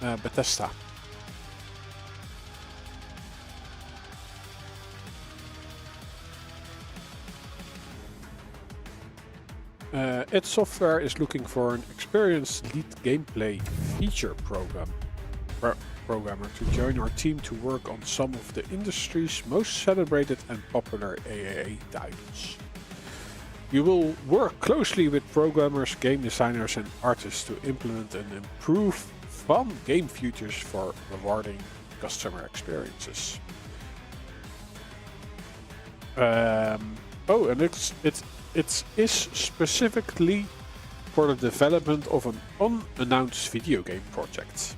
Bethesda. Its software is looking for an experienced lead gameplay feature programmer to join our team to work on some of the industry's most celebrated and popular AAA titles. You will work closely with programmers, game designers and artists to implement and improve fun game features for rewarding customer experiences. And it is specifically for the development of an unannounced video game project.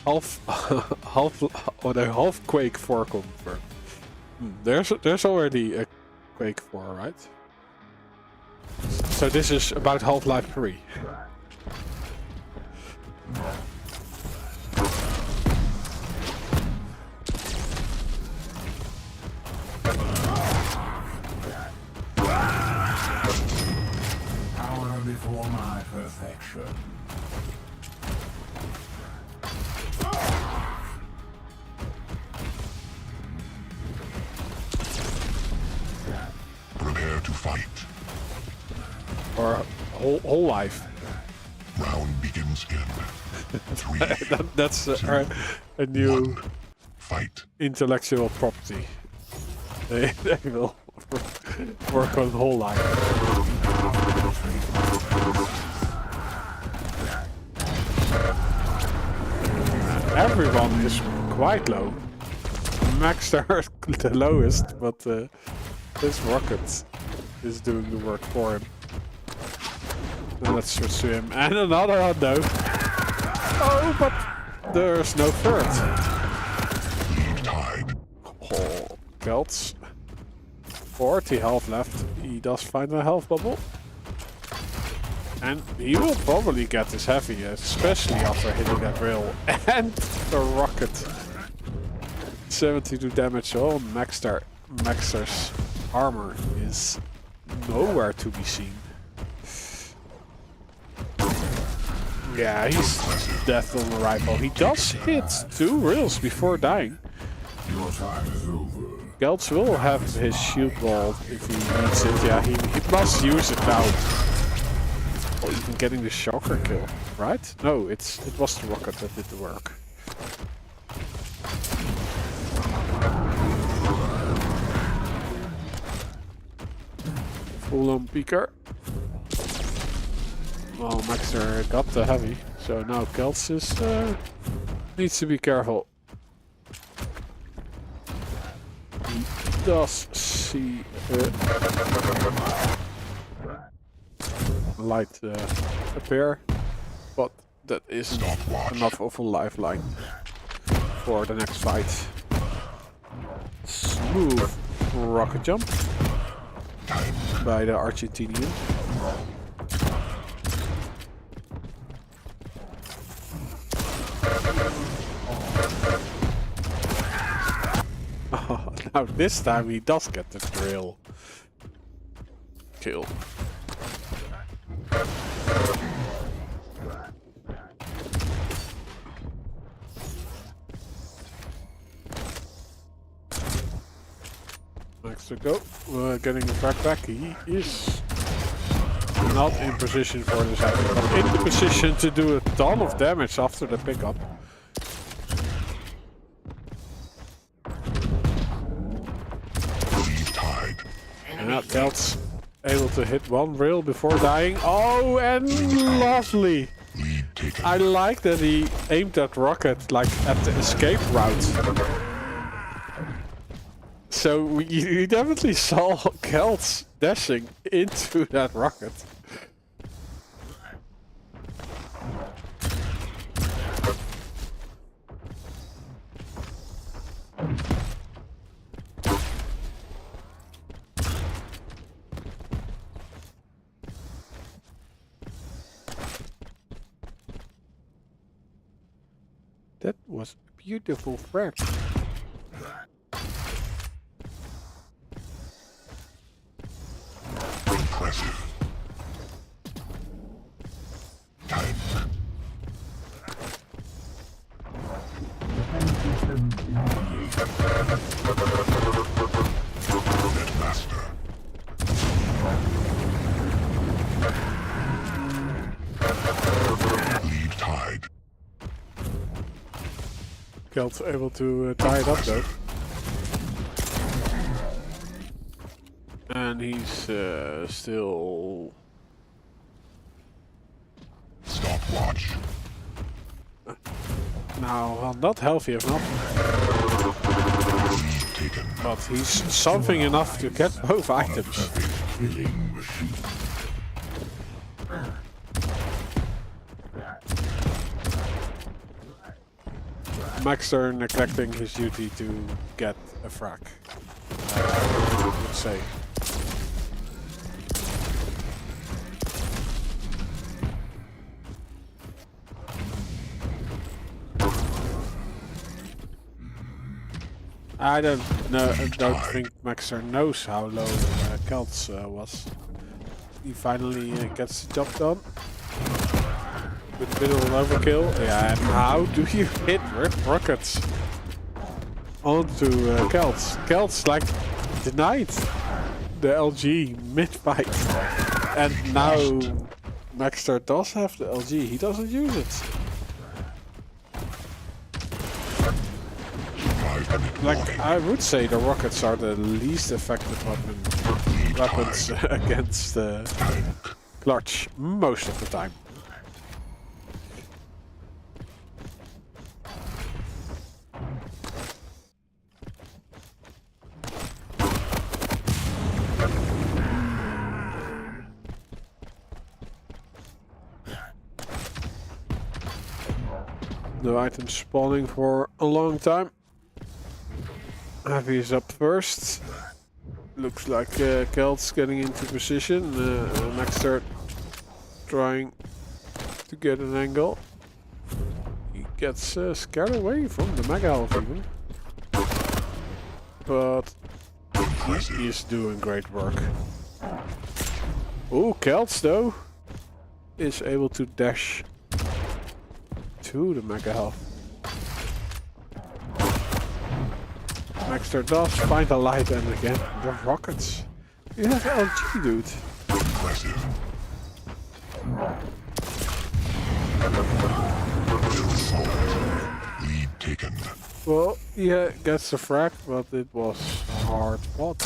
Half Quake 4 confirmed. There's already a Quake 4, right? So this is about Half-Life 3. Power before my perfection. Prepare to fight. Or whole life. Round begins in 3, That's a new 1. Fight. intellectual property. They will work on whole life. Everyone is quite low. Maxar is the lowest, but this rocket is doing the work for him. Now let's switch to him. And another unknown. Oh, but there's no third. Lead tied. Oh, Kelts. 40 health left. He does find a health bubble. And he will probably get this heavy, especially after hitting that rail. And the rocket. 72 damage. Oh, Maxar's armor is nowhere to be seen. Yeah, he's death on the rifle. He does hit 2 rails before dying. Your time is over. Kelts will have his shield wall if he needs it. Yeah, he must use it now. Oh, even getting the shocker kill, right? No, it was the rocket that did the work. Full on peeker. Well, Maxar got the heavy, so now Kelts is needs to be careful. He does see light appear, but that isn't enough of a lifeline for the next fight. Smooth rocket jump by the Argentinian. Oh, now this time he does get the drill kill. Next to go, getting the frag back. He is not in position for this action, but in the position to do a ton of damage after the pickup. And now Kelts able to hit 1 rail before dying. Oh, and lovely! I like that he aimed that rocket like at the escape route. So you definitely saw Kelts dashing into that rocket. That was a beautiful frag. Impressive. Time. Master. Lead tied. Kelts able to tie it up though. And he's still... Stopwatch. Now, well, not healthy enough. Taken. But he's something enough to get both items. Killing machine. Maxar neglecting his duty to get a frag. I would say. I don't know. I don't think Maxar knows how low Kelts was. He finally gets the job done with a bit of an overkill. Yeah, and how do you hit rockets onto Kelts? Kelts like denied the LG mid-fight, and now Maxar does have the LG. He doesn't use it. Like, I would say the rockets are the least effective weapons against clutch most of the time. No items spawning for a long time. Heavy is up first. Looks like Kelts getting into position. Maxar trying to get an angle. He gets scared away from the Mega Health even. But he is doing great work. Oh, Kelts though is able to dash to the Mega Health. Maxar does find a light, and again, the rockets. You have LG, dude. Impressive. Lead taken. Well, yeah, gets the frag, but it was hard fought.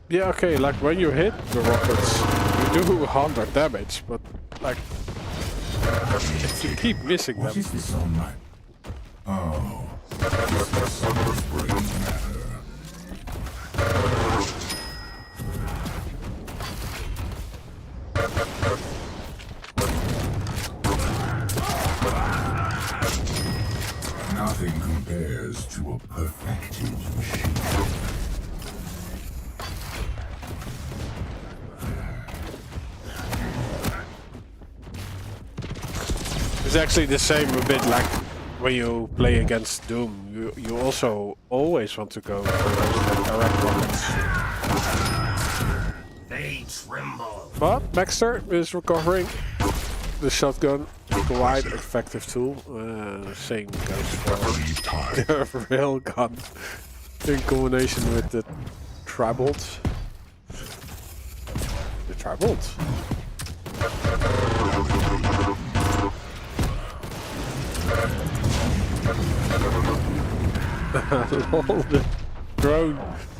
Yeah, okay, like when you hit the rockets, you do 100 damage, but like, if you keep missing them. What is this on my... Oh, this is someone's brain matter. Nothing compares to a perfected machine. It's actually the same a bit like when you play against Doom. You also always want to go for those direct rockets. They tremble. But Maxar is recovering. The shotgun, quite effective tool. Same goes for the railgun in combination with the tribolt. The tribolt.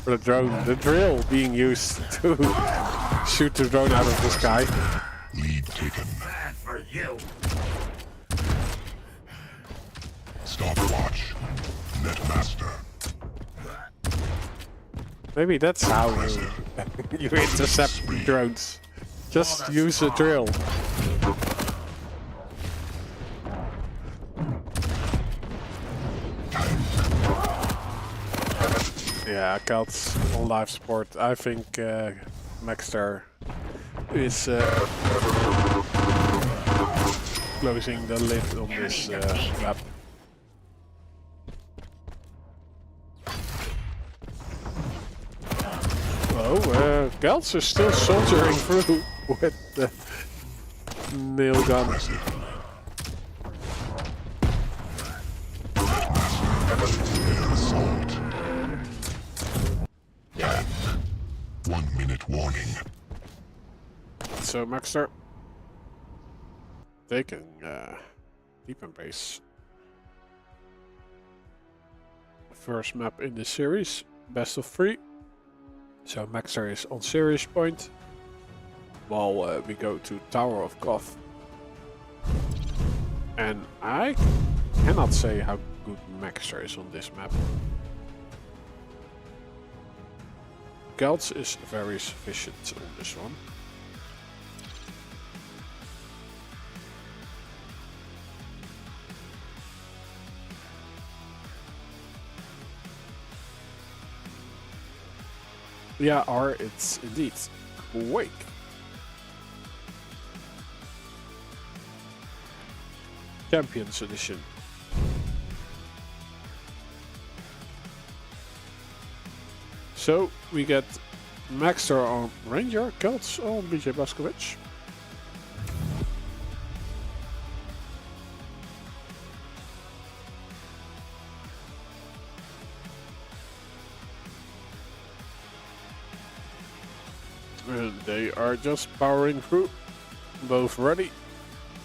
The drill being used to shoot the drone out of the sky. Lead taken. Bad for you. Stopwatch. Netmaster. Maybe that's how you intercept drones. Just use a drill. Yeah, Kelts on life support. I think Maxar is closing the lid on this map. Oh, Kelts is still soldiering through with the nail gun. Assault. 1 minute warning. So Maxar taking deep embrace. First map in the series, best of 3. So Maxar is on series point. while we go to Tower of Koth. And I cannot say how good Maxar is on this map. Kelts is very sufficient on this one. Yeah, it's indeed Quake. Champions Edition. So we get Maxar on Ranger, Kelts on BJ Blazkowicz. And they are just powering through. Both ready.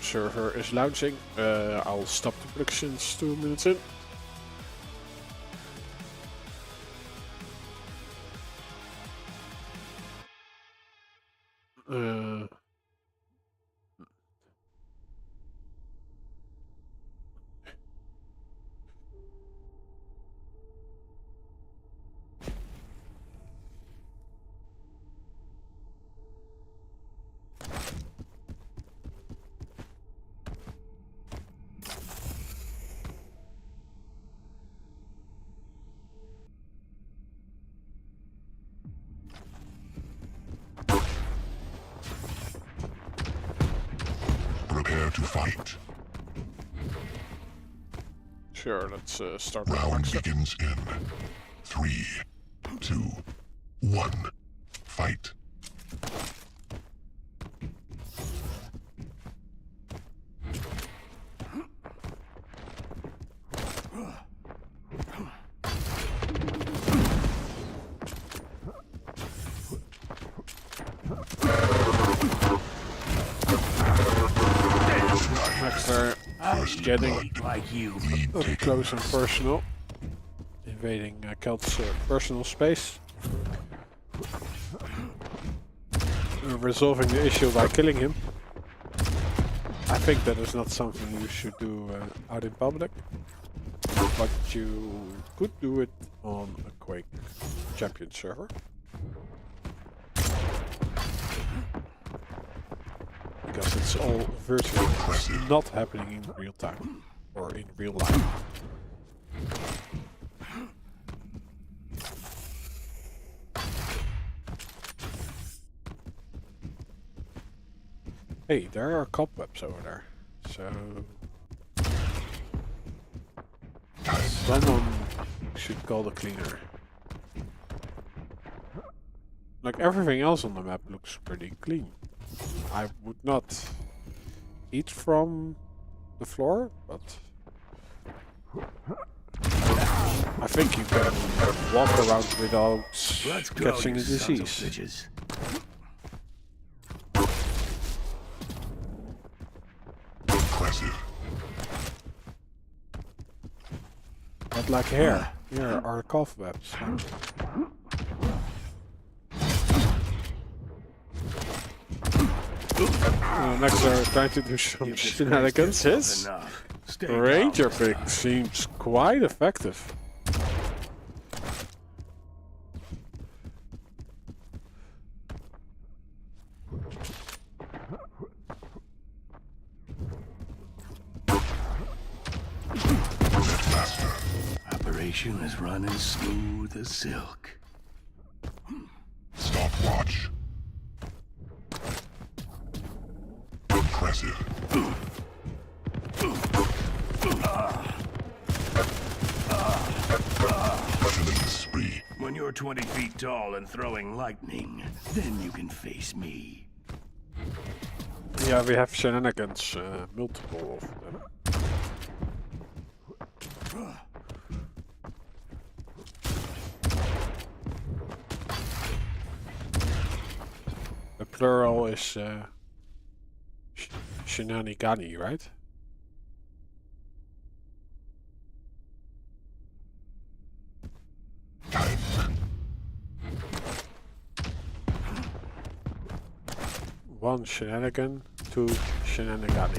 Server is launching. I'll stop the predictions 2 minutes in. Prepare to fight. Sure, let's start with Round Maxar. begins in 3, 2, 1. Fight. Maxar getting Like you. Lead up taken. close and personal, invading Kelt's personal space, resolving the issue by killing him. I think that is not something you should do out in public, but you could do it on a Quake champion server. Because it's all virtual, it's not happening in real time or in real life. Hey, there are cobwebs over there, so someone should call the cleaner. Like everything else on the map looks pretty clean. I would not eat from the floor, but I think you can walk around without Let's go, catching a you sons of disease. bitches. Impressive. Not like here. Here are cobwebs. Maxar trying to do some You've disgraced shenanigans. yourself His enough. Stay Ranger calm. pick seems quite effective. Master. Operation is running smooth as silk. Stopwatch. Impressive. Killing spree. When you're 20 feet tall and throwing lightning, then you can face me. Yeah, we have shenanigans, multiple of them. The plural is shenanigani, right? 1 shenanigan, 2 shenanigani.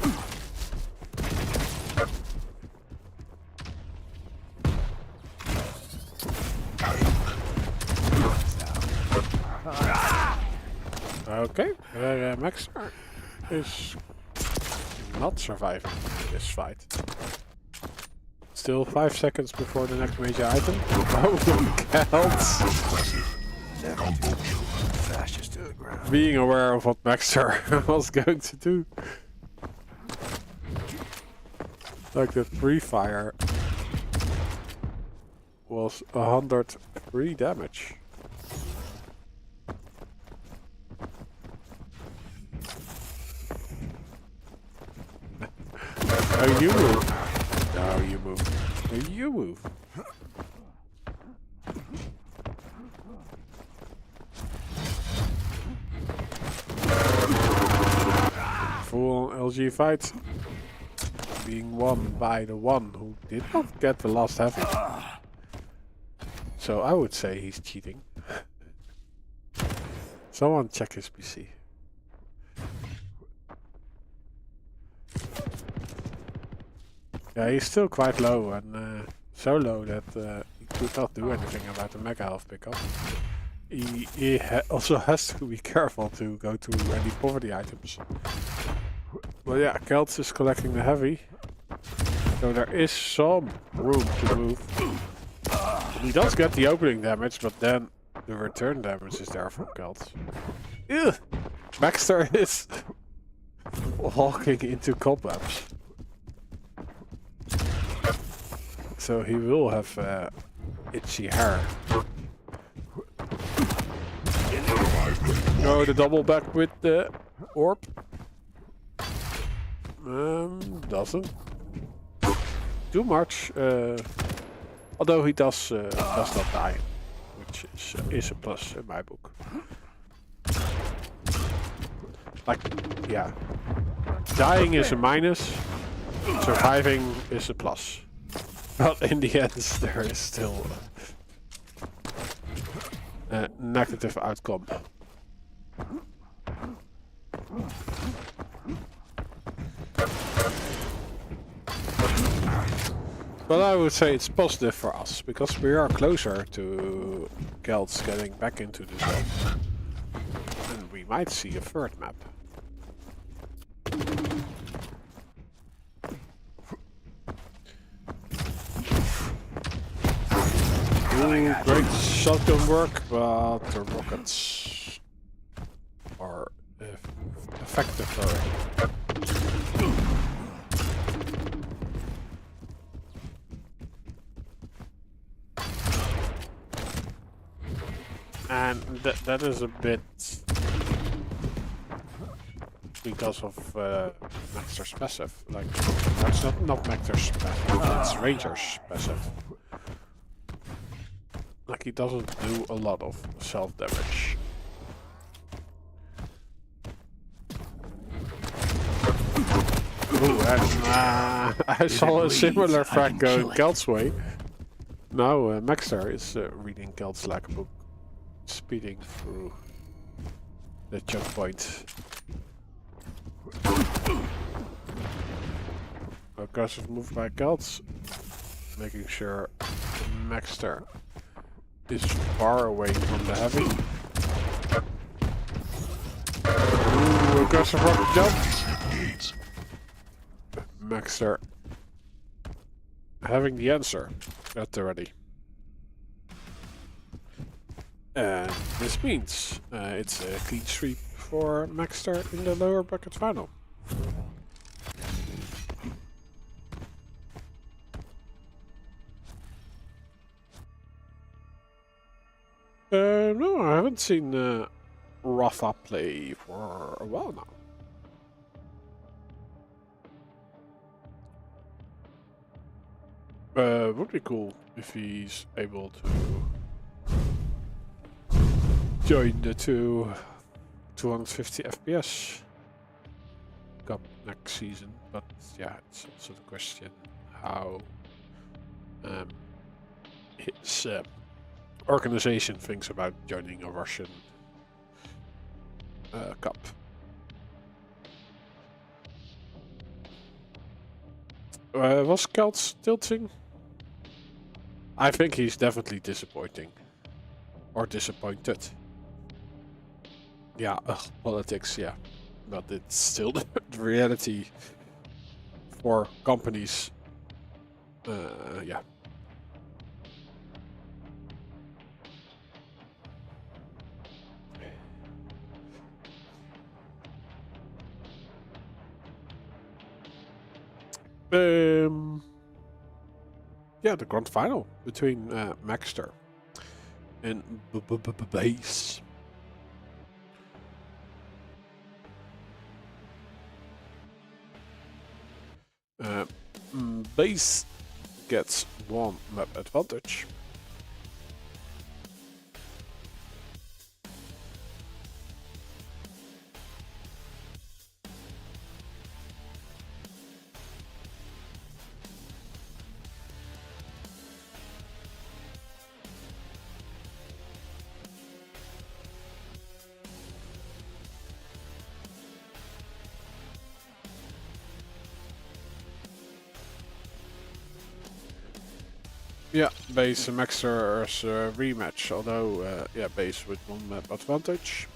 Okay, Maxar is not surviving this fight. Still 5 seconds before the next major item. Oh, Kelts! Combo kill. Fascist to the ground. Being aware of what Maxar was going to do. Like the pre-fire was 103 damage. Oh, you move. No, you move. No, you move. Full LG fight. Being won by the one who did not get the last heavy. So I would say he's cheating. Someone check his PC. Yeah, he's still quite low, and so low that he could not do anything about the mega health pickup. He also has to be careful to go to any poverty items. Well, yeah, Kelts is collecting the heavy, so there is some room to move. He does get the opening damage, but then the return damage is there from Kelts. Ugh! Maxar is walking into cobwebs. So he will have itchy hair. No, the double back with the orb. Doesn't do much. Although he does not die, which is a plus in my book. Like, yeah, dying is a minus, surviving is a plus. But in the end, there is still a negative outcome. But I would say it's positive for us, because we are closer to Kelts getting back into the zone. And we might see a third map. Ooh, great shotgun work, but the rockets are effective for it. And that is a bit because of Maxar's passive. Like, that's not Maxar's passive, it's Ranger's passive. Like, he doesn't do a lot of self-damage. Ooh, and I saw a similar frag going Kelts' way. Now Maxar is reading Kelts like a book, speeding through the checkpoint. Aggressive move by Kelts, making sure Maxar is far away from the heavy. Ooh, aggressive rocket jump. Maxar having the answer at the ready. And this means it's a clean sweep for Maxar in the lower bracket final. No, I haven't seen Rafa play for a while now. Would be cool if he's able to join the 250 FPS Cup next season, but yeah, it's also the question how his organization thinks about joining a Russian Cup. Was Kelts tilting? I think he's definitely disappointing. Or disappointed. Yeah, politics, yeah. But it's still the reality for companies. Yeah. Yeah, the grand final between Maxar and Base. Base gets one map advantage. Yeah, Base and Maxar's rematch, although yeah, Base with one map advantage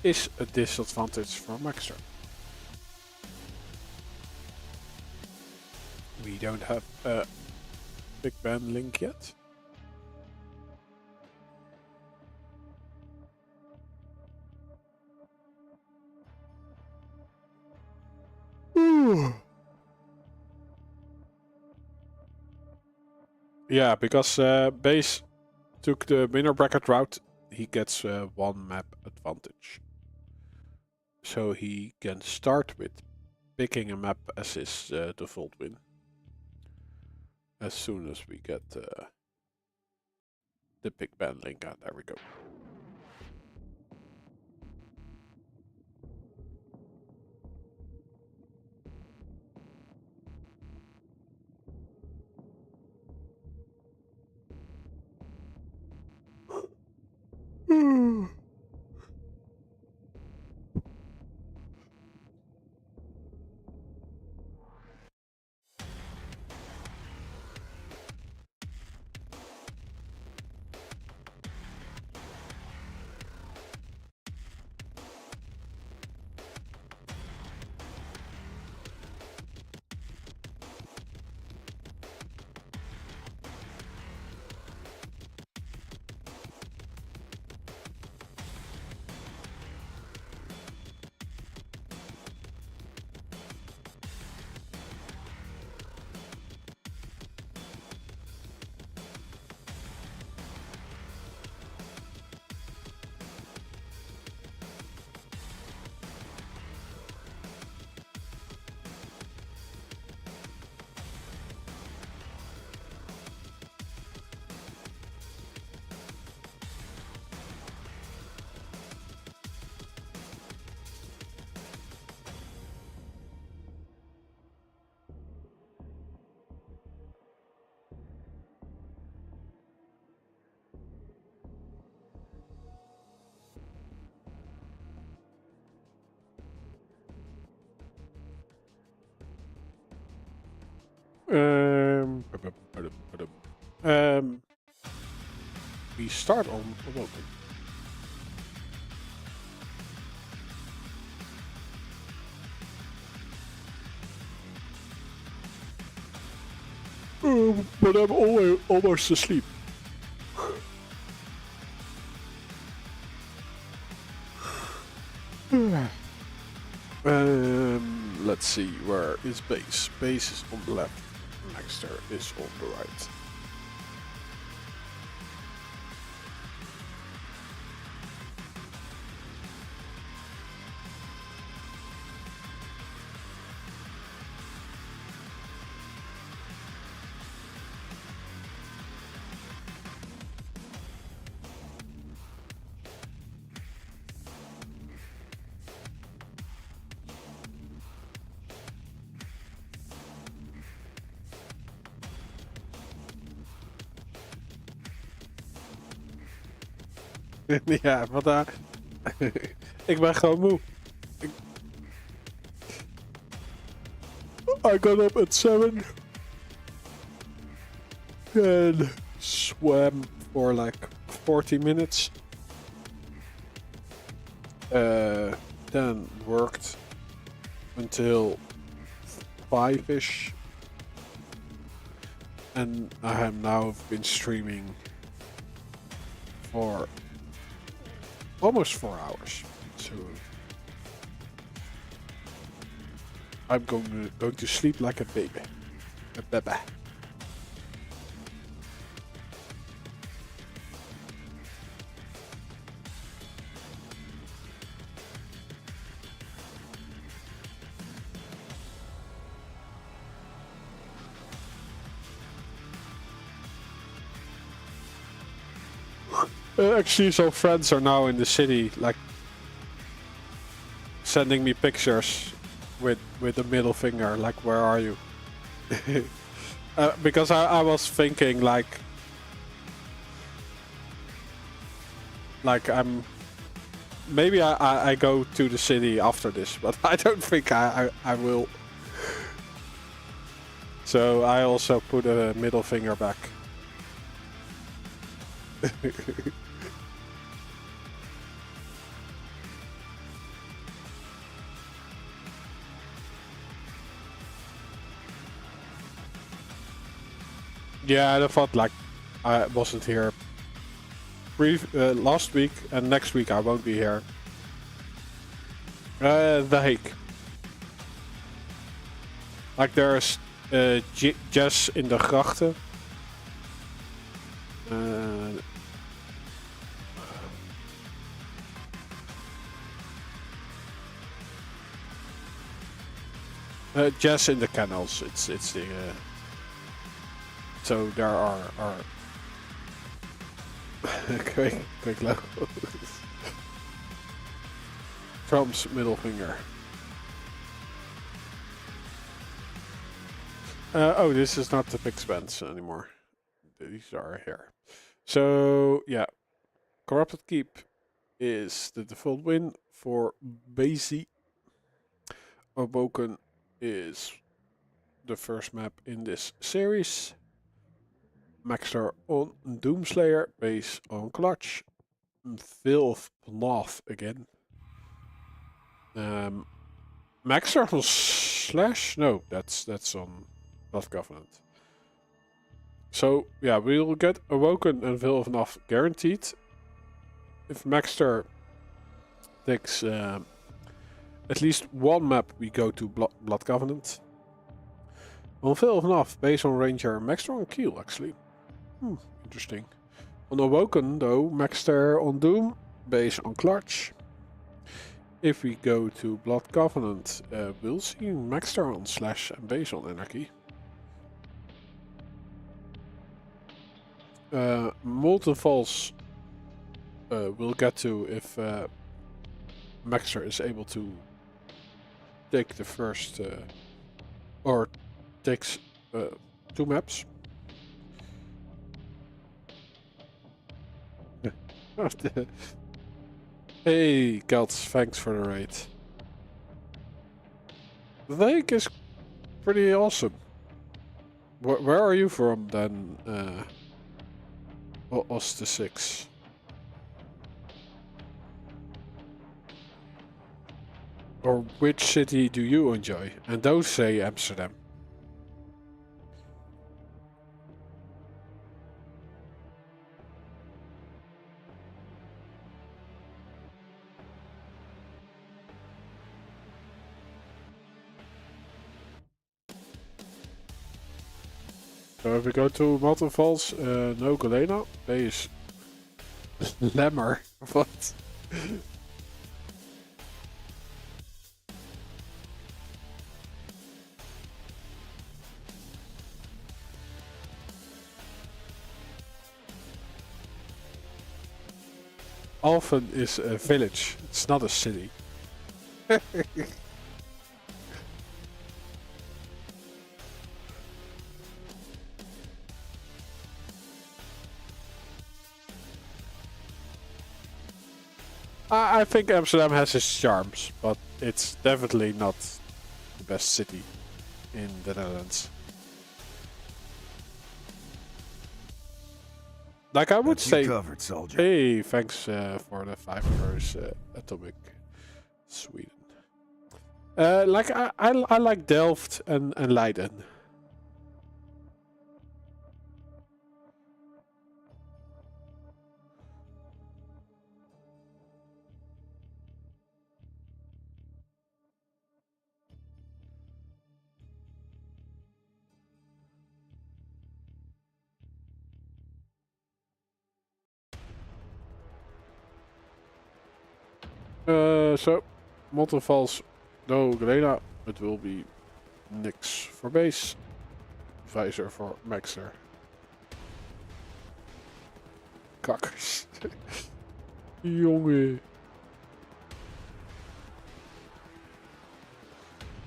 is a disadvantage for Maxar. We don't have a Big Ben link yet. Yeah, because Base took the winner bracket route, he gets one map advantage. So he can start with picking a map as his default win. As soon as we get the Big Ben link out, there we go. We start on Awoken. But I'm almost asleep. Let's see, where is Base? Base is on the left. Maxar is on the right. Ja, want ik ben gewoon moe. I got up at 7 and swam for like 40 minutes. Then worked until 5ish, and I have now been streaming for almost 4 hours. So I'm going to sleep like a baby. A baby. Actually, some friends are now in the city, like sending me pictures with the middle finger, like, where are you? Because I was thinking like maybe I go to the city after this, but I don't think I will. So I also put a middle finger back. Yeah, I thought like I wasn't here last week, and next week I won't be here. The Hague. Like there's jazz in de grachten. Jazz in the canals. It's the. So there are quick logo. Trump's middle finger. Oh, this is not the big spends anymore. These are here. So yeah, Corrupted Keep is the default win for Basie. Awoken is the first map in this series. Maxar on Doomslayer, base on Clutch. Filth Laugh again. Maxar on Slash? No, that's on Blood Covenant. So yeah, we will get Awoken and Veil of Nath guaranteed. If Maxar takes at least one map, we go to Blood Covenant. On Veil of Nath, based on Ranger, Maxar on Keel actually. Interesting. On Awoken though, Maxar on Doom, base on Clutch. If we go to Blood Covenant, we'll see Maxar on Slash and base on Anarchy. Molten Falls we'll get to if Maxar is able to take the first or takes 2 maps. Hey Kelts, thanks for the raid. The lake is pretty awesome. Where are you from then, Oster 6? Or which city do you enjoy? And those say Amsterdam. So if we go to Molten Falls, no Galena, base Lemmer. What? Alphen is a village, it's not a city. I think Amsterdam has its charms, but it's definitely not the best city. in the Netherlands. Like I would say, covered, soldier. hey, thanks for the €5 Atomic Sweden. Like I like Delft and Leiden. So, Molten Falls, no Galena. It will be Nix for base. Visor for Maxar. Kakkers. Jongen.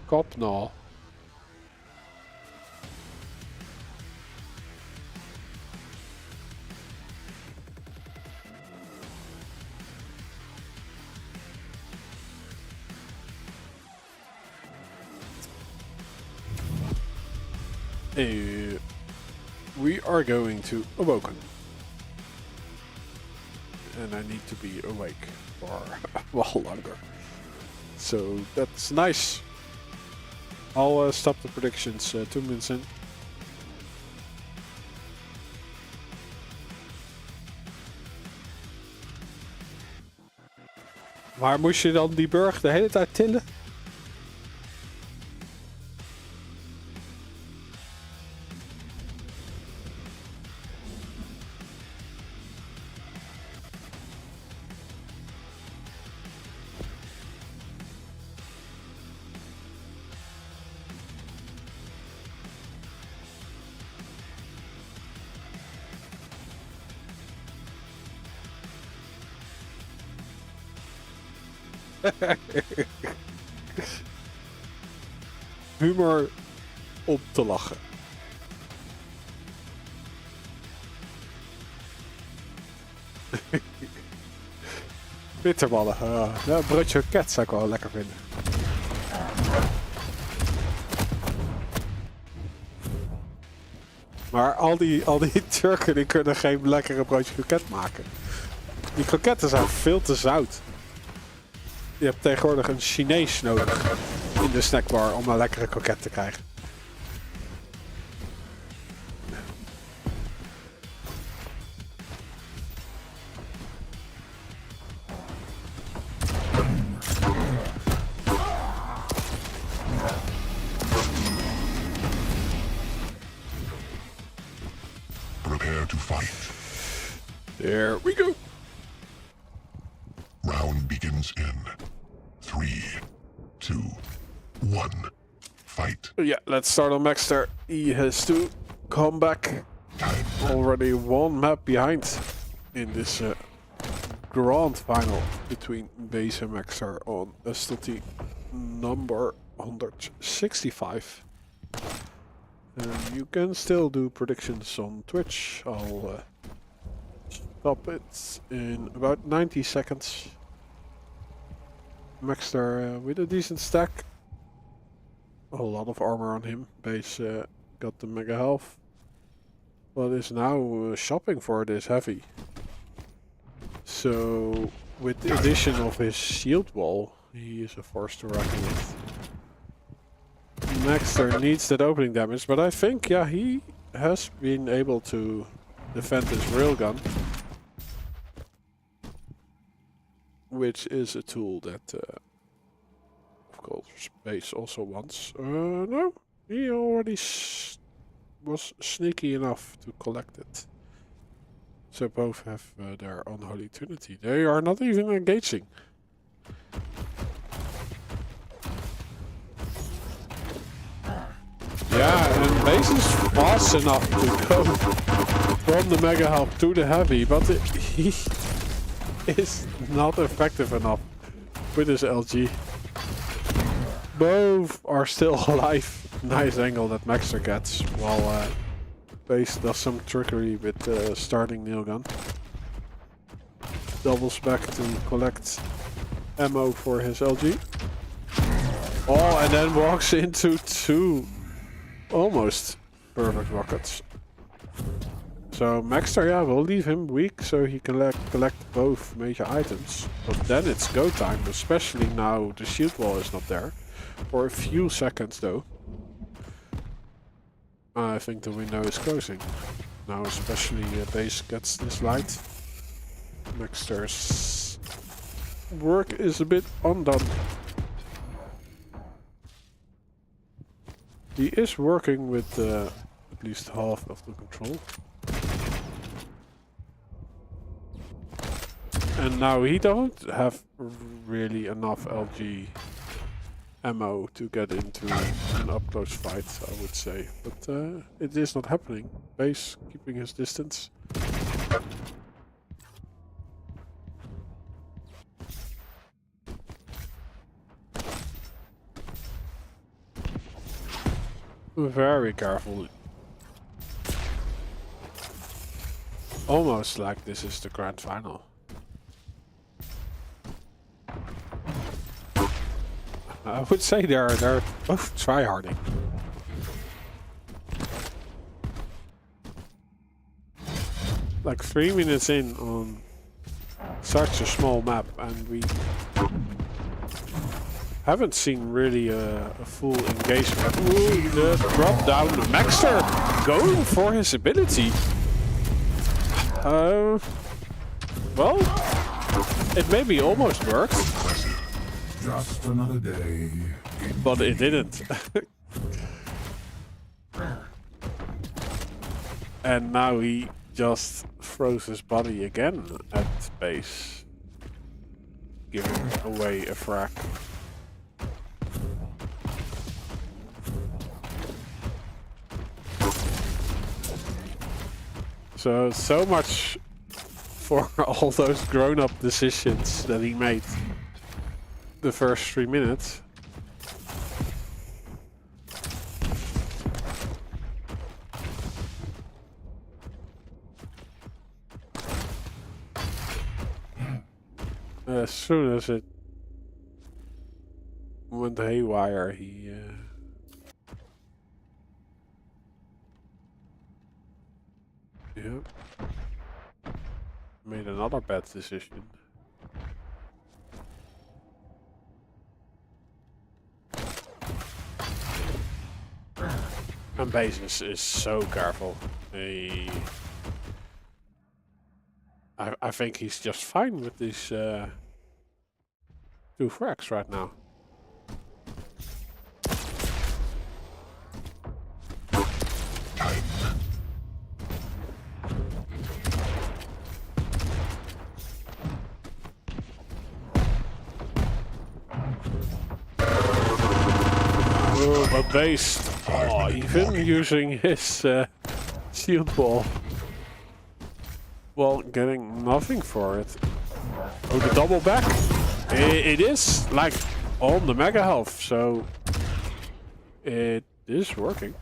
Kop nou. We are going to Awoken. And I need to be awake for a while longer. So that's nice. I'll stop the predictions 2 minutes in. Maar moest je dan die burg de hele tijd tillen? Humor om te lachen. Bitterballen. Ja, een broodje ket zou ik wel lekker vinden. Maar al die Turken die kunnen geen lekkere broodje kroket maken. Die kroketten zijn veel te zout. Je hebt tegenwoordig een Chinees nodig in de snackbar om een lekkere kroket te krijgen. Prepare to fight. There we go. Round begins in 3, 2, 1. Fight. Yeah, let's start on Maxar. He has to come back. Already one map behind in this grand final between Base and Maxar on Estoty number 165. You can still do predictions on Twitch. I'll stop it in about 90 seconds. Maxar with a decent stack. A lot of armor on him. Base got the mega health. But is now shopping for this heavy. So with the addition of his shield wall, he is a force to reckon with. Maxar needs that opening damage, but I think, yeah, he has been able to defend his railgun. Which is a tool that, of course, Base also wants. No, he already was sneaky enough to collect it. So both have their unholy trinity. They are not even engaging. Yeah, and Base is fast enough to go from the mega health to the heavy, but he is not effective enough with his LG. Both are still alive. Nice angle that Maxar gets, while Base does some trickery with starting nailgun. Doubles back to collect ammo for his LG. Oh, and then walks into two almost perfect rockets. So Maxar, yeah, we'll leave him weak so he can collect both major items. But then it's go time, especially now the shield wall is not there. For a few seconds though. I think the window is closing. Now especially base gets this light. Maxar's work is a bit undone. He is working with at least half of the control. And now he don't have really enough LG ammo to get into an up-close fight, I would say. But it is not happening. Base keeping his distance. Very careful. Almost like this is the grand final. I would say they're both tryharding. Like 3 minutes in on such a small map, and we haven't seen really a full engagement. Ooh, the drop down. Maxar going for his ability. Well, it maybe almost worked. Just another day. But it didn't. And now he just throws his body again at base, giving away a frag. So much for all those grown-up decisions that he made the first 3 minutes. As soon as it went haywire, he made another bad decision. And base is so careful. I think he's just fine with these 2 frags right now. Oh, but base, even using his shield wall. Well, getting nothing for it. Oh, the double back. It is like on the mega health, so it is working.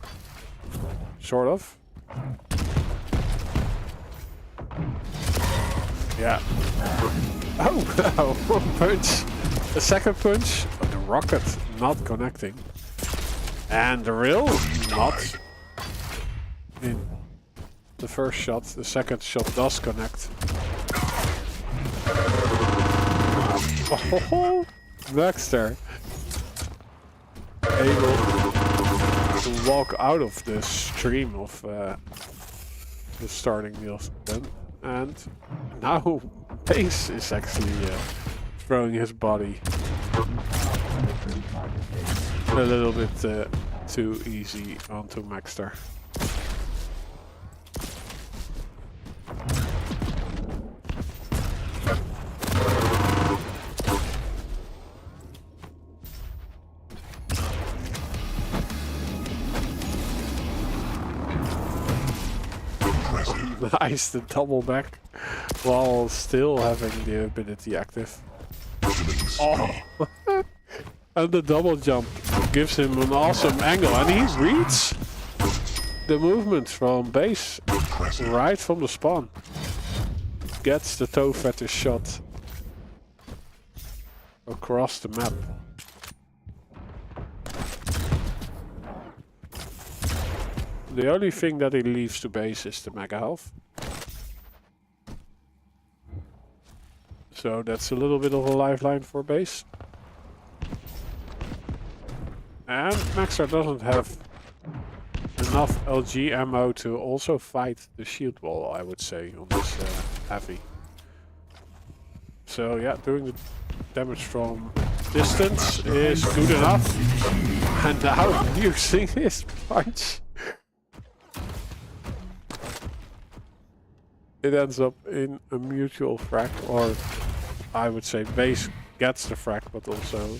Sort of. Yeah. Oh, one punch. A second punch. Oh, the rocket not connecting. And the rail not in the first shot. The second shot does connect. Oh, Maxar able to walk out of the stream of the starting deals then. And now Pace is actually throwing his body a little bit too easy onto Maxar. Nice, the double back while still having the ability active. Oh! And the double jump gives him an awesome angle, and he reads the movement from base right from the spawn. Gets the toe fetish shot across the map. The only thing that he leaves to base is the mega health. So that's a little bit of a lifeline for base. And Maxar doesn't have enough LG ammo to also fight the shield wall, I would say, on this heavy. So yeah, doing the damage from distance is good enough. And now using his punch. It ends up in a mutual frag, or I would say base gets the frag, but also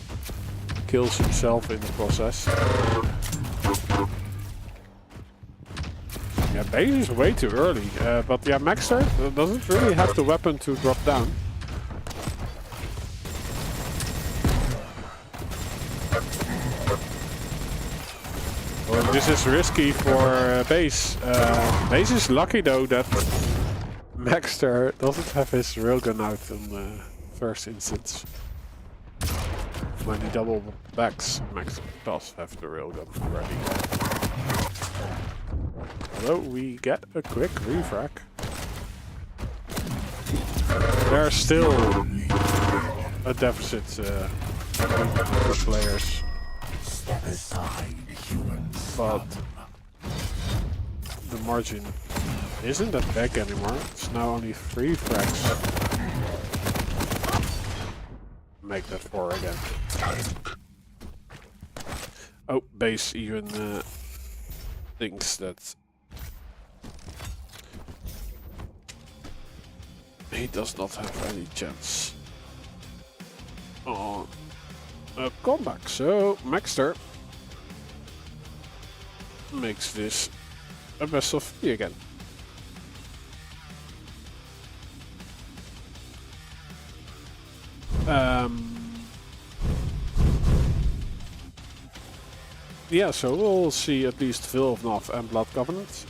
kills himself in the process. Yeah, base is way too early, but yeah, Maxar doesn't really have the weapon to drop down. Well, this is risky for base. Base is lucky though that Maxar doesn't have his railgun out in the first instance. When he double backs, Maxar does have the railgun already. Although we get a quick refrac. There's still a deficit between the players. Step aside, humans. But the margin isn't that big anymore. It's now only 3 frags. Make that 4 again. Oh, base even thinks that he does not have any chance on a comeback. So Maxar makes this a best of 3 again. Yeah, so we'll see at least Veil of Nov and Blood Covenant.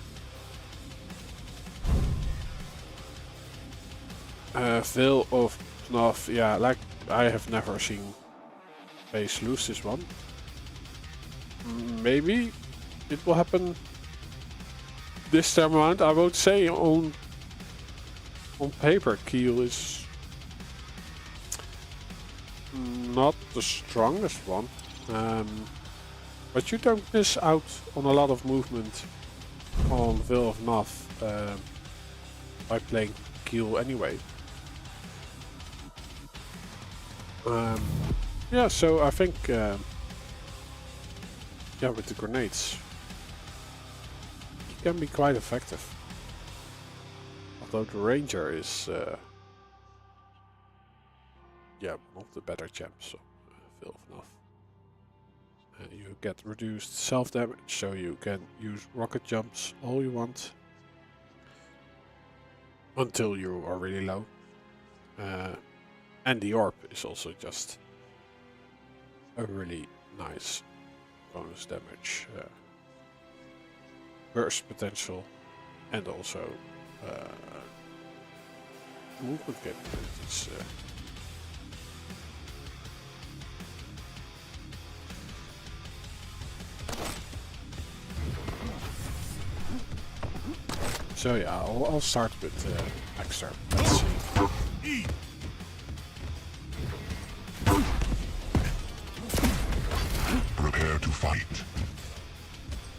Veil of Nov, yeah, like I have never seen base lose this one. Maybe it will happen this time around. I would say on paper Keel is not the strongest one, but you don't miss out on a lot of movement on Veil of Nov by playing Keel anyway. Yeah, so I think yeah, with the grenades he can be quite effective. Although the Ranger is yeah, one of the better champs of Veil of Nov. You get reduced self damage, so you can use rocket jumps all you want until you are really low. And the orb is also just a really nice bonus damage, burst potential, and also movement capabilities. So yeah, I'll start with Maxar. Let's see. Prepare to fight.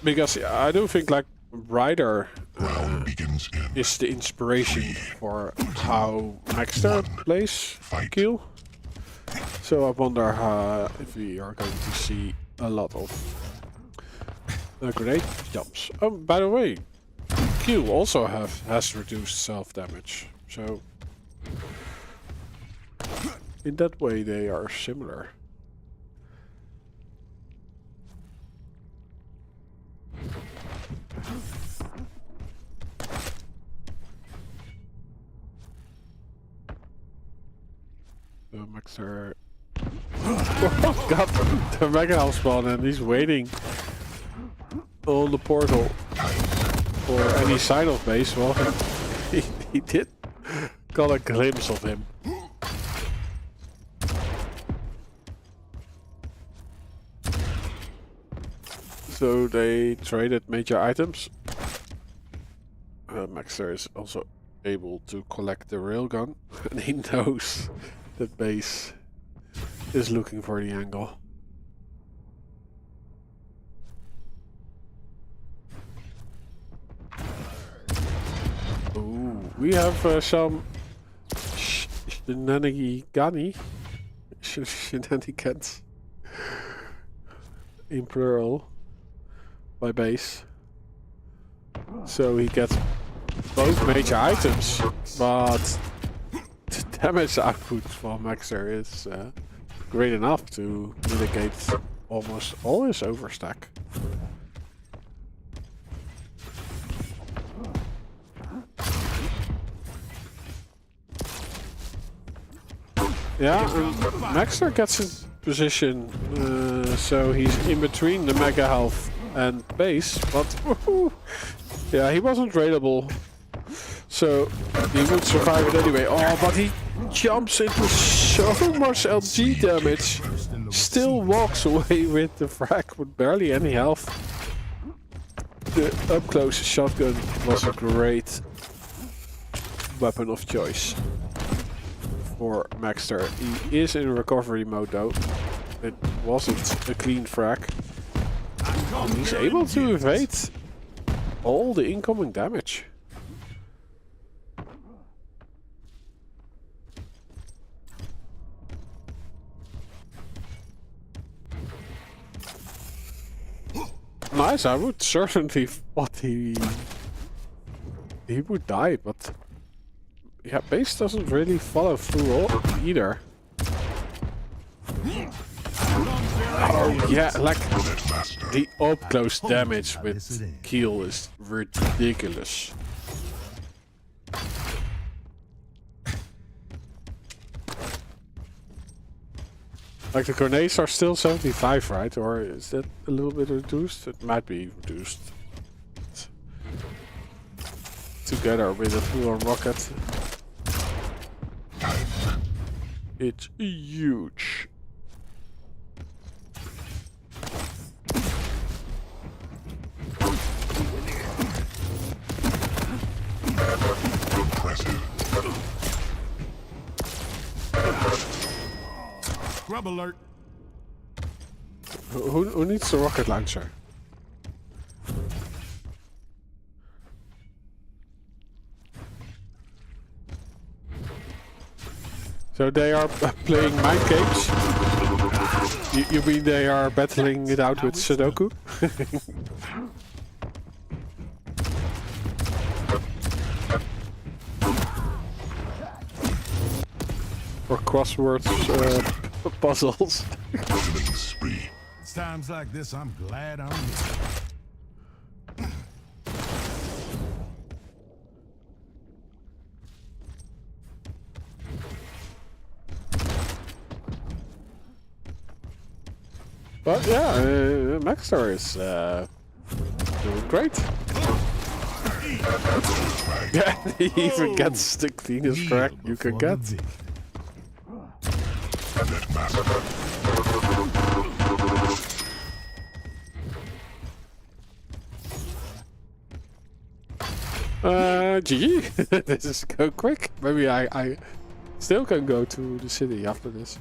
Because I do think like Ryder Round begins in is the inspiration for how Maxar plays Keel. So I wonder if we are going to see a lot of grenade jumps. Oh, by the way, Keel also has reduced self damage. So in that way they are similar. So Maxar got the Mega House spawn and he's waiting on the portal for any sign of base. Well, he did got a glimpse of him. So they traded major items. Maxar is also able to collect the railgun, and he knows that base is looking for the angle. Ooh, we have some shenanigans in plural by base. So he gets both major items, but the damage output for Maxar is great enough to mitigate almost all his overstack. Yeah, and Maxar gets in position, so he's in between the mega health and base, but yeah, he wasn't raidable, so he would survive it anyway. Oh, but he jumps into so much LG damage, still walks away with the frag with barely any health. The up close shotgun was a great weapon of choice for Maxar. He is in recovery mode though. It wasn't a clean frag. And he's able to evade all the incoming damage. Nice, I would certainly thought he would die, but yeah, base doesn't really follow through either. Oh yeah, like the up close damage with Keel is ridiculous. Like the grenades are still 75, right? Or is that a little bit reduced? It might be reduced. Together with a full rocket. It's huge. Grub alert. Who needs the rocket launcher? So they are playing mind games? You mean they are battling it out with Sudoku? Or crosswords puzzles. It's times like this I'm glad I'm here. But yeah, Maxar is doing great. Yeah, he even gets the cleanest track you can get. GG. This is go quick. Maybe I still can go to the city after this.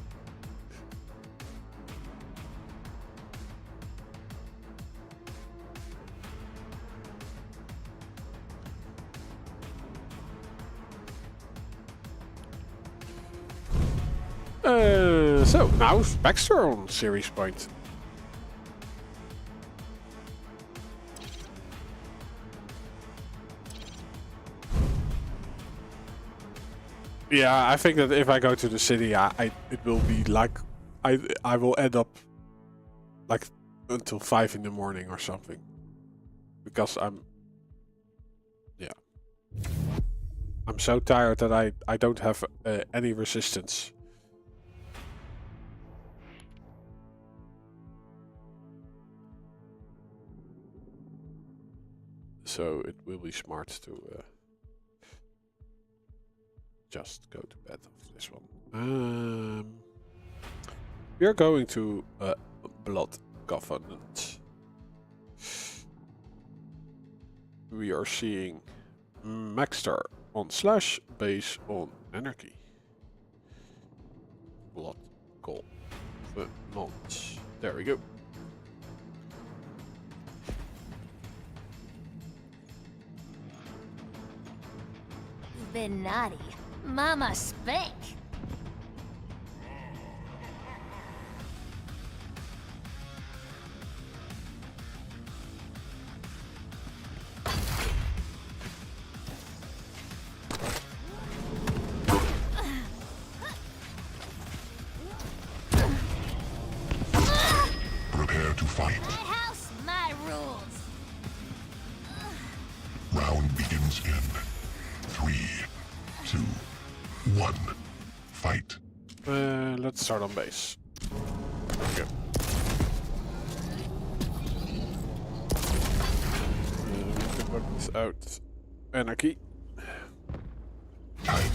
So now Maxar on series point. Yeah, I think that if I go to the city, it will be like I will end up like until 5 in the morning or something, because I'm so tired that I don't have any resistance. So it will be smart to just go to bed after this one. We are going to Blood Covenant. we are seeing Maxar on slash, base on anarchy. Blood, gold, nonce. There we go. You've been naughty. Mama spank. Prepare to fight. My house, my rules. Round begins in 3, 2, 1. Fight. Let's start on base. There we go. We can work this out. Anarchy. Time.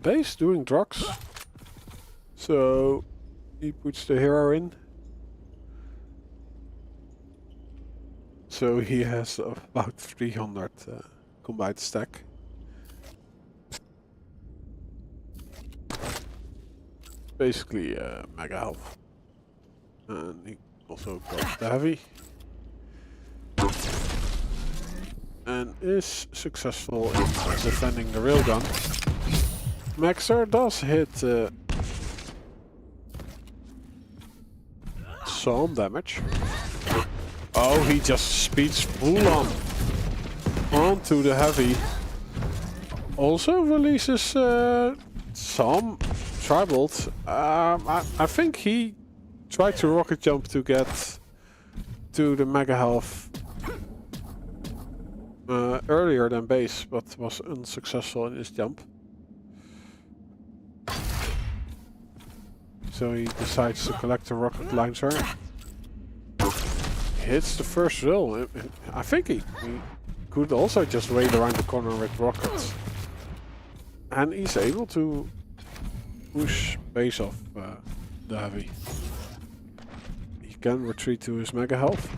Base doing drugs. So he puts the hero in. So he has about 300 combined stack. Basically mega health. And he also got the heavy. And is successful in defending the railgun. Maxar does hit some damage. Oh, he just speeds full on onto the heavy. Also releases some tribals. I think he tried to rocket jump to get to the mega health earlier than base, but was unsuccessful in his jump. So he decides to collect the rocket launcher. Hits the first drill. I think he could also just raid around the corner with rockets. And he's able to push base off the heavy. He can retreat to his mega health.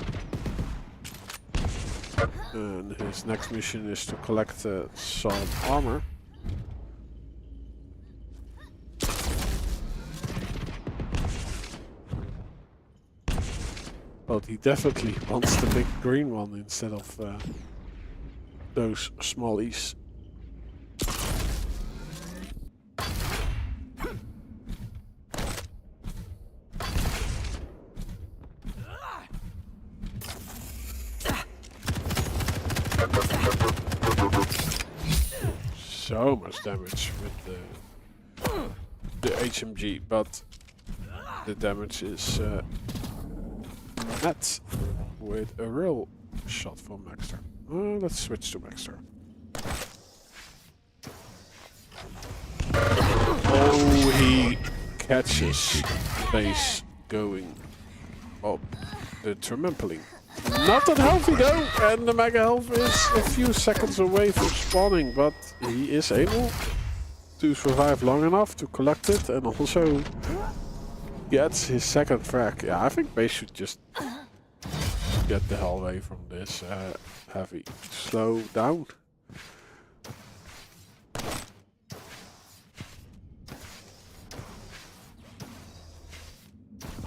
And his next mission is to collect some armor. But he definitely wants the big green one instead of those smallies. So much damage with the HMG, but the damage is met with a real shot from Maxar. Let's switch to Maxar. Oh, he catches base going up the trampoline. Not that healthy though, and the mega health is a few seconds away from spawning, but he is able to survive long enough to collect it and also gets his second frag. Yeah, I think base should just get the hell away from this heavy. Slow down.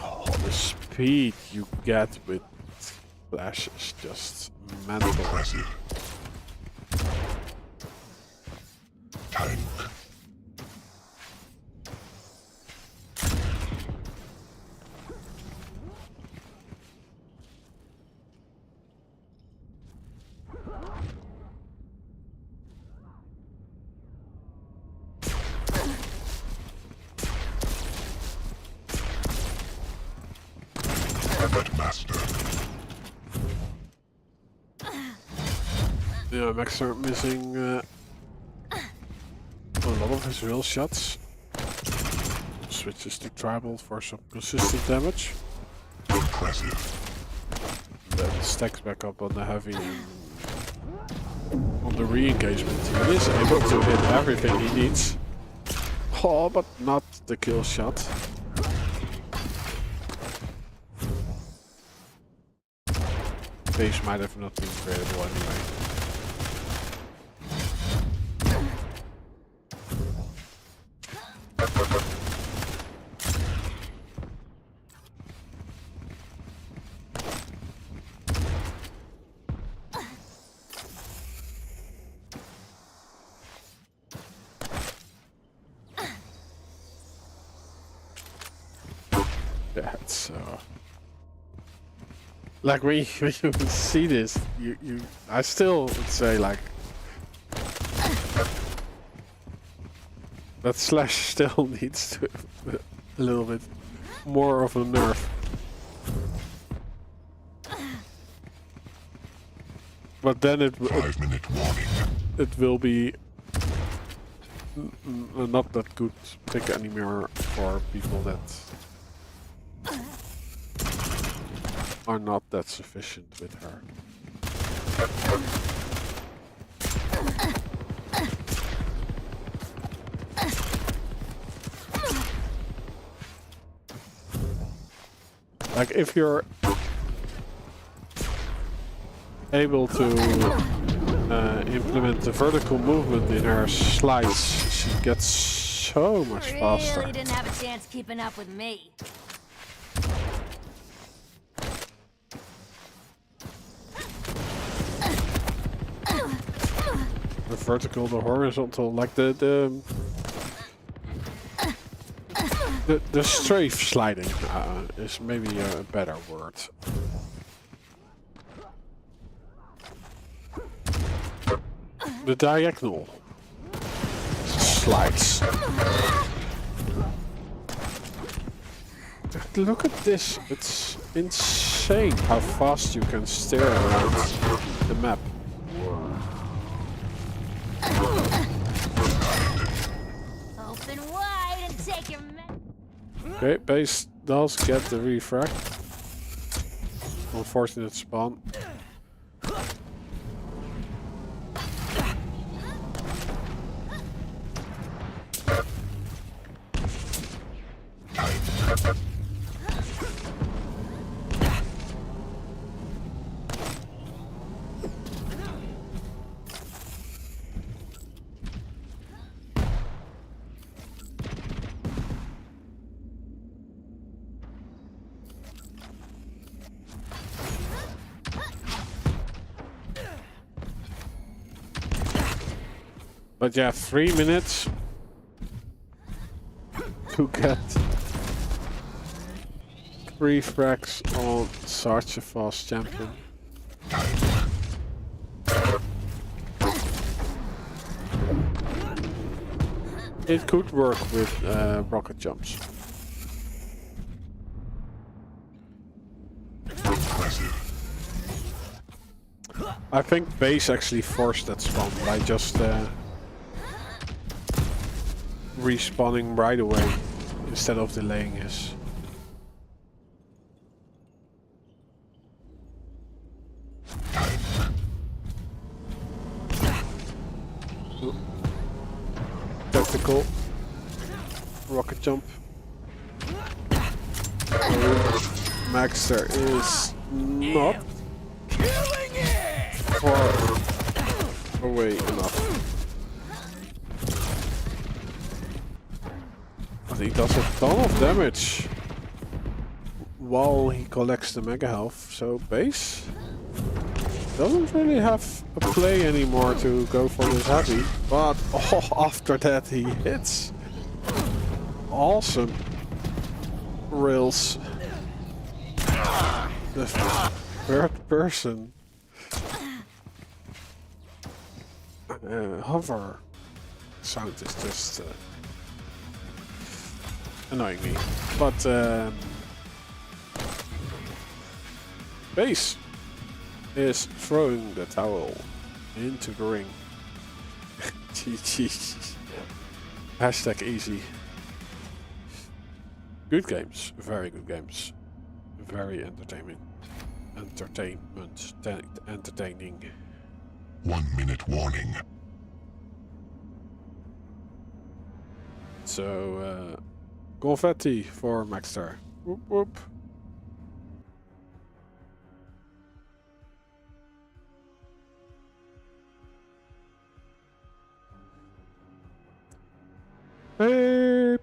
Oh, the speed you get with Flash is just mental. Impressive. Time. Effort master. Yeah, Maxar missing a lot of his real shots. Switches to tribal for some consistent damage. Impressive. Then stacks back up on the heavy and on the re-engagement. He is able to hit everything he needs. Oh, but not the kill shot. phase might have not been variable anyway. That's like when you see this, I still would say like that slash still needs to a little bit more of a nerf. But then it 5-minute warning. will be not that good pick anymore for people that are not that sufficient with her. Like if you're able to implement the vertical movement in her slides, she gets so much faster. Really didn't have a chance keeping up with me. The vertical, the horizontal, like the strafe sliding is maybe a better word. The diagonal slides. Look at this, it's insane how fast you can stare around the map. Open wide and take your Okay, base does get the refract. Unfortunate spawn. But yeah, 3 minutes to get 3 frags on such a fast champion. It could work with rocket jumps. I think base actually forced that spawn by just respawning right away instead of delaying his. Tactical rocket jump. Maxar is not far away enough. He does a ton of damage while he collects the mega health, so base doesn't really have a play anymore to go for this heavy, but after that he hits awesome rails. The third person hover sound is just annoying me, but base is throwing the towel into the ring. GG. Hashtag easy. Good games, very good games, very entertaining. Entertaining. 1 minute warning. So confetti for Maxar. Whoop whoop. Yeah,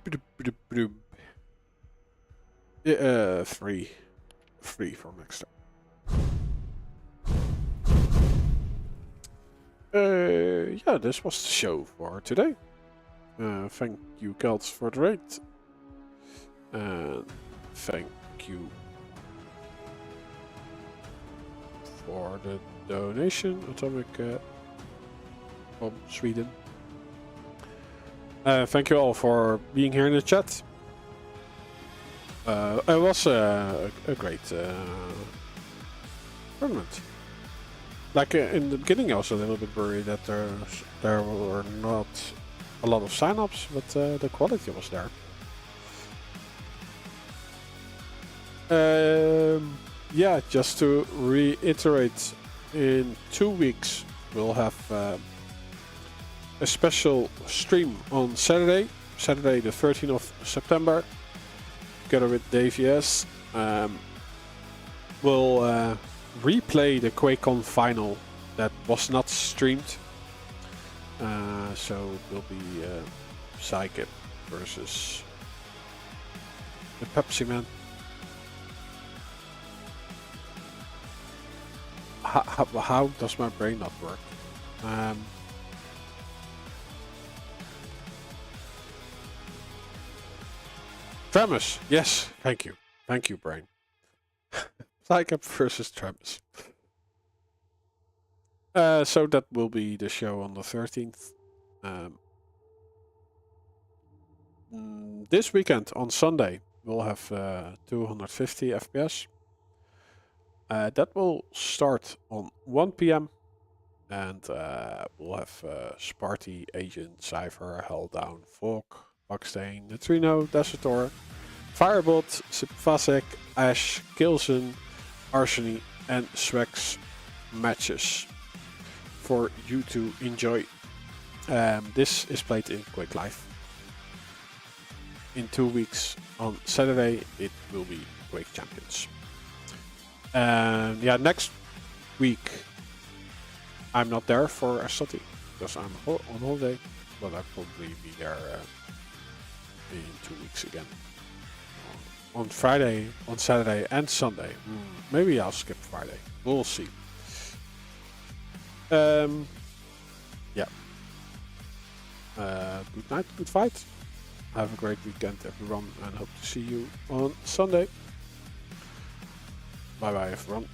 free for Maxar. Yeah, this was the show for today. Thank you, Kelts, for the raid. And thank you for the donation, Atomic from Sweden. Thank you all for being here in the chat. It was a great tournament. Like in the beginning, I was a little bit worried that there were not a lot of sign-ups, but the quality was there. Yeah, just to reiterate, in 2 weeks we'll have a special stream on Saturday the 13th of September, together with Dave Yes. We'll replay the QuakeCon final that was not streamed. So it will be Psychic versus the Pepsi Man. How does my brain not work? Tramus, yes, thank you, brain. Psychic versus Tramus. So that will be the show on the 13th. This weekend on Sunday we'll have 250 FPS. That will start on 1 PM, and we'll have Sparty, Agent, Cypher, Helldown, Volk, Buckstain, Neutrino, Desertor, Firebolt, Sipfasek, Ash, Kilson, Arseny, and Svex matches for you to enjoy. This is played in Quake Live. In 2 weeks on Saturday it will be Quake Champions. And yeah, next week I'm not there for Estoty because I'm on holiday, but I'll probably be there in 2 weeks again. On Friday, on Saturday and Sunday. Maybe I'll skip Friday. We'll see. Yeah. Good night, good fight. Have a great weekend, everyone, and hope to see you on Sunday. Bye bye, everyone.